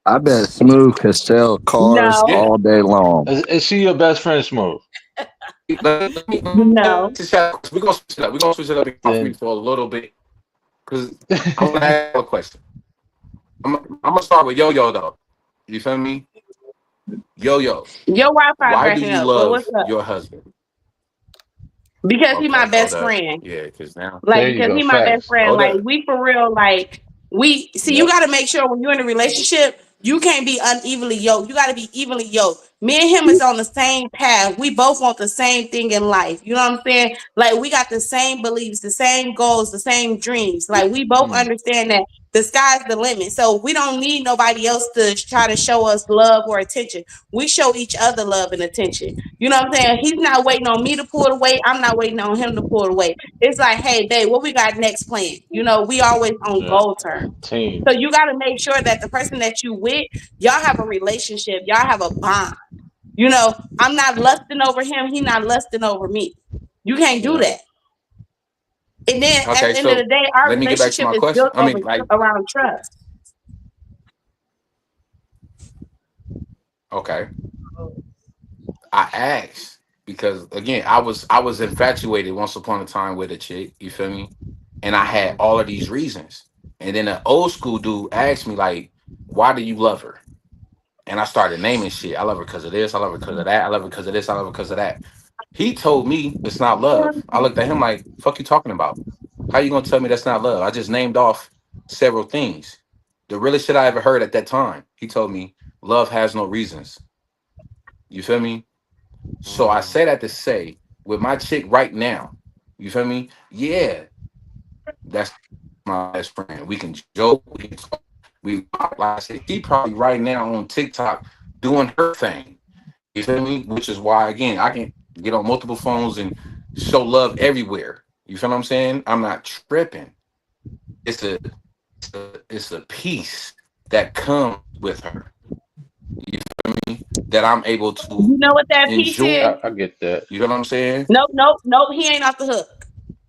I bet Smooth could sell cars No, yeah. all day long. Is she your best friend, Smooth? Let me no. we're gonna switch it up. We're gonna switch it up off me Then for a little bit because I want to ask you a question. I'm gonna start with Yo though. You feel me? Yo, Your Wi-Fi why do breaking you up, but what's love up? your husband? Because he my Okay, hold best up. friend. Yeah, because now Like, there you because go. he my best Facts. friend. hold Like, up. we for real, like, we see you Yep. gotta make sure when you're in a relationship, you can't be unevenly yoked. You gotta be evenly yoked. Me and him is on the same path. We both want the same thing in life. You know what I'm saying? Like, we got the same beliefs, the same goals, the same dreams. Like, we both Mm, understand that the sky's the limit. So we don't need nobody else to try to show us love or attention. We show each other love and attention. You know what I'm saying? He's not waiting on me to pull the weight. I'm not waiting on him to pull the weight. It's like, hey, babe, what we got next plan? You know, we always on yeah. goal terms. Team. So you got to make sure that the person that you with, y'all have a relationship, y'all have a bond. You know, I'm not lusting over him, he not lusting over me. You can't do Yeah. that. And then at Okay, the end of the so day, our let me get back to relationship my is question. built I mean, like, around trust. okay, I asked because again, I was infatuated once upon a time with a chick. You feel me? And I had all of these reasons. And then an old school dude asked me like, "Why do you love her?" And I started naming shit. I love her because of this. I love her because of that. I love her because of this. I love her because of that. He told me it's not love. I looked at him like, "Fuck you talking about? How you gonna tell me that's not love?" I just named off several things. The realest shit I ever heard at that time. He told me love has no reasons. You feel me? So I say that to say, with my chick right now, you feel me? Yeah, that's my best friend. We can joke, we can talk, like I said, she probably right now on TikTok doing her thing. You feel me? Which is why again I can get on multiple phones and show love everywhere. You feel what I'm saying? I'm not tripping. It's a piece that comes with her. You feel me? That I'm able to You know what that piece enjoy. is? I get that. You know what I'm saying? Nope, he ain't off the hook.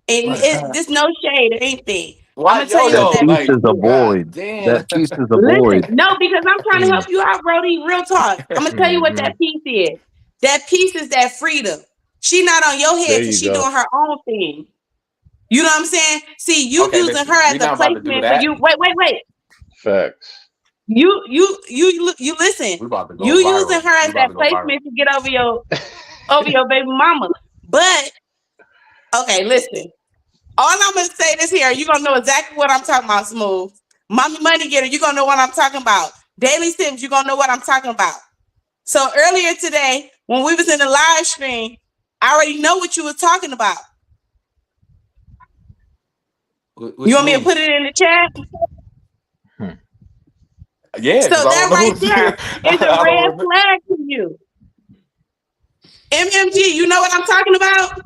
And it this no shade or anything. I'm Why gonna tell you That what that piece piece is like a is. god void. damn. That piece is a Listen, void. no, because I'm trying to help Mm, you out, Brody. Real talk. I'm gonna tell you what hmm that piece is. That piece is that freedom. She not on your head There because you she go. doing her own thing. You know what I'm saying? See, you Okay, using listen, her as we a not about to do placement for that. you. Wait. Facts. You listen. We about to go You using viral. her We as about that to go viral. placement to get over your baby mama. But okay, listen. All I'm gonna say this here, you're gonna know exactly what I'm talking about, Smooth. Mommy Money Getter, you're gonna know what I'm talking about. Daily Sims, you're gonna know what I'm talking about. So earlier today, when we was in the live stream, I already know what you was talking about. What You you want me to mean? put it in the chat? Hmm. Yeah, So because I don't that know right who's there is a I don't red remember. flag to you. MMG, you know what I'm talking about?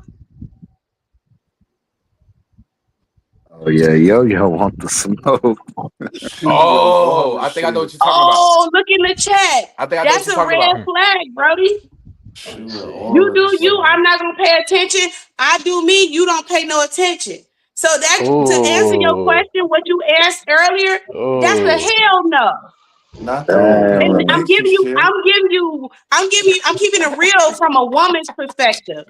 Oh yeah, yo want the smoke. She was on Oh, the I think I know shit. what you're talking about. Oh, look in the chat. I think I know what That's you're a talking red about. Hmm. flag, Brody. She Let me was see. all You in the do you. shit. I'm not gonna pay attention. I do me. You don't pay no attention. So that to answer your Oh, question, what you asked earlier, that's a oh. hell no. Not the open And Damn. relationship. I'm keeping it real from a woman's perspective.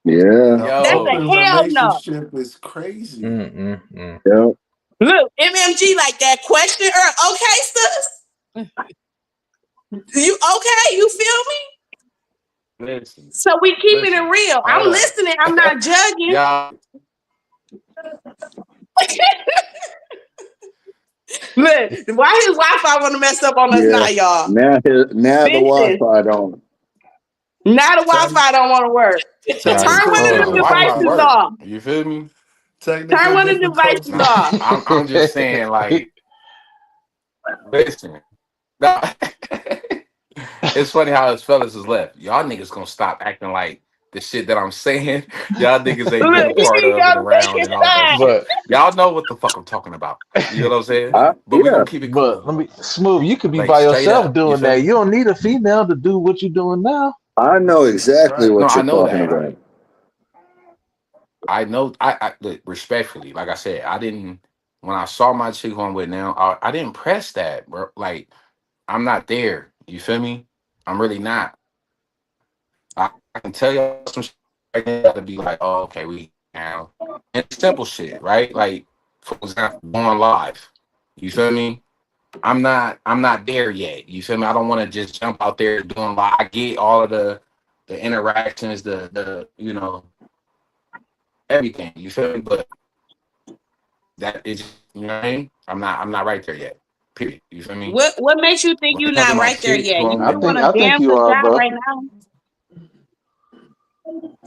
Yeah. The That's a Yo, open hell no. relationship is crazy. Mm. Yeah. Look, MMG like that question. Okay, sis. You okay? You feel me? Listen, So we keeping it listen. real. I'm Hold up. listening. I'm not judging. Y'all, Look, why his Wi-Fi want to mess up on us Yeah. now, y'all? Now the Listen, Wi-Fi don't. now the Techn- Wi-Fi don't want to work. Nah, Turn he one of no, them the frozen. Wi-Fi devices work. off. You feel me? Turn technical one of the devices difficulties. Nah, off. I'm just saying, like, listen. Nah. It's funny how his fellas is left. Y'all niggas gonna stop acting like the shit that I'm saying. Y'all niggas ain't been Look, a he part ain't of it gonna take around his and all that time. shit. But Y'all know what the fuck I'm talking about. You know what I'm saying? But we Yeah. gonna keep it but cool. let me smooth. You could be Like by straight yourself up. You doing feel that. me? You don't need a female to do what you're doing now. I know exactly Right. No, what I you're know talking that. about. I know. I look, respectfully, like I said, I didn't. When I saw my chick who I'm with now, I didn't press that, bro. Like I'm not there. You feel me? I'm really not. I can tell y'all some shit right now to be like, oh, okay, we now. And simple shit, right? Like, for example, going live. You feel me? I'm not there yet. You feel me? I don't want to just jump out there doing live. I get all of the interactions, the everything. You feel me? But that is, you know what I mean? I'm not right there yet. Period. You feel me? What makes you think When you're it comes to not my right there chick who yet? You I'm with, doing a I think damn you good are, job bro. right now.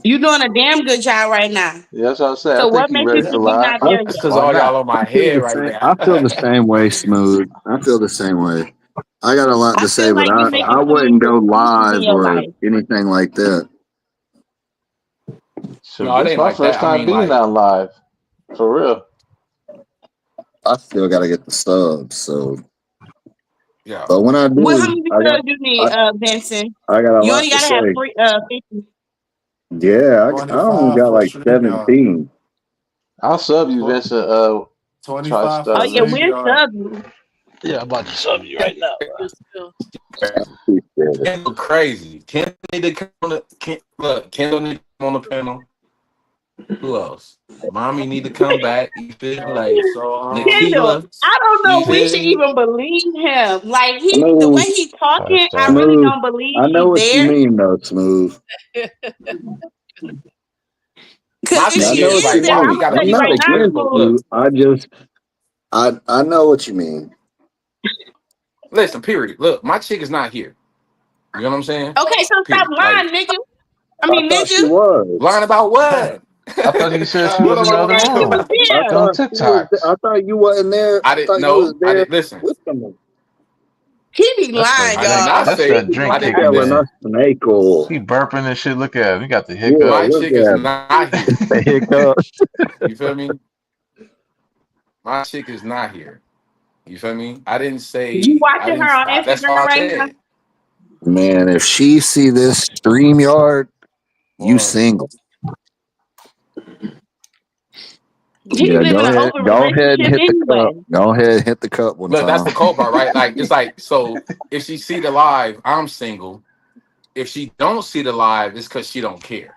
You doing a damn good job right now. Yeah, that's what I'm saying. I So think what you makes ready you to think Yeah. you're lie. not I, there that's yet? because Why all y'all not? on my I feel head the right same. I now. feel the same way, Smooth. I feel the same way. I got a lot I to say, feel but like I you're feel like making I too many wouldn't go excuses in live your or life. anything like that. So no, it this ain't my like first that. I time mean, being like, out live. For real. I still got to get the subs. So, yeah. but when I Well, how do, many subs you need, I, Vincent? I got a You lot only to gotta have say. 50. Yeah, I only 25 got for like StreamYard. 17. I'll sub you, Tw- Vincent. Try 25 for Oh starting yeah, this. we'll StreamYard. sub you. Yeah, I'm about to sub you right now, bro. Just feel- Appreciate it. Kendall crazy. Kendall need to come on look, Kendall need to come on the panel. Who else? Mommy need to come back. You feel me? Like So Kendall, Nikita. I don't You know. We feel should me? even believe him. Like the way Smooth, he Try talking, I starting. really smooth. don't believe I know he's what you there. mean, though, Smooth. Cause My if I thing she know is what is you like, there, why we I'm mean. gonna gotta tell I'm be you not right so now, against critical? Smooth. Look, you. I know what you mean. listen, period. Look, my chick is not here. You know what I'm saying? Okay, so stop Period. Like, lying, nigga. I I mean, thought nigga. she was. lying about what? I thought he said she What was am in I the You other said lying she was room. about? I here. Doing thought she was. TikToks. I thought you wasn't there. I I didn't thought you was know. I there didn't listen. with them. He be That's that lying, I did drink. y'all. not That's He say that be drink I fucking didn't kicking Telling in. us snake oil. He burping and shit. Look at him. He got the Yeah, my hiccups. look chick is at not here. the hiccups. You feel me? My chick is not here. You feel me? I didn't You say I watching her didn't. on That's Instagram all I right now? said. Man, if she see this stream yard, you Well, single. He Yeah, live in go an ahead. open Go ahead and relationship hit the cup. anyway. Go ahead and hit the cup one look, that's time. the cold part, right? Like it's like so. If she see the live, I'm single. If she don't see the live, it's because she don't care.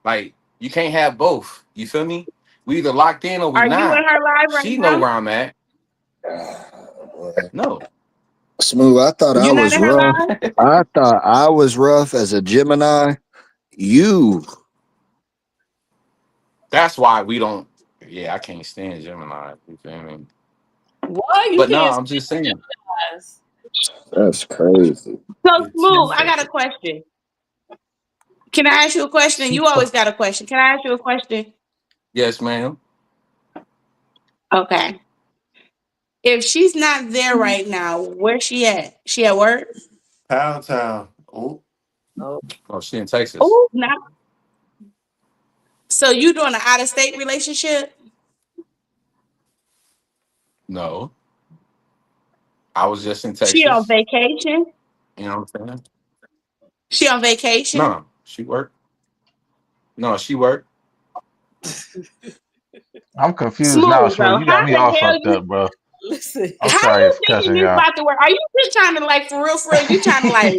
Like you can't have both. You feel me? We either locked in or we Are you in not. her live right She know now? where I'm at. No. Smooth. I thought I You not was in her rough. live? I thought I was rough as a Gemini. You. That's why we don't. Yeah, I can't stand Gemini. You feel me? Why you But no, can't I'm just saying. stand That's crazy. So it's Smooth, I Tuesday. got a question. Can I ask you a question? You always got a question. Can I ask you a question? Yes, ma'am. Okay. If she's not there right now, where's she at? She at work? Pound Town. Oh, Oh, Oh, she in Texas. Oh, not. So you doing an out of state relationship? No, I was just in She on Texas. vacation? You know what I'm saying? She on vacation? No, she worked. No, she worked. I'm confused now, Smooth Smooth. though. You How got me the all hell fucked you up, bro. listen. I'm how sorry you for thinking cussing this y'all. about to work? Are you just trying to like for real? You trying to like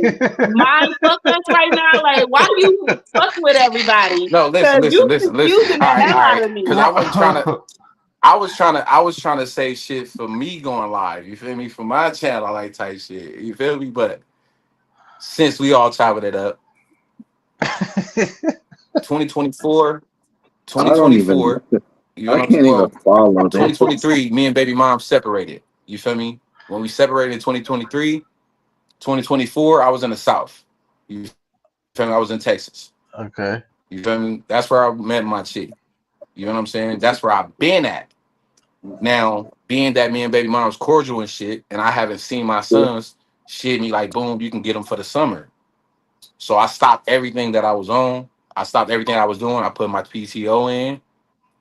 mind fuck us right now? Like why you fuck with everybody? No, listen, Cause listen, you listen, listen. confusing the hell All out right. of me. Because I wasn't trying to. I was trying to say shit for me going live. You feel me? For my channel, I like type shit. You feel me? But since we all chopping it up, 2024, I don't even. 2024. You know I what I'm can't even well, follow this. 2023, me and baby mom separated. You feel me? When we separated in 2023, 2024, I was in the South. You feel me? I was in Texas. Okay. You feel me? That's where I met my chick. You know what I'm saying? That's where I've been at. Now, being that me and baby mom's cordial and shit, and I haven't seen my sons, shit me like, boom, you can get them for the summer. So I stopped everything that I was on. I stopped everything I was doing. I put my PTO in,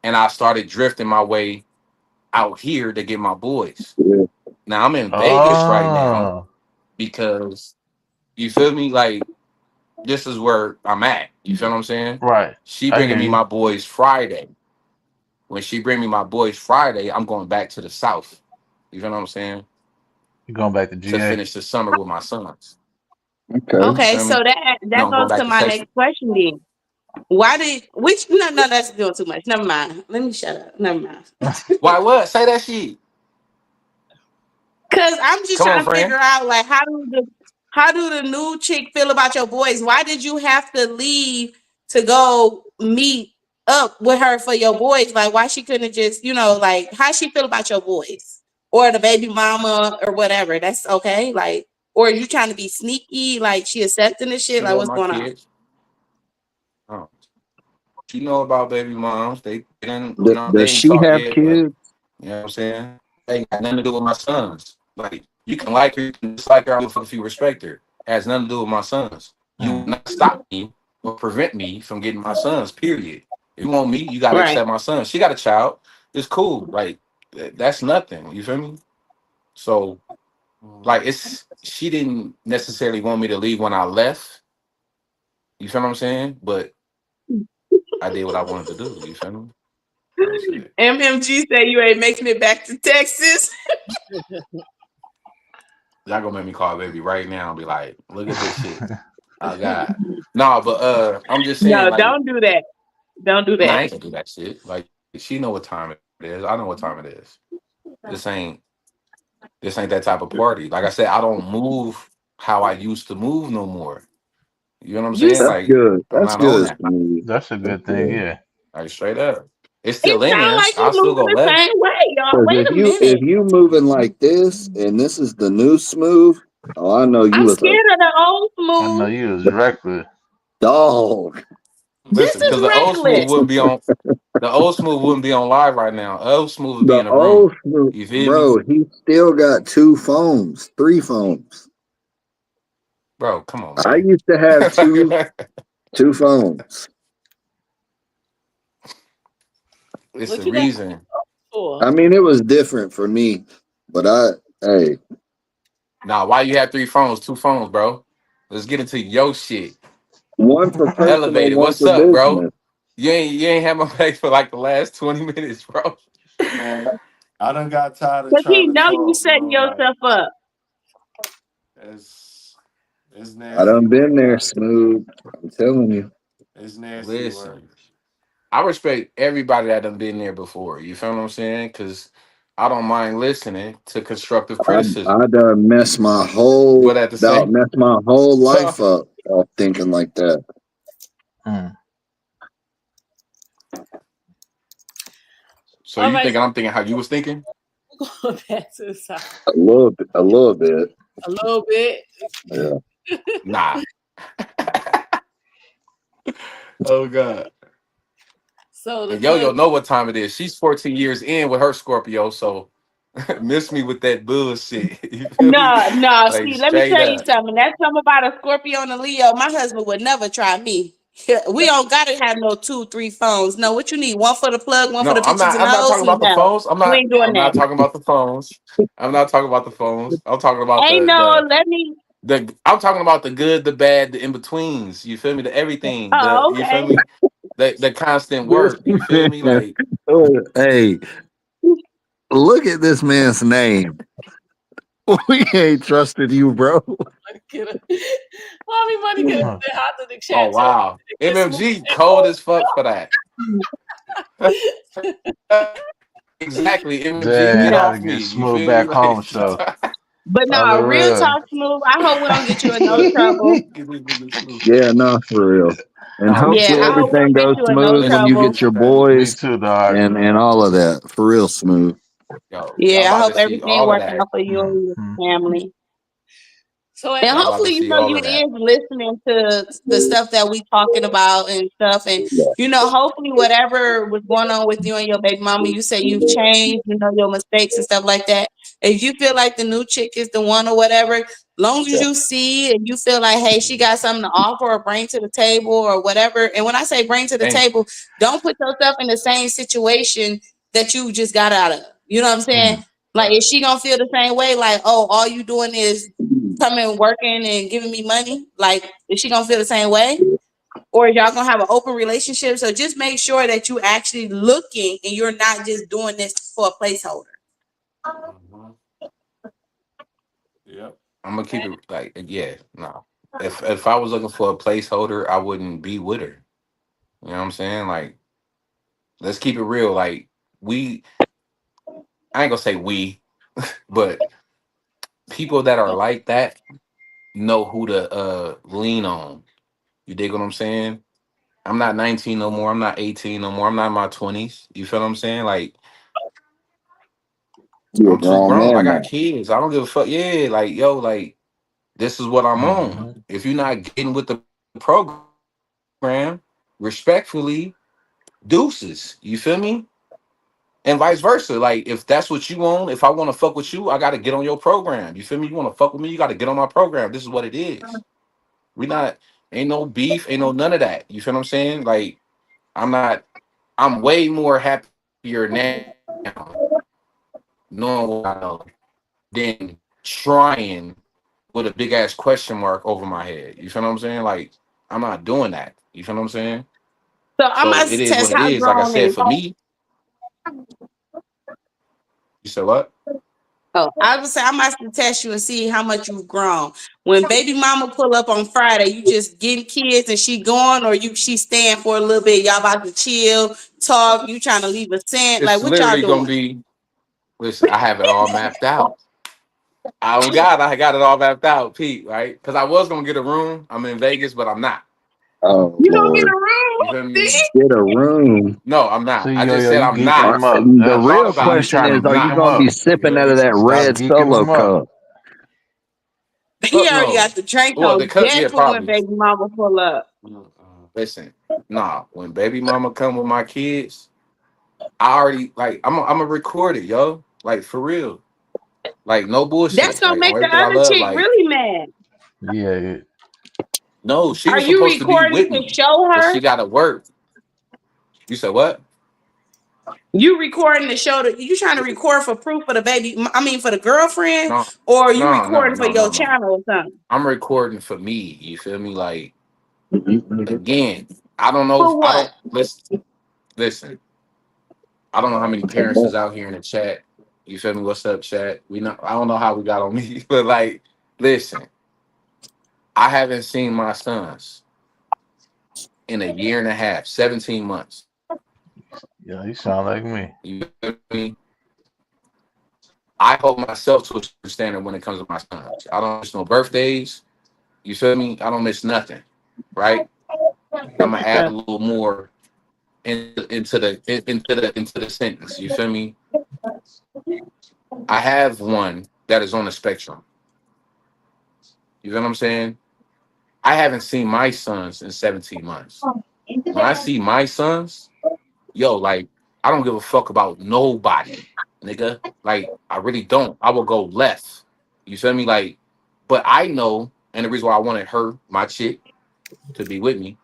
and I started drifting my way out here to get my boys. Yeah. Now I'm in Vegas right now Oh, because you feel me? Like this is where I'm at. You feel what I'm saying? right. She I bringing hear me you. my boys Friday. When she bring me my boys Friday, I'm going back to the South. You feel what I'm saying? You going back to To GA? finish the summer with my sons. Okay. You Okay, feel so me? that No, I'm going goes back to to my Texas. next question then. Why did which no that's doing too much. Never mind. Let me shut up. Never mind. Why what? Say that shit. Cause I'm just Come on, trying to friend. figure out like how do the new chick feel about your boys? Why did you have to leave to go meet up with her for your boys? Like why she couldn't just, like how she feel about your boys? Or the baby mama or whatever. That's okay. Like, or are you trying to be sneaky? Like she accepting the shit? She Like love what's my going on? kids. Oh. She know about baby moms. They didn't, they Does ain't she talk have yet, but kids? you know what I'm saying? They ain't got nothing to do with my sons. Like you can like her, you can dislike her, I don't fuck if you respect her. It has nothing to do with my sons. You will Hmm. not stop me or prevent me from getting my sons, period. If you want me, you gotta Right. accept my son. She got a child. It's cool. Like that's nothing. You feel me? So like she didn't necessarily want me to leave when I left. You feel what I'm saying? But I did what I wanted to do. You feel me? That's it. MMG say you ain't making it back to Texas. Y'all gonna make me call baby right now and be like, look at this shit. Oh God. No, but I'm just saying, No, like, don't do that. Don't do nah, I that. ain't gonna do that shit. Like, she know what time it is. I know what time it is. This ain't that type of party. Like I said, I don't move how I used to move no more. You know what I'm You saying? s- That's Like, good. I'm That's not on good, that. Smoothie. That's a That's good thing. good. Yeah. Like straight up. It's it still in sounds there. like you I'll still go moving the left. same way, y'all. Because Wait a if minute. you moving like this and this is the new Smooth, oh, I know you I'm was a scared of the old I know smooth. you was reckless. dog. This Listen, is because the old smooth reckless. wouldn't be on the old smooth wouldn't be on live right now. Old smooth would be The in the room. old Smooth, You feel me? bro, he still got 2 phones, 3 phones. Bro, come on, I man. used to have two phones. It's What the you got reason. for? I mean, it was different for me, but hey, Nah, why you have 3 phones, 2 phones, bro? Let's get into your shit. one for personal, Elevated. one What's for up, bro? business. You ain't had my back for like the last 20 minutes, bro. Man, I done got tired of Cause he trying to know you talk, setting bro. Like yourself up. it's it's I nasty done been work there, out here. Smooth. I'm telling you. It's nasty work. Listen, I respect everybody that done been there before. You feel what I'm saying? Because I don't mind listening to constructive criticism. I done But at the same mess my whole time, life up thinking like that. Hmm. so All you right, thinking I'm thinking how you was thinking? so going back to the South A little bit. a little bit. Yeah. Nah. Oh God. So the And Yo cousin, Yo know what time it is. She's 14 years in with her Scorpio, so miss me with that bullshit. You feel me? No, no. Like See, let me straight tell you up. something. That's something about a Scorpio and a Leo. My husband would never try me. We don't gotta have no 2, 3 phones. No, what you need? One for the plug, one for No, the pictures and I'm not hoes. talking about the No, phones. we ain't doing I'm not that. talking about the phones. I'm not talking about the phones. I'm talking about Ain't no. Let me. I'm talking about the good, the bad, the in-betweens. You feel me? The everything. Oh, You feel okay. me? The constant This work. You feel me? man. Like Hey, look at this man's name. We ain't trusted you, bro. money get a, mommy money get Huh. a how did the oh chat tell wow. me get smooth MMG and cold cold? as fuck for that. Exactly, MMG, Dang, get I No, had to off me. get You smooth feel me? back home. Like So but on no, the real real. talk, smooth. I hope we don't get you in no get trouble. this nigga smooth. Yeah, no, for real. And No, Yeah, hopefully I hope we everything get goes you in no smooth when listen, you trouble. get your Me boys too, dog. and all of that. For real smooth. yo, y'all Yeah, I about hope to see everything all of works that. out for you and your Hmm. family. So And Y'all about to hopefully, see all you of that. is listening to the stuff that we talking about and stuff. And, Yeah. hopefully whatever was going on with you and your baby mama, you say you've changed, your mistakes and stuff like that. If you feel like the new chick is the one or whatever, long as Yeah. you see and you feel like, hey, she got something to offer or bring to the table or whatever. And when I say bring to the Thank table, don't put yourself in the same situation that you just got out of. You know what I'm saying? Hmm. Like, is she gonna feel the same way? Like, oh, all you doing is coming working and giving me money? Like, is she gonna feel the same way? Or y'all gonna have an open relationship? So just make sure that you actually looking and you're not just doing this for a placeholder. Mhm. Yep. I'm gonna keep it like yeah, no. If I was looking for a placeholder, I wouldn't be with her. You know what I'm saying? Like, let's keep it real. Like, we I ain't gonna say we, but people that are like that know who to lean on. You dig what I'm saying? I'm not 19 no more. I'm not 18 no more. I'm not in my 20s. You feel what I'm saying? Like, You're a I'm too grown grown. I man got now. kids. I don't give a fuck. Yeah, like, yo, like, this is what I'm on. Hmm. If you're not getting with the program, respectfully, deuces. You feel me? And vice versa. Like, if that's what you want, if I want to fuck with you, I gotta get on your program. You feel me? You want to fuck with me, you gotta get on my program. This is what it is. We not ain't no beef, ain't no none of that. You feel what I'm saying? Like, I'm not. I'm way more happier now knowing what I know than trying with a big ass question mark over my head. You feel what I'm saying? Like, I'm not doing that. You feel what I'm saying? So I'm So gonna it is what test it how is. Like I grown said, is. for me, you said what? Oh, I would say I'm about to test you and see how much you've grown. When baby mama pull up on Friday, you just getting kids and she gone, or she staying for a little bit. Y'all about to chill, talk. You trying to leave a scent? Like, It's what y'all literally gonna doing? be. Listen, I have it all mapped out. Oh God, I got it all mapped out, Pete. Right? Because I was gonna get a room. I'm in Vegas, but I'm not. Oh You don't get a Lord. You room. feel me? See? Get a room. No, I'm not. See, I yo, just yo, said you I'm geeking not. them up. The I That's thought real see, about you it, question but trying to is, I'm are geek you not. them gonna be up. You sipping feel out of me? that Stop red geeking solo them up. cup? He Fuck already got no. the drink Well, the on cut, deck yeah, for when probably. baby mama pull up. Listen, nah. When baby mama come with my kids, I already like. I'm a record it, yo. Like for real. Like no That's bullshit. gonna Like on make the everything I other love. chick Like really mad. Yeah. no, she Are was you supposed to be recording with to me, show but her? she got to work. You said what? You recording to show that you trying to record for proof for the baby? I mean, for the girlfriend, No, or you no, no, recording for no, your no, no. channel or something? I'm recording for me. You feel me? Like again, I don't know. For I what? don't listen. I don't know how many parents is out here in the chat. You feel me? What's up, chat? We know. I don't know how we got on me, but like, listen. I haven't seen my sons in a year and a half, 17 months. Yeah, you sound like me. You feel me? I hold myself to a certain standard when it comes to my sons. I don't miss no birthdays. You feel me? I don't miss nothing. Right? I'm gonna add a little more into the sentence. You feel me? I have one that is on the spectrum. You know what I'm saying? I haven't seen my sons in 17 months. When I see my sons, yo, like I don't give a fuck about nobody, nigga. Like I really don't. I will go left. You feel me? Like, but I know, and the reason why I wanted her, my chick, to be with me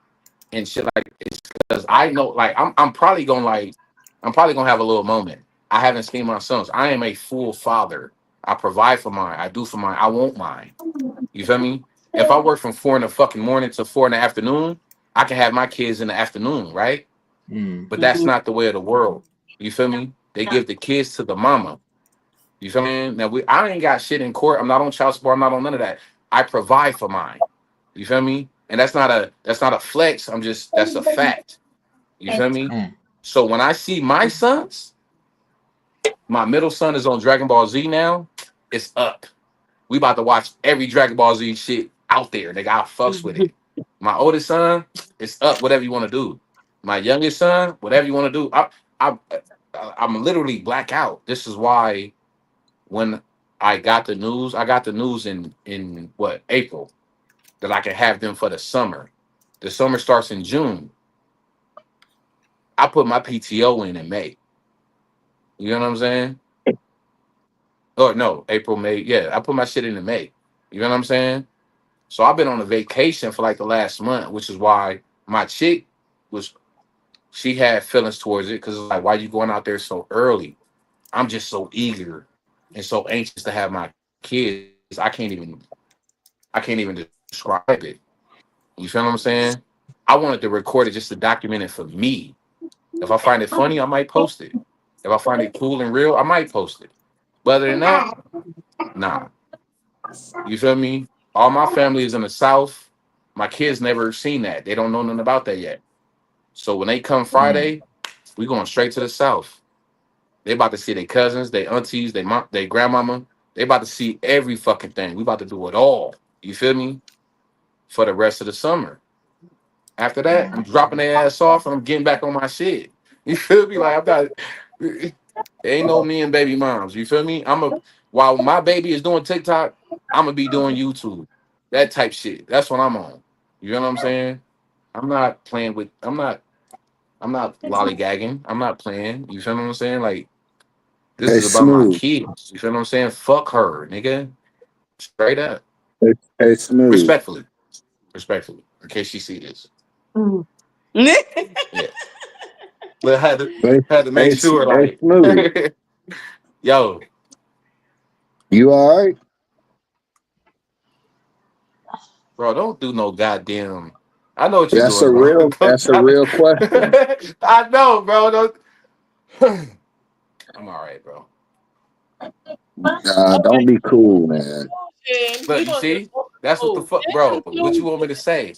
and shit like it's because I know, like I'm probably gonna have a little moment. I haven't seen my sons. I am a full father. I provide for mine. I do for mine. I want mine. You feel me? If I work from 4 in the fucking morning to 4 in the afternoon, I can have my kids in the afternoon, right? Mm. But that's not the way of the world. You feel me? They give the kids to the mama. You feel me? Now I ain't got shit in court. I'm not on child support. I'm not on none of that. I provide for mine. You feel me? And that's not a flex. That's a fact. You feel me? Mm. So when I see my sons, my middle son is on Dragon Ball Z now. It's up. We about to watch every Dragon Ball Z shit out there. Nigga, I fucks with it. My oldest son, it's up. Whatever you want to do. My youngest son, whatever you want to do. I, I'm literally black out. This is why when I got the news in what April that I can have them for the summer. The summer starts in June. I put my PTO in May. You know what I'm saying? Or no, April, May. Yeah, I put my shit in May. You know what I'm saying? So I've been on a vacation for like the last month, which is why my chick was she had feelings towards it because it's like, why you going out there so early? I'm just so eager and so anxious to have my kids. I can't even describe it. You feel what I'm saying? I wanted to record it just to document it for me. If I find it funny, I might post it. If I find it cool and real, I might post it. But other than that, nah. You feel me? All my family is in the South. My kids never seen that. They don't know nothing about that yet. So when they come Mm. Friday, we going straight to the South. They about to see their cousins, their aunties, their mom, their grandmama. They about to see every fucking thing. We about to do it all. You feel me? For the rest of the summer. After that, I'm dropping their ass off and I'm getting back on my shit. You feel me? Like I'm not. There ain't no me and baby moms. You feel me? While my baby is doing TikTok, I'm gonna be doing YouTube. That type shit. That's what I'm on. You know what I'm saying? I'm not playing with. I'm not lollygagging. I'm not playing. You feel what I'm saying? Like this Hey, is about my Smooth. kids. You feel what I'm saying? Fuck her, nigga. Straight up. Hey, Smooth. Respectfully. Respectfully. In case she see this. Mm. Yeah. But I Hey, had to make hey, sure, hey, like, Smooth. yo, You all right? bro, don't do no goddamn. I know what you're That's a doing, bro. real. Don't That's a try real question. to- I know, bro. Don't. I'm all right, bro. Nah, Okay, don't be cool, man. we Look, you gonna just see? go That's what the smooth. fuck, bro. What you Smooth. want me to say?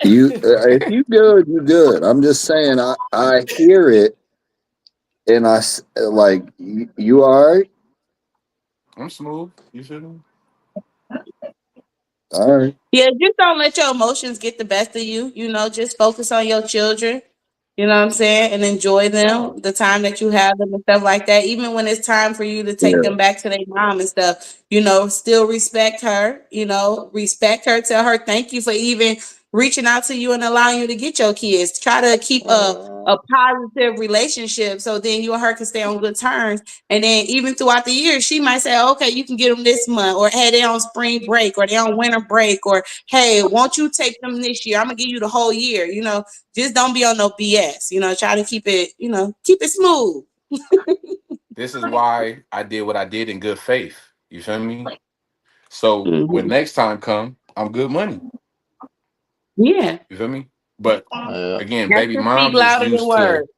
You, if you good, you good. I'm just saying. I hear it, and like you all right? I'm smooth. You feel me? All right. Yeah, just don't let your emotions get the best of you. You know, just focus on your children. You know what I'm saying? And enjoy them, the time that you have them and stuff like that. Even when it's time for you to take Yeah. them back to their mom and stuff, you know, still respect her, you know, respect her, tell her thank you for even reaching out to you and allowing you to get your kids. Try to keep a positive relationship so then you and her can stay on good terms. And then even throughout the year, she might say, okay, you can get them this month, or hey, they on spring break, or they on winter break, or hey, won't you take them this year? I'm gonna give you the whole year, you know. Just don't be on no BS. You know, try to keep it, you know, keep it smooth. This is why I did what I did in good faith. You feel me? So when Mhm. next time come, I'm good money. Yeah. You feel me? But Yeah. again, baby Actions speak moms is louder than used to words.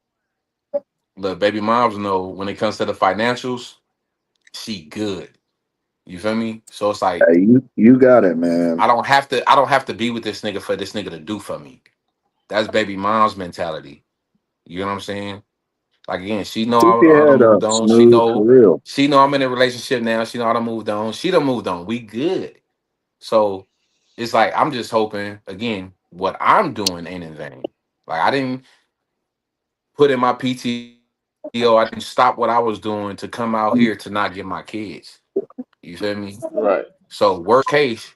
the baby moms know when it comes to the financials, she good. You feel me? So it's like Hey, you got it, man. I don't have to be with this nigga for this nigga to do for me. That's baby mom's mentality. You know what I'm saying? Like again, she Keep know I your done head moved up, on. Smooth, for real. She know I'm in a relationship now. She know I done moved on. She done moved on. We good. So it's like I'm just hoping again, what I'm doing ain't in vain. Like I didn't put in my PTO. I didn't stop what I was doing to come out here to not get my kids. You feel me? Right. So worst case,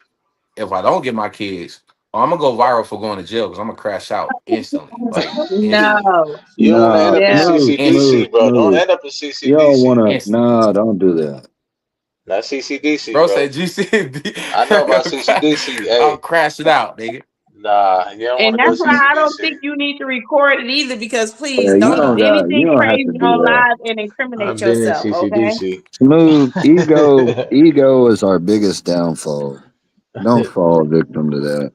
if I don't get my kids, I'm gonna go viral for going to jail because I'm gonna crash out instantly. Like instantly. No, You don't want to end Nah, up in no. Smooth, CCDC, Smooth, bro. Instantly. Don't Smooth. end up in You don't CCDC. wanna. Instantly. Nah, don't do that. Not CCDC, Bro bro. said GCD. I know about CCDC. I'm Hey, crashing out, nigga. nah, you don't want And to go that's to why I don't CCDC. think you need to record it either, because please Yeah, don't do you anything don't have crazy to do on that. live and incriminate I've been in yourself, okay? CCDC. Smooth ego is our biggest downfall. Don't fall victim to that.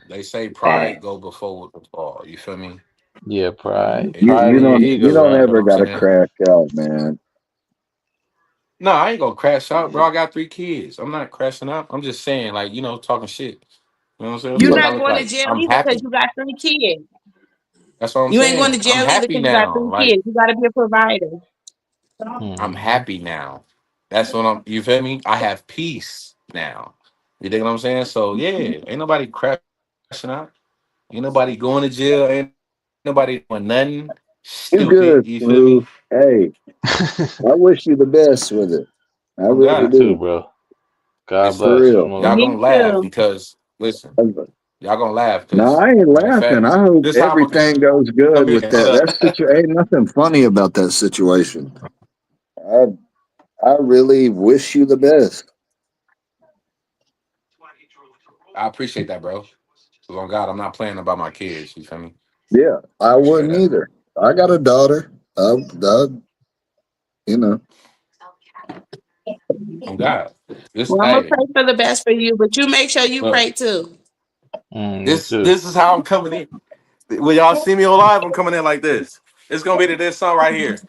They say Fact. pride go before the fall. You feel me? Yeah, pride, It You pride, you and your don't is. you ego, don't You man. know ever what I'm gotta saying? crash out, man. No, I ain't gonna crash out, bro. I got 3 kids. I'm not crashing out. I'm just saying, like, talking shit. You know what I'm saying? You're Fuck, I not look going to like. jail I'm either because happy. you got 3 kids. That's what I'm You ain't going to saying. I'm jail either happy because you got now. three Like, kids. You got to be a provider. I'm Hmm. happy now. That's what I'm. You feel me? I have peace now. You dig what I'm saying? So yeah, ain't nobody crashing out. Ain't nobody going to jail. Ain't nobody doing nothing You stupid. You good, feel me? Smooth. Hey, I wish you the best with it. I Oh really Me God, too, do. bro. God listen, For bless real. Smooth. y'all Me gonna laugh too. because listen, y'all gonna laugh No, because I ain't matter of laughing. fact, I hope this how I'm gonna everything goes come good in. with that. That ain't nothing funny about that situation. I I really wish you the best. I appreciate that, bro. 'Cause on God, I'm not playing about my kids. You feel me? Yeah, I Like straight wouldn't up. either. I got a daughter. You know, On God, this Well, I'm gonna hey, pray for the best for you, but you make sure you look, pray too. Me too. this is how I'm coming in. When y'all see me on live, I'm coming in like this. It's gonna be to this song right here.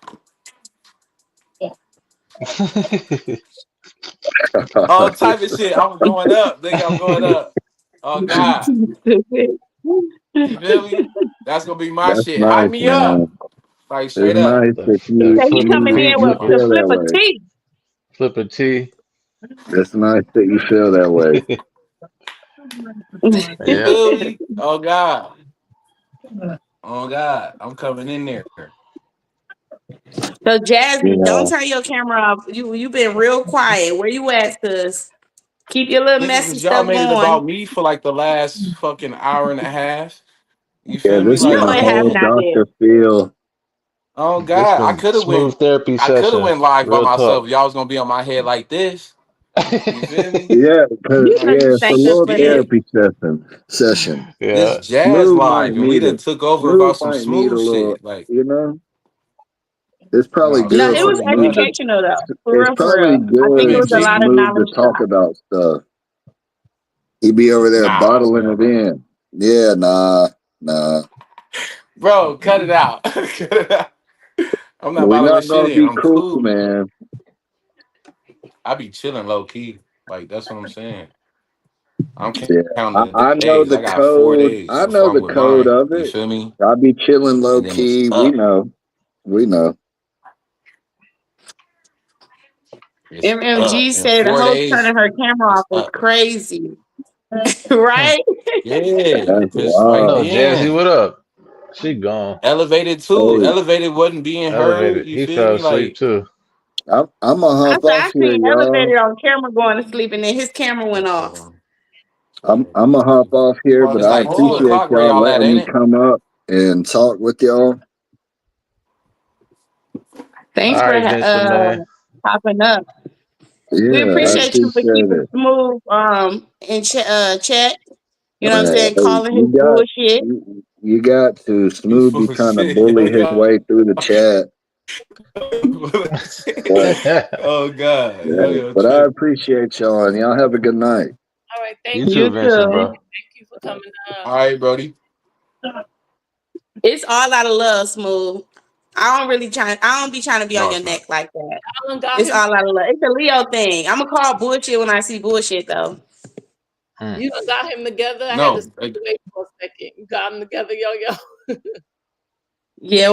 All type of shit. I'm going up, nigga. I'm going up. Oh God, you feel me? That's gonna be my that's shit. Hype nice, me up, man. like It's straight up. nice the that the So he flipper coming T in you with flipper the feel that flipper way. T. flipper T. It's nice that you feel that way. You Yeah. feel me? Oh God, oh God, I'm coming in there. So Jasmine, don't Yeah. turn your camera off. You been real quiet. Where you at, sis? Keep your little Nigga, messy cause y'all stuff made it going. about me for like the last fucking hour and a half. You Yeah, feel me? this No, been a Like, it have whole not been. Dr. Phil. oh This God, been smooth therapy I could have session. went live by Real talk. myself. Y'all was gonna be on my head like this. You feel me? Yeah, You know Like you it's a thank us little for this. shit. therapy session. This Yeah. jazz Smooth might live, and we need done it. took over Smooth about some might need a smooth little, shit. Like, you know. It's probably nah, No, good it for was smooth is Smooth. better. educational though. For It's real, for probably real. I You think it good mean was for a lot of T? Smooth to knowledge talk dropped. about stuff. He be over there Nah, bottling it in. Yeah, nah. bro, cut it out. Cut it out. I'm not We're bothering not shit gonna in. be I'm cool, cool. man. I be chilling low key. Like that's what I'm saying. I'm Yeah, counting the I know days. the I got 4 code. days I before know I'm the with code mine. of You it. feel me? I'll be chilling low And then it's key. We up. know. We know. It's up. MMG In said the four host days, turning her camera it's off is up. crazy. Right? Yeah, That's because like, No, wild. Jazzy, damn, what up? She gone. elevated too. Hey, Elevated wasn't being heard. Elevated. You He feel fell me? asleep Like, too. I'm gonna I hop said I off here, seen y'all. elevated on camera going to sleep and then his camera went hold off. on. I'm gonna hop off here, but It's I like 2 o'clock appreciate where y'all y'all at, letting ain't me it? come up and talk with y'all. All Thanks for right, Vincent, man. popping up. We Yeah, I appreciate you for appreciate keeping it. smooth in check. You know what I'm Hey, saying? Calling his bullshit. you got to You Smooth be full of trying to shit, yo, bully his y'all. way through the chat, Full of shit. but Oh God, yo, yeah, yo, but I trip. appreciate y'all and y'all have a good night. All right, You thank you. too, You Vincent, too. bro. Thank you for coming up. All right, Brody. It's all out of love, smooth. I don't be trying to be on No, your it's not. neck like that. I done got It's him. all out of love. It's a Leo thing. I'm gonna call bullshit when I see bullshit though. Hmm. You done got him together. I had to No, step away for a second. You got him together, yo yo. Yeah,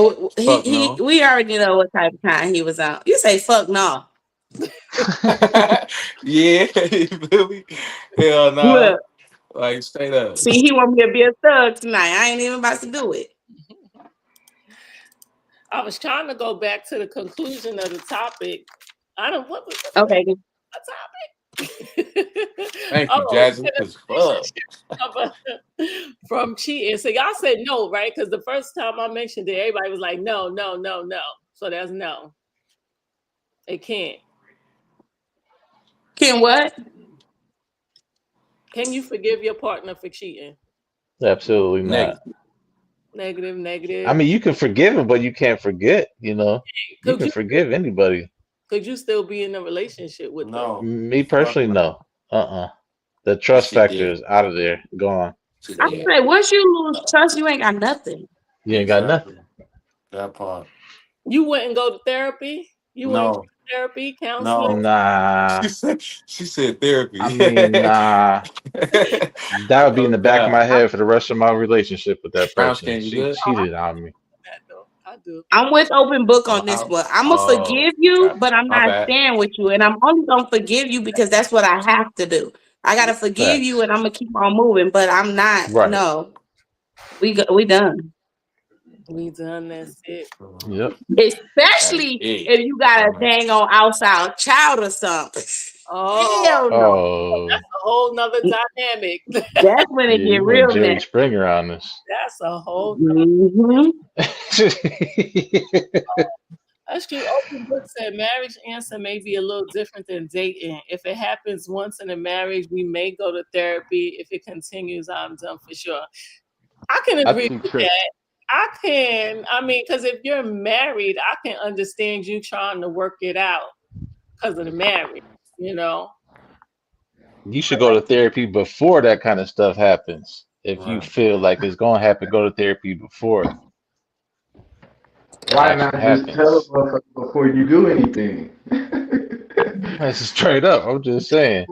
fuck no. we already know what type of kind he was on. You say fuck no. Yeah, you feel me? Hell no. Look, Like straight up. see, he want me to be a thug tonight. I ain't even about to do it. I was trying to go back to the conclusion of the topic. I don't what was Okay. a topic? Thank you, Oh, Jazzy. Cause fuck. from cheating. So y'all said no, right? Because the first time I mentioned it, everybody was like, no, no, no, no. So that's no. It can't. Can what? Can you forgive your partner for cheating? Absolutely not. Negative. Negative, I negative. mean, you can forgive him, but you can't forget. You know, you Could can you forgive anybody. could you still be in a relationship with them? No. Me Fuck personally, no. no. The That trust shit factor dead. is out of there, gone. Shit I dead. say once you lose trust, you ain't got nothing. You ain't got Exactly. nothing. That part. You wouldn't go to therapy? You wouldn't go No. to therapy, counseling? No. Nah. She said I therapy. mean, nah. That would be in Oh the back of God. my head for the rest of my relationship with that Brown person. skin, you She good? cheated on me. That though. I do. I'm with open book Oh, on this one. I'm gonna oh, forgive you, gotcha. but I'm My not bad. staying with you, and I'm only gonna forgive you because that's what I have to do. I gotta forgive you, Facts. and I'm gonna keep on moving. But I'm not. Right. No, we done. We done. That's it. Yep. That's Especially it. if you got a dang on outside child or something. Oh, Hell no. Oh, that's a whole nother dynamic. That's when it yeah, get you went real Jerry nasty. Springer on us. That's a whole. Hmm. That's true. Open book said marriage answer may be a little different than dating. If it happens once in a marriage, we may go to therapy. If it continues, I'm done for sure. I can I agree think with Trick. that. I can. I mean, because if you're married, I can understand you trying to work it out because of the marriage. You know. You should go to therapy before that kind of stuff happens. If you Right. feel like it's gonna happen, go to therapy before it Why actually not just tell happens. a motherfucker before you do anything? That's straight up. I'm just saying.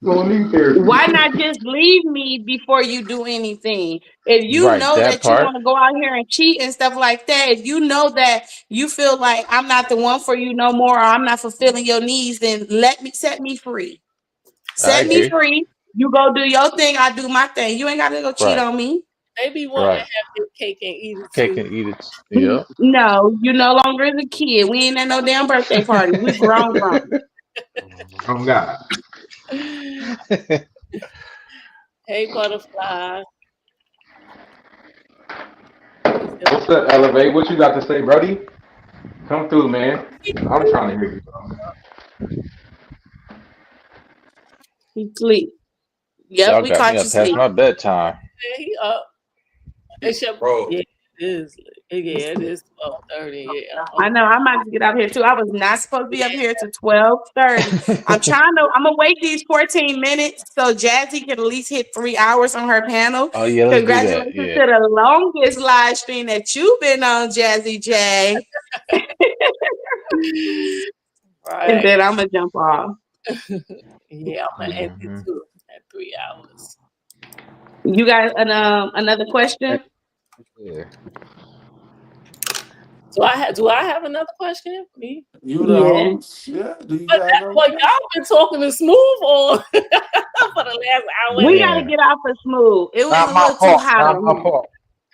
Gonna need therapy. Why not just leave me before you do anything? If you Right, know that that you part. want to go out here and cheat and stuff like that, if you know that you feel like I'm not the one for you no more, or I'm not fulfilling your needs, then set me free. I Set me agree. free. You go do your thing, I do my thing. You ain't got to go cheat Right, on me. They be wanting to right. have their cake and eat it Cake too. and eat it. Yep. No, you no longer is a kid. We ain't at no damn birthday party. We grown, grown. Oh God. Hey, butterfly. He said, What's up, Elevate? What you got to say, Brody? Come through, man. I'm trying to hear you, bro. He sleep. Yep, Y'all we got me caught you up past sleep. my bedtime. he up. It's your, Bro, yeah, it is. Yeah, it is 12:30. Yeah. I know I'm about to get up here too. I was not supposed to be up here till 12:30. I'm gonna wait these 14 minutes so Jazzy can at least hit 3 hours on her panel. Oh yeah, let's do that. Congratulations to Yeah. the longest live stream that you've been on, Jazzy J. And Right. then I'm gonna jump off. Yeah, I'm gonna end it Hmm. too at 3 hours. You got another question? Yeah. Do I have another question for me? You the Yeah. host? Yeah. Do you But got that, no well, question? y'all been talking to Smooth on for the last hour and We a gotta Yeah. get off for smooth. It was Not a my little too fault. hot Not on my him. fault.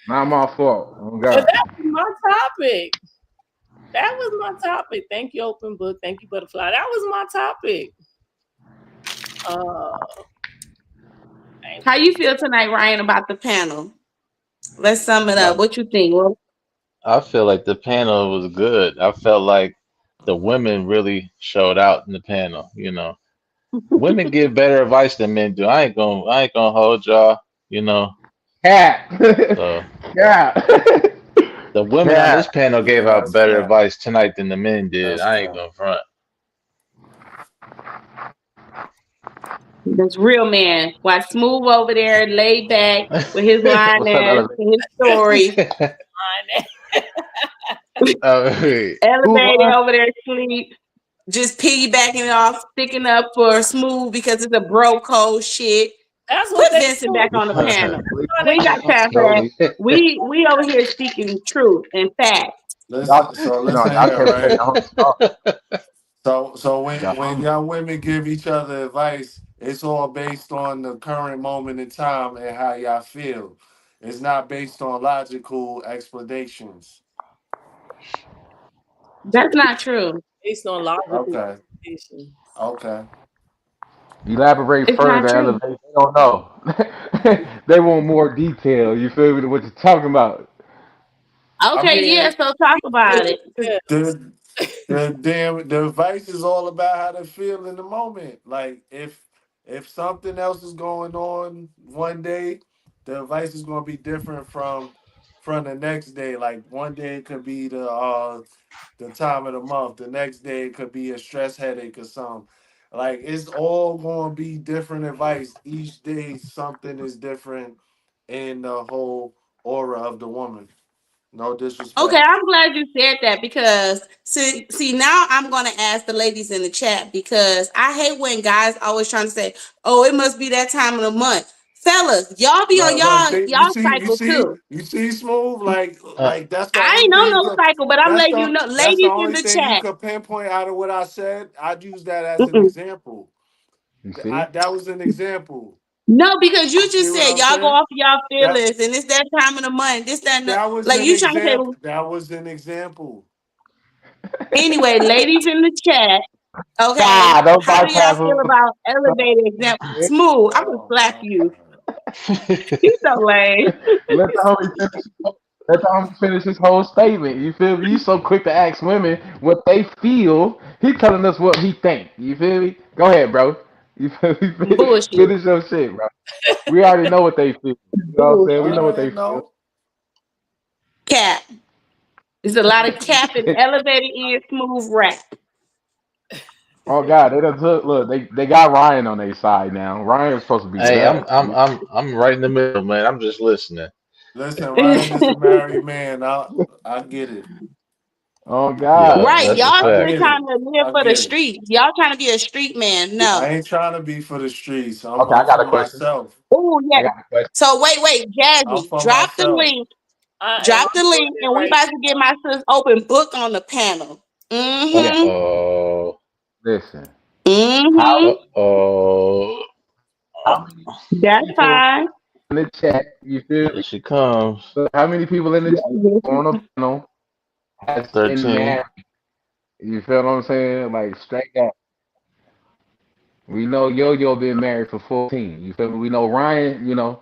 Not my fault. Oh but God. that was my topic. That was my topic. Thank you, Open Book. Thank you, Butterfly. That was my topic. Uh, thank How you. you feel tonight, Ryan, about the panel? Let's sum it up. But What you think? Well, I feel like the panel was good. I felt like the women really showed out in the panel. Women give better advice than men do. I ain't gonna hold y'all. You know. Cat. So Cat. the women on this Cat. panel Yeah, gave out that's better cat. advice tonight than the men did. That's I ain't cat. gonna front. this real man, while Smooth over there, laid back with his line What's up, ass Elevate? and his story, Wait. Who elevated line? over there asleep, just piggybacking it off, sticking up for Smooth because it's a bro code shit. That's what Put they Vincent do. back on the panel. We, That's We ain't got time for that. Slowly. We over here speaking truth and fact. Y'all, so no, listen y'all here, kept saying right? So when y'all when young women give each other advice, it's all based on the current moment in time and how y'all feel. It's not based on logical explanations. That's not true. based on logical Okay. expectations. Okay. elaborate It's not further, true. Elevate. They don't know. They want more detail. You feel me? What you're talking about? I Okay, yeah, mean, so talk about It it. depends. the the advice is all about how to feel in the moment. Like if something else is going on one day, the advice is going to be different from the next day. Like one day it could be the time of the month. The next day it could be a stress headache or something. Like it's all going to be different advice. Each day something is different in the whole aura of the woman. No Okay, disrespect. I'm glad you said that because see now I'm gonna ask the ladies in the chat because I hate when guys always trying to say, "Oh, it must be that time of the month." Fellas, y'all be on Look, you y'all see, cycle too. smooth. uh, Like that's the I only ain't thing on you no could. cycle, but I'm letting you know, That's the ladies in only the thing you chat. could pinpoint out of what I said. I'd use that as an Mm-mm. example. You see? That was an example. No, because you You see just what said I'm y'all go saying? off y'all That feelings, and it's that time of the month. This, that, and the, that was like an you trying to say. example. That was an example. Anyway, ladies in the chat, okay, Nah, don't how do y'all bypass feel them. about elevated example? Smooth, I'm gonna Oh slap my you. god. You so lame. Let the homie finish. Let the homie finish his whole statement. You feel me? You so quick to ask women what they feel. He telling us what he think. You feel me? Go ahead, bro. You feel me? Bullshit. Finish your shit, bro. We already know what they feel. You know what I'm saying? We know Bullshit. what they I feel. know. Cap. There's a lot of cap and elevated in smooth rap. Oh God, they done took. Look, they got Ryan on their side now. Ryan was supposed to be Hey, I'm judged. I'm I'm I'm right in the middle, man. I'm just listening. Listen, Ryan is a married man. I get it. Oh Yeah, God, Right. that's a Y'all I still fact. get trying it. to live I for the get it. streets. Y'all trying to be a street man. I No. ain't trying to be for the streets. okay, I I'm got for a question. myself. Oh I yeah. got a question. So wait, I'm Jazzy, for myself. I am. drop the I'm doing link, it and we right about to get my sis open book on the panel. Okay, Mm-hmm. Uh-oh. listen. How Mm-hmm. Uh-oh. how many That's people fine. in the chat? You feel Here me? she comes. So how many people in the chat on the panel has been 13. married? You feel what I'm saying? Like straight up. We know Yo Yo been married for 14. You feel me? We know Ryan. He. You know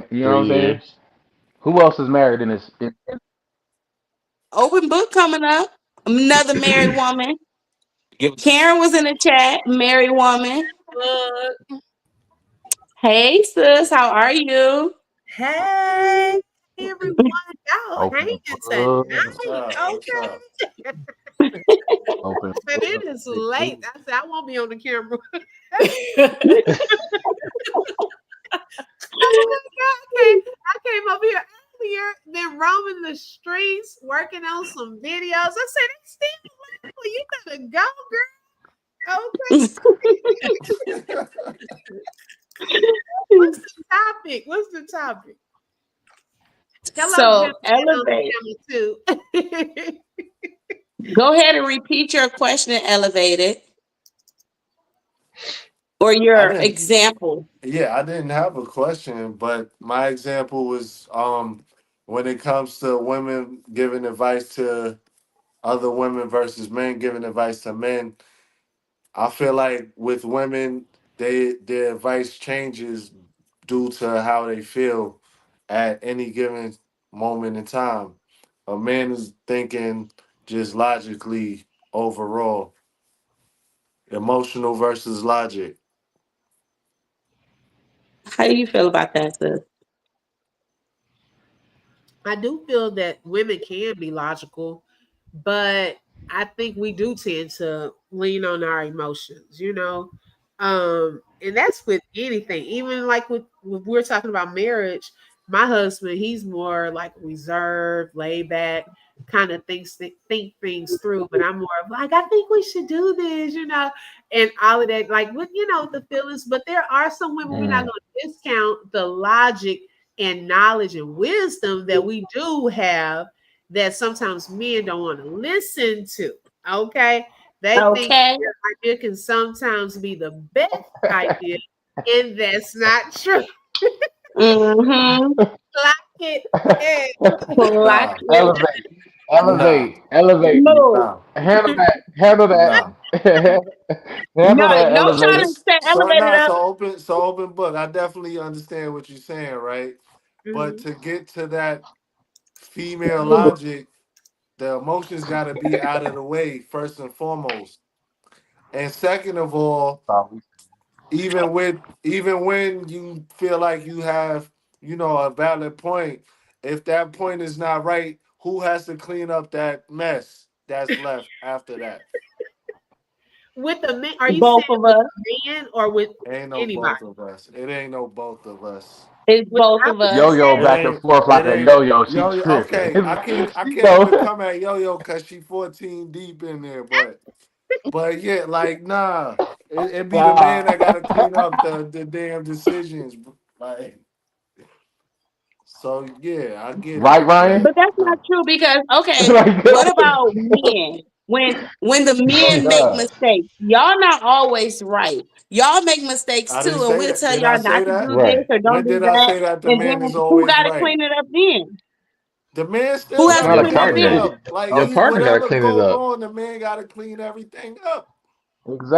what Three I'm saying? years. Who else is married in this? Open book coming up. Another married woman. Give Karen was in the chat. Married woman. now. Hey sis, how are you? Hey, everyone. Y'all Open hanging book. What's tonight. up? What's up? Okay. Open And it book. is Big late. D. I said, I won't be on the camera. Oh my God. Okay. I came up here earlier, been roaming the streets, working on some videos. I said, it's still well, you gotta go, girl. Okay. What's the topic? What's the topic? Hello, So gentlemen on elevate. the camera, too. Go ahead and repeat your question, elevated, or I your didn't. example. Yeah, I didn't have a question, but my example was when it comes to women giving advice to other women versus men giving advice to men. I feel like with women, their advice changes due to how they feel at any given moment in time. A man is thinking just logically overall, emotional versus logic. How do you feel about that, sis? I do feel that women can be logical, but I think we do tend to lean on our emotions, you know? And that's with anything, even like with we're talking about marriage. My husband, he's more like reserved, laid back, kind of think things through, but I'm more of like, I think we should do this, and all of that, like with the feelings. But there are some women we're not Mm. gonna discount the logic and knowledge and wisdom that we do have that sometimes men don't want to listen to. Okay. They think Okay. their idea can sometimes be the best idea, and that's not true. Mm-hmm. Like it is. Like Nah, it. Elevate. nah, Elevate. Elevate. No. nah, Handle that. Handle that. nah. No, Handle that. don't try to Elevate. It's set so elevated nah, up. so open book. I definitely understand what you're saying, right? But Mhm. to get to that female logic, the emotions got to be out of the way first and foremost. And second of all, even when you feel like you have, a valid point, if that point is not right, who has to clean up that mess that's left after that? With the man, are you Both saying of with us. the man or with Ain't no anybody? both of us. It ain't no both of us. It's With both I of would us. Yo-yo It say back and ain't. forth like It a ain't. yo-yo. She Yo, tripping. okay. I can't. I She can't know. even come at Yo because she 14 deep in there. But yeah, like nah. It be the man that got to clean up the damn decisions. Like yeah, I get it. Right, Ryan? But But that's not no. true because, okay, Like, what about men? when the Oh men make God. mistakes, y'all not always right. Y'all make mistakes I didn't too, and say we'll that. tell Did I y'all say not to that? do this Right. or don't When do did I that. say that the And man is then who always got to right? clean it up then? The man Who still has got to to Your clean it up clean it partner. then? up. Like Your he, partner got to whatever clean it go up. wrong, the man got to clean everything up.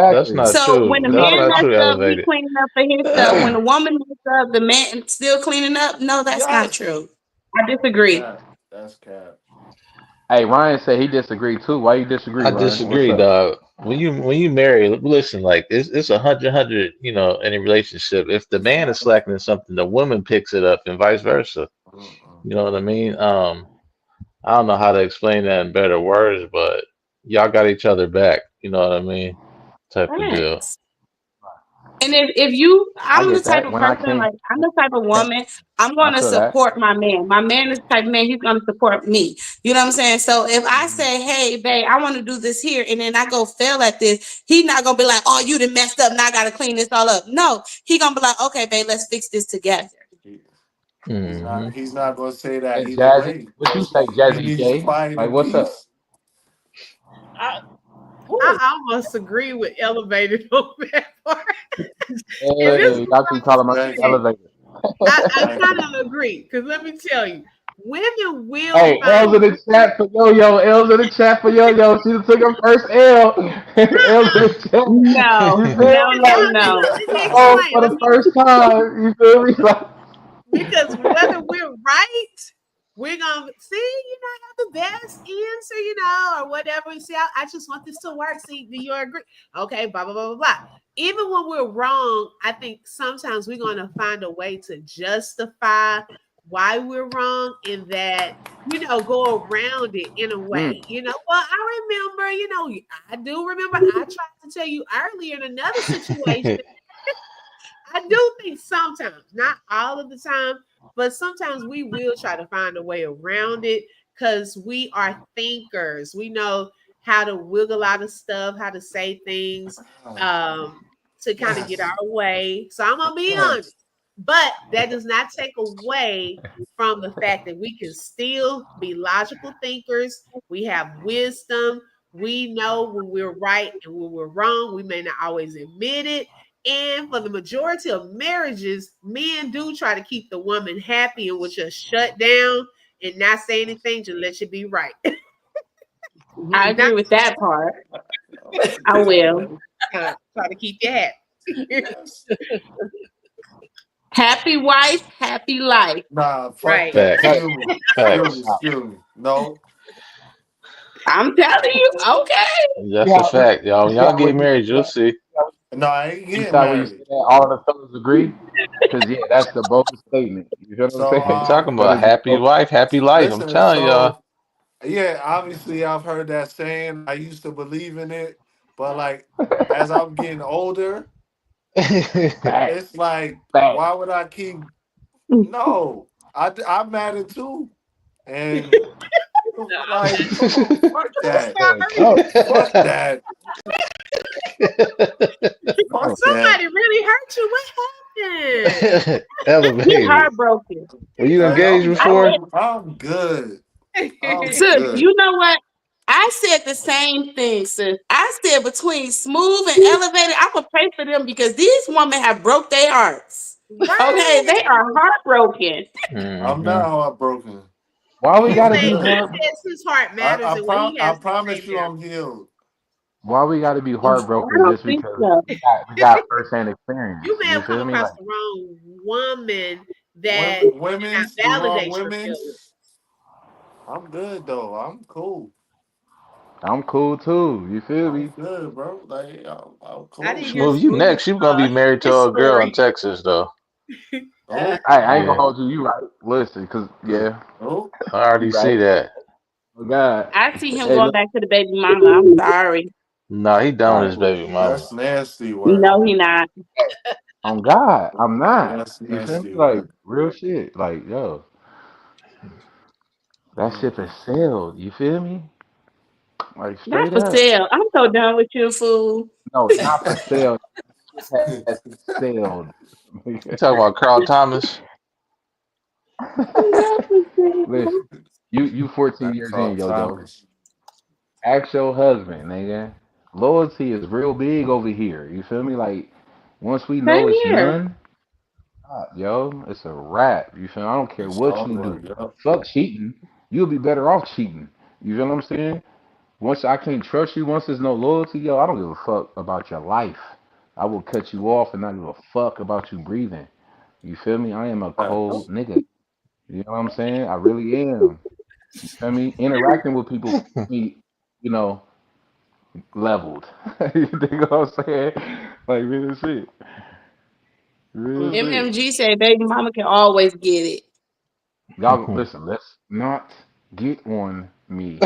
That's Exactly. not So when true. the That's man not I'm, mess true. up, he Elevated. cleaning up for himself. When the woman mess up, the man still cleaning up. No, that's not Yes. true. I disagree. Cap. That's cap. hey, Ryan said he disagreed too. Why you disagree, I Ryan? What's disagree, up? dog. When you marry, listen, like it's a hundred, in a relationship. If the man is slacking in something, the woman picks it up, and vice versa. Mm-mm. You know what I mean? I don't know how to explain that in better words, but y'all got each other back. You know what I mean? Type of deal. Facts. And if you, I I'm the get type that. of When I person, came, like, I'm the type of woman, I'm I going to feel that. support my man. My man is the type of man, he's going to support me. You know what I'm saying? So if I Mhm. say, hey, babe, I want to do this here, and then I go fail at this, he's not going to be like, oh, you done messed up, now I got to clean this all up. No, he going to be like, okay, babe, let's fix this together. He- He's Hmm not. He's not gonna say that And either Jazzy, way what you because say, he Jazzy needs to J? find Like, in what's up? peace. I, who? I almost agree with elevated on that part. And this is Hey, what y'all keep I was calling my name Thank you. saying. elevator. I Thank kind you. of agree because let me tell you, women will Hey, find. L's in the chat for yo yo. L's in the chat for yo yo. She took her first L. L's in the chat. No, You no, feel me? no, Like, no. Let me oh, explain. for Let the me first time. You feel me? Like, because whether we're right, we're gonna see, have the best answer, or whatever. And see, I just want this to work. See, do you agree? Okay, blah blah blah blah blah. Even when we're wrong, I think sometimes we're gonna find a way to justify why we're wrong and that go around it in a mm, way. Well, I remember, I do remember I tried to tell you earlier in another situation. I do think sometimes, not all of the time, but sometimes we will try to find a way around it because we are thinkers. We know how to wiggle out of stuff, how to say things Ah, um, to kind of get yes. our way. So I'm gonna be honest, Yes. but that does not take away from the fact that we can still be logical thinkers. We have wisdom. We know when we're right and when we're wrong. We may not always admit it, and for the majority of marriages, men do try to keep the woman happy and will just shut down and not say anything, just let you be right. I Not agree with that part. Oh, I will. try to keep you happy. yes. Happy wife, happy life. Nah, fuck Right. that. Facts. Excuse me. Excuse me. Facts. Excuse me. No. I'm telling you, okay. That's a yeah, fact, y'all. When yeah, y'all get when you married, you'll see. No, I ain't you getting saw when you said married. that, all of the fellas agree. Because yeah, that's the boldest statement. You feel what I'm So You saying? talking That about is the happy boldest. wife, happy life. I'm listen, telling y'all. so yeah, obviously I've heard that saying. I used to believe in it, but like as I'm getting older, Fact, it's like, fact. why would I keep? No, I'm at it too, and like, come on, fuck that, Yeah, no, fuck that, fuck no. that. Somebody really hurt you. What happened? He Elevated. heartbroken. Were you Like, engaged I'm I before? bet. I'm I'm good. I'm Sis, good. you know what? I said the same thing, sis. I said between smooth and elevated, I would pray for them because these women have broke their hearts. Okay, Right. they are heartbroken. I'm Hmm. not heartbroken. Why we I'm gotta be good. He hard? says his heart matters and what he I has to say promise you, matters. I'm healed. Why we gotta be I heartbroken don't just think because so. we got first hand experience? You may You have come feel me? across Like the wrong woman that Women's the cannot wrong validate your feelings. women's. I'm good though. I'm cool. I'm cool too. You feel I'm me? good, bro. Like I'm I cool. didn't hear Smooth, you Smooth next. You gonna be married to his a girl in story. Texas, though. Oh, I ain't gonna Yeah, hold you. You right. Listen, cause yeah, oh. I you already see right. that. Oh God. I see him Hey, going look. back to the baby mama. I'm sorry. Nah, he done with his Ooh, baby mama. that's nasty No, work. he not. On God, I'm not. That's You feel me? nasty Like work. real shit. Like yo, that ship has Mm-mm. sailed. You feel me? Like Not straight for up. sale. I'm so done with you, fool. No, not for sale. Ship has sailed. You talking about Carl Thomas? I'm done for sale. Listen, you 14 That's years Carl in, yo yo. Thomas. Ask your husband, nigga. Loyalty is real big over here. You feel me? Like once we know Same it's here. none, yo, it's a wrap. You feel me? I don't care It's what you over. do. Yep. Fuck cheating. You'll be better off cheating. You feel what I'm saying? Once I can't trust you, once there's no loyalty, yo, I don't give a fuck about your life. I will cut you off and not give a fuck about you breathing. You feel me? I am a cold Facts. nigga. You know what I'm saying? I really am. You feel me? Interacting with people keeps me, you know, leveled. You think what I'm saying? Like real shit. Real Mm. shit. MMG said baby mama can always get it. Y'all listen, let's not get on me.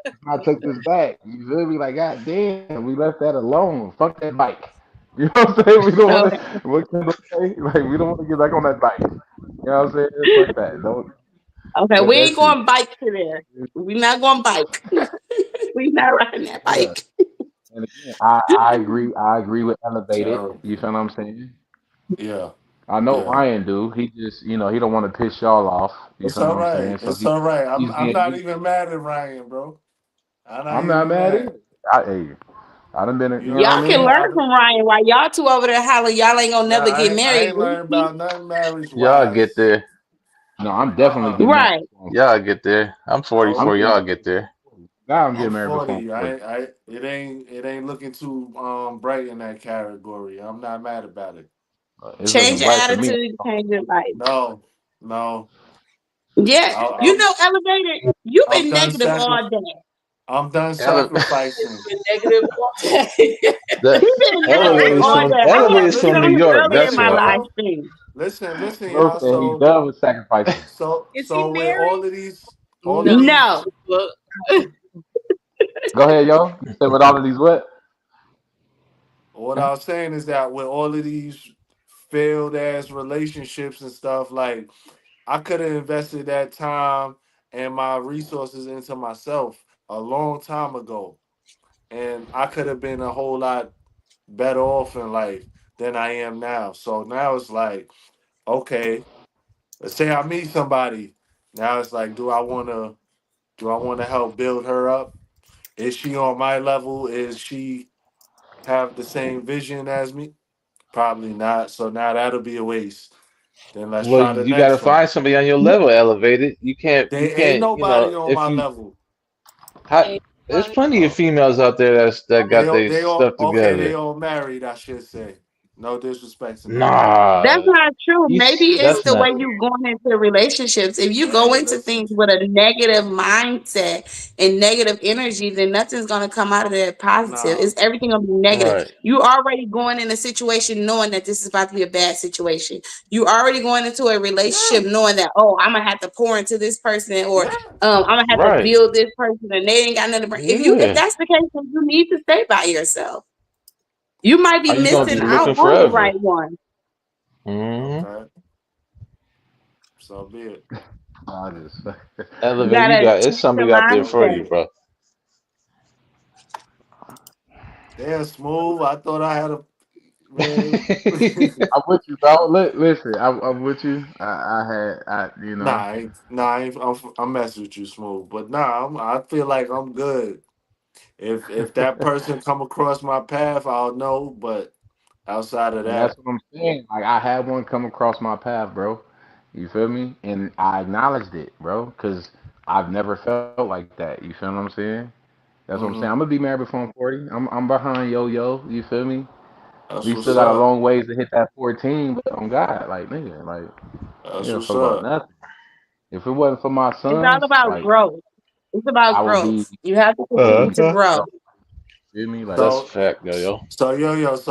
Let's not take this back. You feel me? Like, god damn, we left that alone. Fuck that bike. You know what I'm saying? We don't want Okay. to, what can I say? Like, we don't want to get back on that bike. You know what I'm saying? Fuck that. Don't Okay, let we that ain't shit. going bike to there. We not going bike. We not riding that Yeah. bike. And again, I agree. I agree with elevated. Terrible. You feel what I'm saying? Yeah. I know Yeah. Ryan do. He just, he don't want to piss y'all off. You It's feel what all I'm right. saying? So It's all right. he's I'm being not neutral. even mad at Ryan, bro. I'm not I'm not even mad mad. either. Hey, I done been, You you know what know I'm Y'all what I can saying? mean? learn from Ryan while y'all two over there holler. Y'all ain't gonna Nah, never get I married. ain't learned about nothing marriage Y'all get wise. there. No, I'm definitely getting married Right. before I'm 40. Y'all get there. I'm Oh, I'm 44. getting Y'all married get before there. I'm 40. God, I'm I'm getting married before I'm 40. 40. It ain't looking too bright in that category. I'm not mad about it. It's Change looking your bright for me. attitude, change your life. No, no. Yeah. I, You I'm know, elevated, you've I'm been done negative sacri- all day. I'm done Ele- sacrificing. Been negative all day. the He's been No, negative elevators all listen, from day. I had elevators to get from New on listen, him York. earlier in That's listen, my why. live y'all. stream. Listen, Bro y'all. said he So, done with sacrificing. so, Is he so with married? all of No. these, No. Look. Go ahead, yo. You said with all of these what? what I was saying is that with all of these failed ass relationships and stuff, like I could have invested that time and my resources into myself a long time ago, and I could have been a whole lot better off in life than I am now. So now it's like, okay, let's say I meet somebody. Now it's like, do I want to help build her up? Is she on my level? Is she have the same vision as me? Probably not. So now that'll be a waste. Then let's Well, try the you got to next one. find somebody on your level elevated. You can't. You They ain't can't. nobody on If my you. level. How, Ain't there's nobody- plenty of Oh, females out there that got their they all stuff okay. They together. all married. I should say. No disrespect to nobody. That's Nah, not true. Maybe it's that's the way not. you going into relationships. If you go Hey, into listen. things with a negative mindset and negative energy, then nothing's gonna come out of that positive. Nah, It's everything gonna be negative. Right. You already going in a situation knowing that this is about to be a bad situation. You already going into a yeah, relationship knowing that, oh, I'm gonna have to pour into this person, or yeah. I'm gonna have to Right. build this person, and they ain't got nothing to bring. If Yeah. that's the case, then you need to stay by yourself. You might be Are you gonna missing be Exactly. out looking on the forever? right one. Hmm. Okay. So be it. I just, You Elevate. You gotta got. It's change your somebody out there for mindset. you, bro. Damn, smooth. I thought I had a man. I'm with you, bro. Listen, I'm with you. I'm messing with you, smooth. But nah, I feel like I'm good. If that person come across my path, I'll know. But outside of And that's that, what I'm saying. Like I had one come across my path, bro. You feel me? And I acknowledged it, bro, because I've never felt like that. You feel what I'm saying? That's what I'm saying. I'm hmm gonna be married before I'm 40. I'm behind yo. You feel me? that's We what's still got a up. long ways to hit that 14, but on God, like nigga, like That's you don't what's fuck about up. nothing. If it wasn't for my It's sons, all about like growth. It's I about would be, growth. You have to I would continue be to Uh-huh. dead, grow. bro. You feel me? Like That's a So fact, yo. so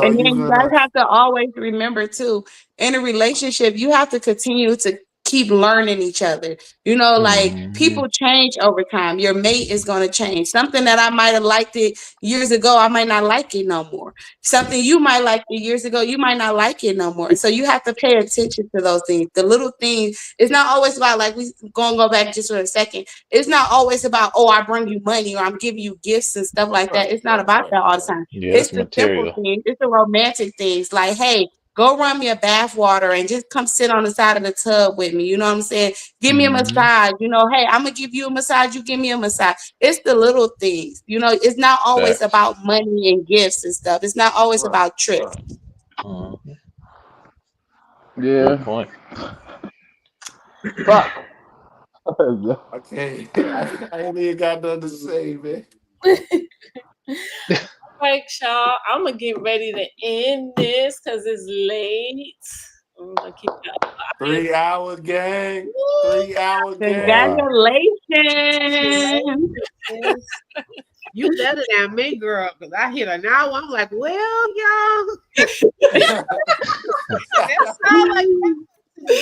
And you then you guys gonna have to always remember too, in a relationship, you have to continue to keep learning each other. You know, like Hmm. people change over time. Your mate is going to change. Something that I might have liked it years ago, I might not like it no more. Something you might like it years ago, you might not like it no more. So you have to pay attention to those things. The little things. It's not always about, like, we gonna go back just for a second. It's not always about, oh, I bring you money or I'm giving you gifts and stuff like that. right, It's not right, about right, that all the right. time. Yeah, It's that's the simple material. things. It's the romantic things. Like, hey, Go run me a bath water and just come sit on the side of the tub with me. You know what I'm saying? Give me a Mm-hmm. massage. You know, hey, I'm gonna give you a massage. You give me a massage. It's the little things. You know, it's not always Facts. about money and gifts and stuff. It's not always Right, about trips. right. Mhm. Good Yeah. point. Fuck. I can't. I ain't even got nothing to say, man. Right, y'all. I'm gonna get ready to end this because it's late. I'm gonna keep y'all. 3 hour gang. Woo! 3 hour gang. Wow. Congratulations. Congratulations. You better than me, girl, because I hit an hour. I'm like, well, y'all, that sounds like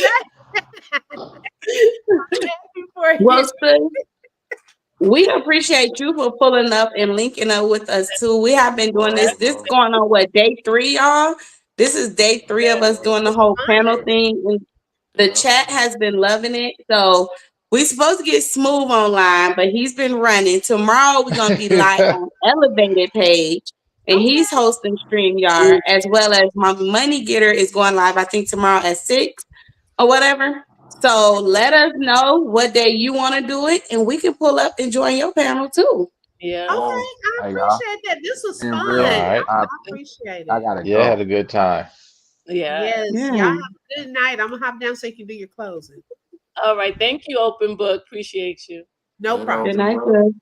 that. I'm happy for Well, you. sis, we appreciate you for pulling up and linking up with us too. We have been doing this. Word, This bro. going on what, day 3, y'all? This is day 3 of us Word. doing the whole panel Fun. thing. And the Yeah. chat has been loving it. So we supposed to get Smooth online, but he's been running. Tomorrow we're gonna be live on Elevated page, and he's Okay. hosting StreamYard, as well as my money getter is going live, I think tomorrow at 6 or whatever. So let us know what day you want to do it, and we can pull up and join your panel too. Yeah. Okay, Boom. I Hey y'all. appreciate that. This was In fun. All real, Yeah. I right. I appreciate I it. gotta Yeah, had go. a good time. Yeah. Yes, y'all Yeah. have a good night. I'm gonna hop down so you can do your closing. All right. Thank you, Open Book. Appreciate you. No Good Good problem. open, night, bro. sis.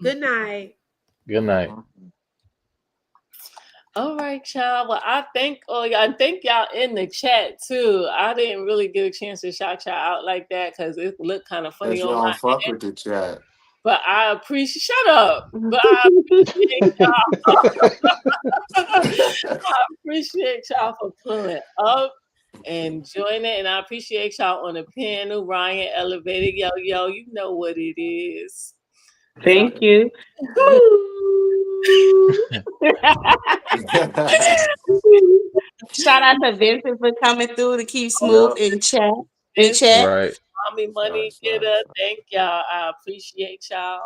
Good night. Good night. All right, y'all. Well, I thank all y'all. And thank y'all in the chat too. I didn't really get a chance to shout y'all out like that because it looked kind of funny Cause you on don't my fuck end. with the chat. But I appreciate. Shut up. But I appreciate I appreciate y'all for pulling up and joining. And I appreciate y'all on the panel. Ryan Elevated. Yo, you know what it is. So Thank you. Shout out to Vincent for coming through to keep Smooth Yep. in chat. In this chat. Right. mommy money Facts, getter. facts, Thank y'all. I appreciate y'all.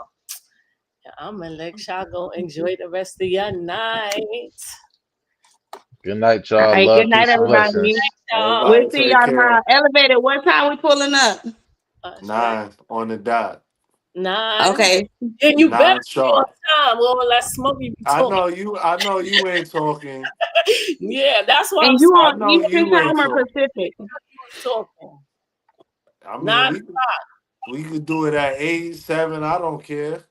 I'm gonna let y'all go enjoy the rest of your night. Good night, All y'all. right. Good Love, night, peace, and everybody. blessings. Y'all. We'll Everybody see take y'all tomorrow. care. Elevated. What time we pulling up? That's right. 9 on the dot. 9. Okay. And you better 9 be on sharp. time. Or let Smokey be talking. I know you ain't talking. Yeah, that's why I'm And you I on know Eastern you ain't time or talking. Pacific? talking. I mean, 9 we could do it at 8, 7. I don't care.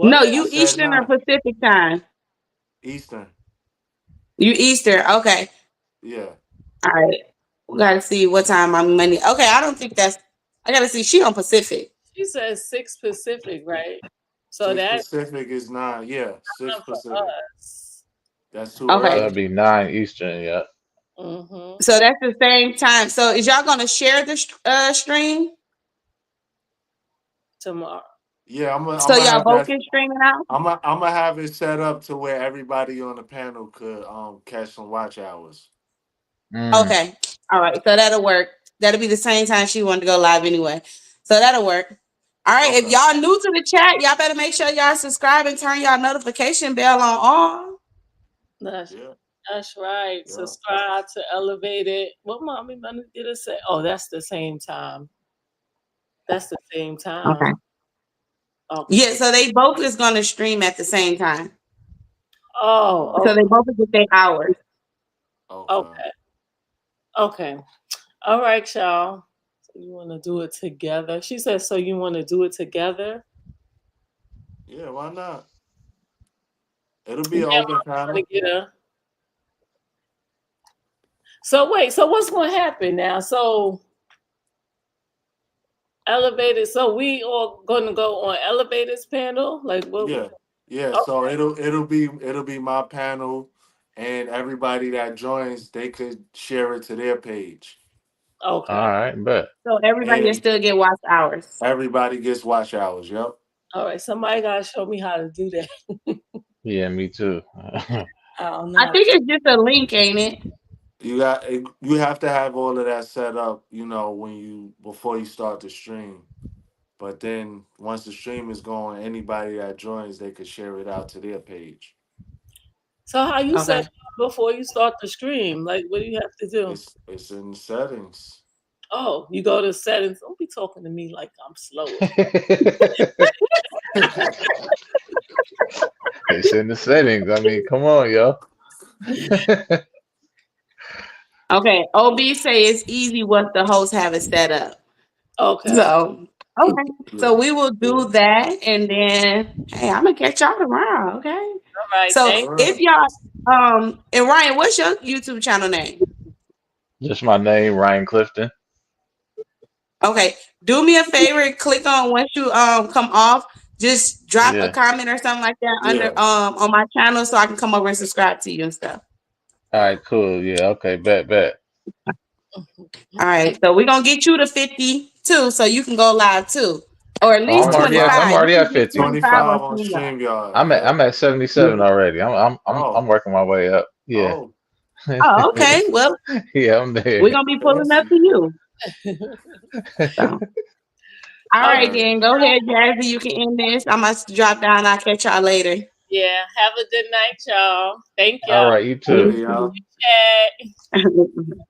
No, what? I you said Eastern or 9 Pacific time? Eastern. You Eastern. Okay. Yeah. All right. We gotta see what time my money. Okay, I don't think that's. I gotta see. She on Pacific. She says 6 Pacific, right? So 6 that's Pacific is 9. Yeah, 6 not for Pacific. us. That's too So Okay, that'd early. be 9 Eastern. Yeah. Mm-hmm. so that's the same time. So is y'all gonna share the stream? Tomorrow. Yeah, I'm So gonna y'all have both that. can stream it out? I'm gonna have it set up to where everybody on the panel could catch some watch hours. Mm. Okay. All right. So that'll work. That'll be the same time she wanted to go live anyway. So that'll work. All right. If Okay. y'all new to the chat, y'all better make sure y'all subscribe and turn y'all notification bell on all. That's Yeah. that's right. Yeah. Subscribe to Elevated. What mommy gonna get us say? Oh, that's the same time. That's the same time. Okay. Okay. Yeah. So they both is gonna stream at the same time. Oh, So they both get their hours. Okay. okay. Okay. All right, y'all. So you want to do it together? She says, so you want to do it together? Yeah. Why not? It'll be Yeah, an open I'm trying to panel. get her. So wait, so what's going to happen now? So elevated. So we all going to go on elevators panel? Like what? Yeah. Yeah. Oh, So it'll be my panel, and everybody that joins they could share it to their page, All okay. right. Bet. So everybody will and still get watch hours. everybody gets watch hours. Yep. All right. Somebody got to show me how to do that. Yeah, me too. I don't know I how to. think it's just a link, ain't it? You have to have all of that set up, when you before you start the stream. But then once the stream is going, anybody that joins, they could share it out to their page. So how you set Okay. it up before you start the stream? Like, what do you have to do? It's in the settings. Oh, you go to settings. Don't be talking to me like I'm slow. It's in the settings. I mean, come on, yo. Okay. OB say it's easy once the host have it set up. Okay. So okay. So Yeah. we will do that, and then hey, I'm gonna catch y'all tomorrow. Okay. All right. So Thank All if right. y'all and Ryan, what's your YouTube channel name? Just my name, Ryan Clifton. Okay. Do me a favor, click on once you come off, just drop a Yeah. comment or something like that under Yeah. on my channel so I can come over and subscribe to you and stuff. All right, cool. Yeah, okay, bet. All right. So we're gonna get you to 52 so you can go live too. Or at Oh, least I'm 25. already You at can get 50. 25 25 on on StreamYard. StreamYard. I'm Yeah. at 77 already. I'm Oh. working my way up. Yeah. Oh. Oh, okay. Well, Yeah, I'm there. we're gonna be pulling up Fancy. to you. So all All Okay. right, right. then go ahead, Jazzy. You can end this. I must drop down. I'll catch y'all later. Yeah. Have a good night, y'all. Thank All y'all. right, you too. Later, You y'all. too. Chat.